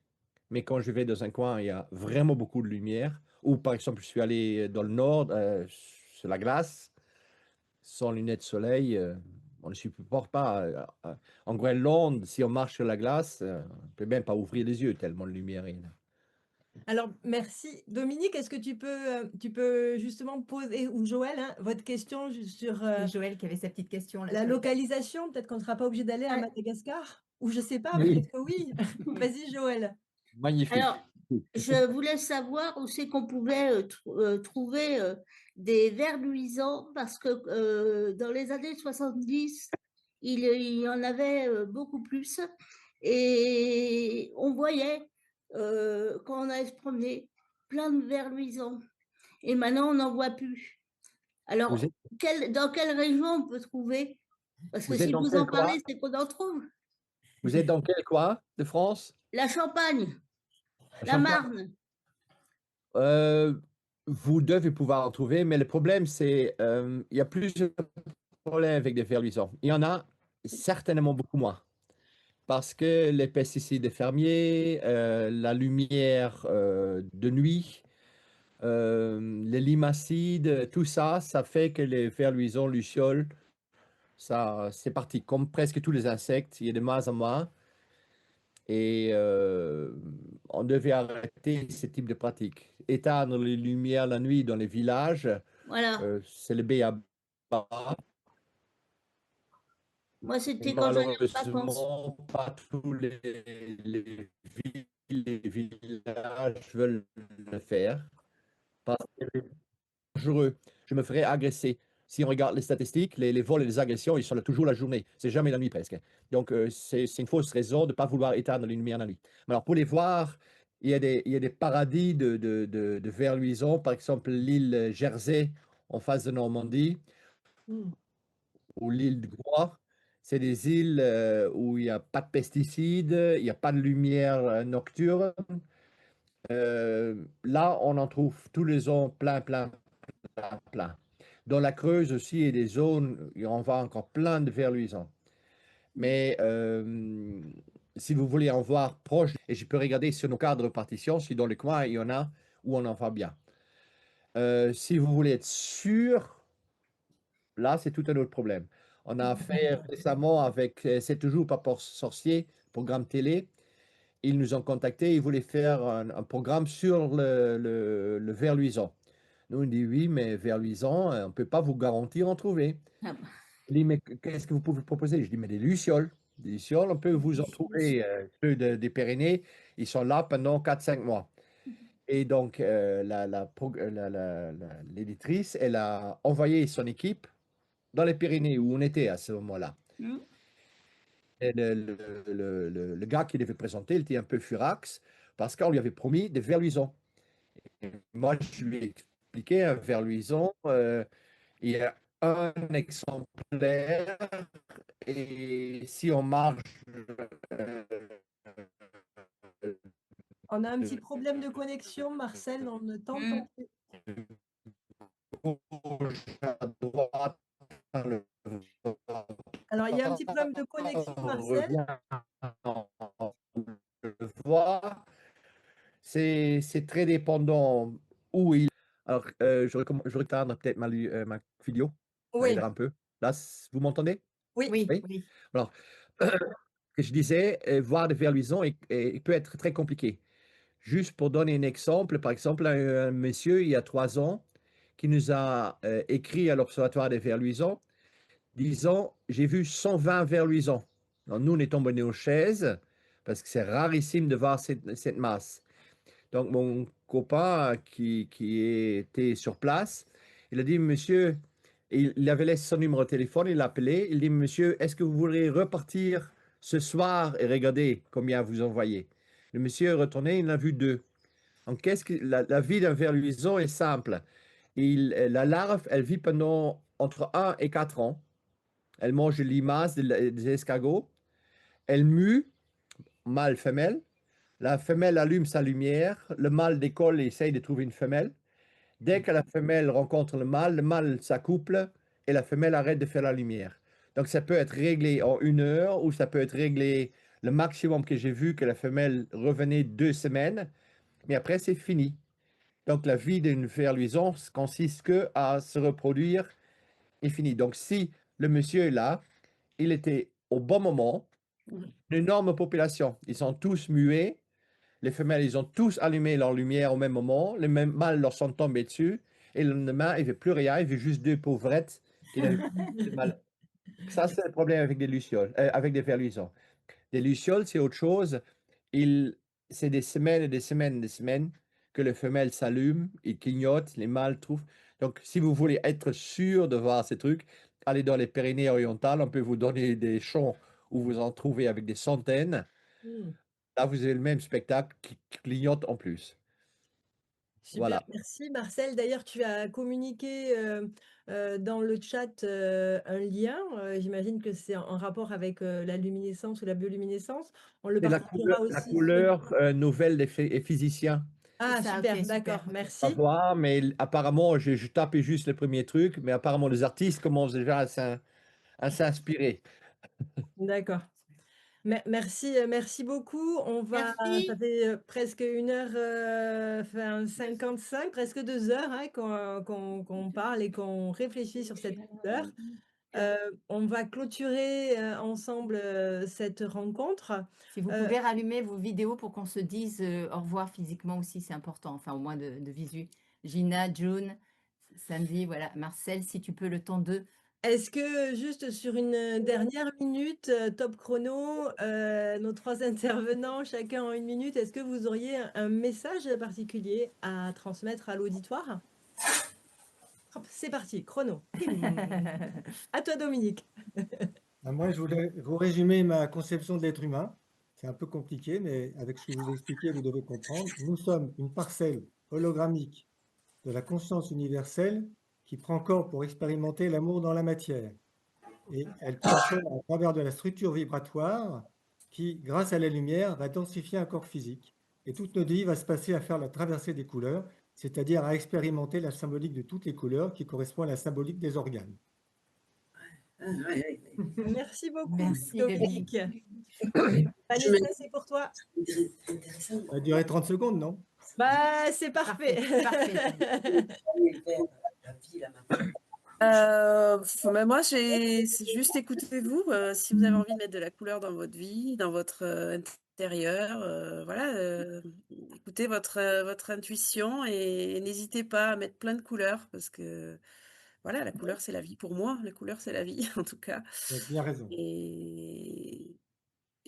mais quand je vais dans un coin, il y a vraiment beaucoup de lumière. Ou par exemple, je suis allé dans le nord, sur la glace, sans lunettes soleil, on ne supporte pas. En Groenland, si on marche sur la glace, on ne peut même pas ouvrir les yeux tellement de lumière il y en a. Alors, merci. Dominique, est-ce que tu peux justement poser, ou Joël, hein, votre question sur C'est Joël qui avait sa petite question là. la localisation? Peut-être qu'on ne sera pas obligé d'aller à Madagascar? Ou je ne sais pas, Oui. peut-être que oui. Vas-y, Joël. Magnifique. Alors, je voulais savoir où c'est qu'on pouvait trouver des vers luisants parce que dans les années 70, il y en avait beaucoup plus et on voyait quand on allait se promener plein de vers luisants et maintenant on n'en voit plus. Alors, Vous êtes, dans quelle région on peut trouver? Parce que vous êtes si dans vous quel en coin? parlez, c'est qu'on en trouve. Vous êtes dans quel coin de France? La Champagne, la Champagne. Marne. Vous devez pouvoir en trouver, mais le problème, c'est il y a plusieurs problèmes avec des vers luisants. Il y en a certainement beaucoup moins. Parce que les pesticides fermiers, la lumière de nuit, les limacides, tout ça, ça fait que les vers luisants, lucioles, ça, c'est parti. Comme presque tous les insectes, il y a de moins en moins. Et on devait arrêter ce type de pratique. Éteindre les lumières la nuit dans les villages, Voilà. c'est le b.a.-ba. Moi, Et c'était quand j'allais en vacances. malheureusement, pas tous les villes et villages veulent le faire parce que c'est dangereux. Je me ferais agresser. Si on regarde les statistiques, les vols et les agressions, ils sont là toujours la journée. C'est jamais la nuit presque. Donc, c'est une fausse raison de ne pas vouloir éteindre les lumières la nuit. Mais alors, pour les voir, il y a des paradis de verre luisant. Par exemple, l'île Jersey en face de Normandie Mmh. ou l'île de Groix. C'est des îles où il n'y a pas de pesticides, il n'y a pas de lumière nocturne. Là, on en trouve tous les ans plein, plein, plein, plein. Dans la Creuse aussi, il y a des zones où on voit encore plein de vers luisants. Mais si vous voulez en voir proche, et je peux regarder sur nos cadres de partition, si dans le coin il y en a où on en voit bien. Si vous voulez être sûr, là c'est tout un autre problème. On a fait récemment avec C'est toujours pas pour sorcier, programme télé. Ils nous ont contactés, ils voulaient faire un programme sur le ver luisant. Nous, on dit oui, mais vers luisant, on ne peut pas vous garantir en trouver. Ah bah, Il dit, mais qu'est-ce que vous pouvez proposer? Je dis, mais des lucioles. Des lucioles, on peut vous en trouver. Ceux des Pyrénées, ils sont là pendant 4-5 mois. Et donc, l'éditrice, elle a envoyé son équipe dans les Pyrénées où on était à ce moment-là. hmm. Et le gars qui devait présenter, il était un peu furax parce qu'on lui avait promis des vers luisants. Et moi, je lui ai expliqué un ver luisant. Il y a un exemplaire et si on marche On a un petit problème de connexion, Marcel, on ne t'entend plus. gauche à droite, le Alors, il y a un petit problème de connexion, on Marcel. revient, on le voit. C'est très dépendant où il. Alors, je retarde peut-être ma vidéo. Ça Oui, aidera un peu. Là, vous m'entendez? oui. Oui, Oui. oui. Alors, que je disais, voir des vers luisants peut être très compliqué. Juste pour donner un exemple, par exemple, un monsieur, il y a 3 ans, qui nous a écrit à l'Observatoire des vers luisants, disant, j'ai vu 120 vers luisants. Alors, nous, on est tombés aux chaises, parce que c'est rarissime de voir cette masse. Donc, mon copain qui était sur place, il a dit, monsieur, il avait laissé son numéro de téléphone, il l'a appelé, il dit, monsieur, est-ce que vous voudrez repartir ce soir et regarder combien vous envoyez? Le monsieur est retourné, il en a vu 2. Donc, la vie d'un ver luisant est simple. La larve, elle vit pendant entre 1 et 4 ans. Elle mange les limaces des escargots. Elle mue, mâle, femelle. La femelle allume sa lumière. Le mâle décolle et essaye de trouver une femelle. Dès que la femelle rencontre le mâle s'accouple et la femelle arrête de faire la lumière. Donc, ça peut être réglé en 1 heure ou ça peut être réglé le maximum que j'ai vu que la femelle revenait 2 semaines. Mais après, c'est fini. Donc, la vie d'une fer-luisant consiste que à se reproduire et fini. Donc, si le monsieur est là, il était au bon moment, une énorme population. Ils sont tous muets. Les femelles, ils ont tous allumé leur lumière au même moment. Les mêmes mâles leur sont tombés dessus. Et le lendemain, il ne fait plus rien. Il fait juste 2 pauvrettes qui n'avaient pas de mal. Ça, c'est le problème avec des lucioles, avec des fer-luisants. Des lucioles, c'est autre chose. C'est des semaines et des semaines et des semaines que les femelles s'allument, ils clignotent, les mâles trouvent. Donc, si vous voulez être sûr de voir ces trucs, allez dans les Pyrénées-Orientales, on peut vous donner des champs où vous en trouvez avec des centaines. Mmh. Là, vous avez le même spectacle qui clignote en plus. Super, Voilà. merci Marcel. D'ailleurs, tu as communiqué dans le chat un lien. J'imagine que c'est en rapport avec la luminescence ou la bioluminescence. On le C'est partagera la aussi. couleur nouvelle des physiciens. Ah, C'est ça, super, ok, d'accord, super. À merci. voir, mais apparemment, je tapais juste le premier truc, mais apparemment, les artistes commencent déjà à s'inspirer. D'accord. Merci, merci beaucoup. Ça Merci. fait presque 1h55, presque 2 heures hein, qu'on parle et qu'on réfléchit sur cette couleur. On va clôturer, ensemble, cette rencontre. Si vous pouvez rallumer vos vidéos pour qu'on se dise au revoir physiquement aussi, c'est important, enfin au moins de visu. Gina, June, Sandy, voilà, Marcel, si tu peux le temps de... Est-ce que juste sur une dernière minute, top chrono, nos 3 intervenants, chacun en 1 minute, est-ce que vous auriez un message particulier à transmettre à l'auditoire? Hop, c'est parti, chrono. À toi Dominique. Moi, je voulais vous résumer ma conception de l'être humain. C'est un peu compliqué, mais avec ce que je vous ai expliqué, vous devez comprendre. Nous sommes une parcelle hologrammique de la conscience universelle qui prend corps pour expérimenter l'amour dans la matière. Et elle procède à travers de la structure vibratoire qui, grâce à la lumière, va densifier un corps physique. Et toute notre vie va se passer à faire la traversée des couleurs, c'est-à-dire à expérimenter la symbolique de toutes les couleurs qui correspond à la symbolique des organes. Merci beaucoup, Merci, Dominique. Je Vanessa, c'est pour toi. Ça a duré 30 secondes, non? Bah, c'est parfait. Parfait. Mais moi, c'est juste écoutez-vous. Si vous avez envie de mettre de la couleur dans votre vie, dans votre intérieur, voilà, écoutez votre intuition et n'hésitez pas à mettre plein de couleurs parce que voilà, la couleur c'est la vie pour moi. La couleur c'est la vie en tout cas. Vous avez bien raison.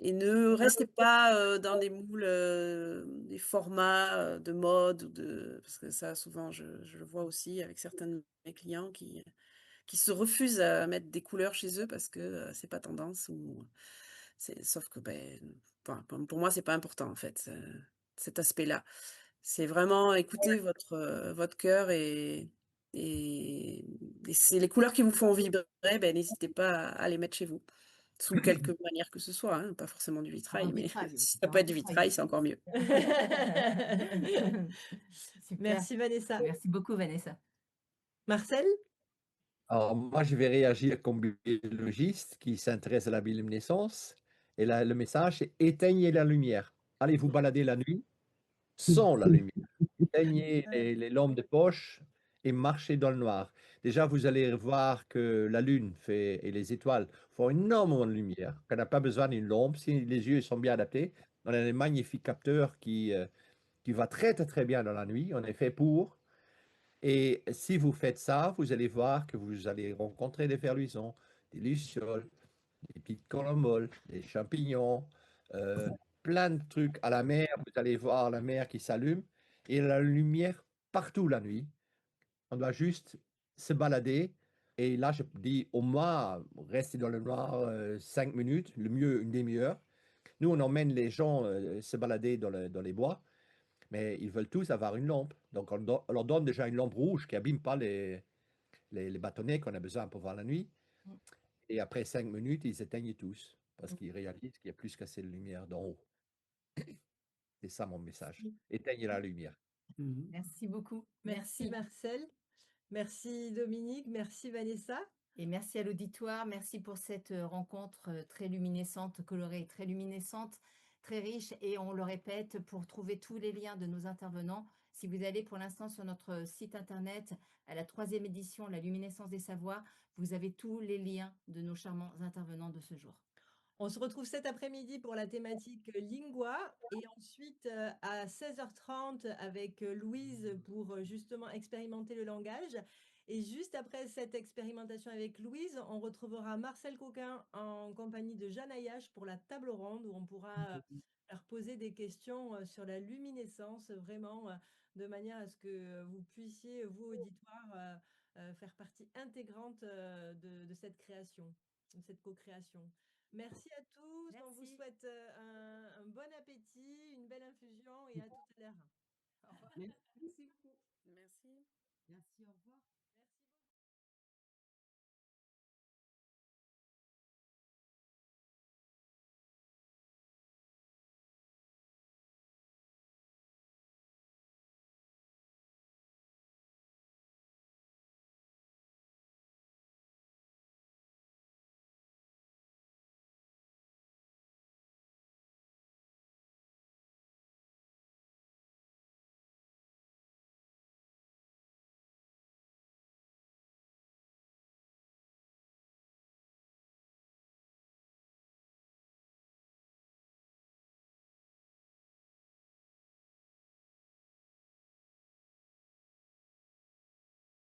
Et ne restez pas dans des moules, des formats de mode parce que ça souvent je le vois aussi avec certains de mes clients qui se refusent à mettre des couleurs chez eux parce que c'est pas tendance ou sauf que enfin, pour moi c'est pas important en fait cet aspect-là. C'est vraiment écouter votre cœur et c'est les couleurs qui vous font vibrer, n'hésitez pas à les mettre chez vous. Sous quelque manière que ce soit, hein, pas forcément du vitrail, mais si ça peut être du vitrail, c'est encore mieux. Super. Merci Vanessa. Merci beaucoup Vanessa. Marcel? Alors, moi, je vais réagir comme biologiste qui s'intéresse à la bioluminescence. Et là, le message, c'est éteignez la lumière. Allez vous balader la nuit sans la lumière. Éteignez les lampes de poche et marchez dans le noir. Déjà, vous allez voir que la lune et les étoiles font énormément de lumière, qu'on n'a pas besoin d'une lampe. Si les yeux sont bien adaptés, on a des magnifiques capteurs qui va très, très, très bien dans la nuit. On est fait pour. Et si vous faites ça, vous allez voir que vous allez rencontrer des verluisons, des lucioles, des petites colombes, des champignons, euh, plein de trucs à la mer. Vous allez voir la mer qui s'allume et la lumière partout la nuit. On doit juste se balader. Et là, je dis au moins, rester dans le noir 5 minutes, le mieux une demi-heure. Nous, on emmène les gens se balader dans les bois. Mais ils veulent tous avoir une lampe. Donc, on leur donne déjà une lampe rouge qui n'abîme pas les bâtonnets qu'on a besoin pour voir la nuit. Et après 5 minutes, ils éteignent tous parce qu'ils réalisent qu'il y a plus qu'assez de lumière d'en haut. C'est ça mon message. Éteignez la lumière. Merci beaucoup. Merci Marcel. Merci Dominique. Merci Vanessa. Et merci à l'auditoire. Merci pour cette rencontre très luminescente, colorée, très luminescente, très riche. Et on le répète, pour trouver tous les liens de nos intervenants, si vous allez pour l'instant sur notre site internet à la 3e édition, La Luminescence des Savoirs, vous avez tous les liens de nos charmants intervenants de ce jour. On se retrouve cet après-midi pour la thématique Lingua et ensuite à 16h30 avec Louise pour justement expérimenter le langage. Et juste après cette expérimentation avec Louise, on retrouvera Marcel Coquin en compagnie de Jeanne Ayache pour la table ronde où on pourra leur poser des questions sur la luminescence, vraiment de manière à ce que vous puissiez, vous auditoires, faire partie intégrante de cette création, de cette co-création. Merci à tous. Merci. On vous souhaite un bon appétit, une belle infusion et à tout à l'heure. Au revoir.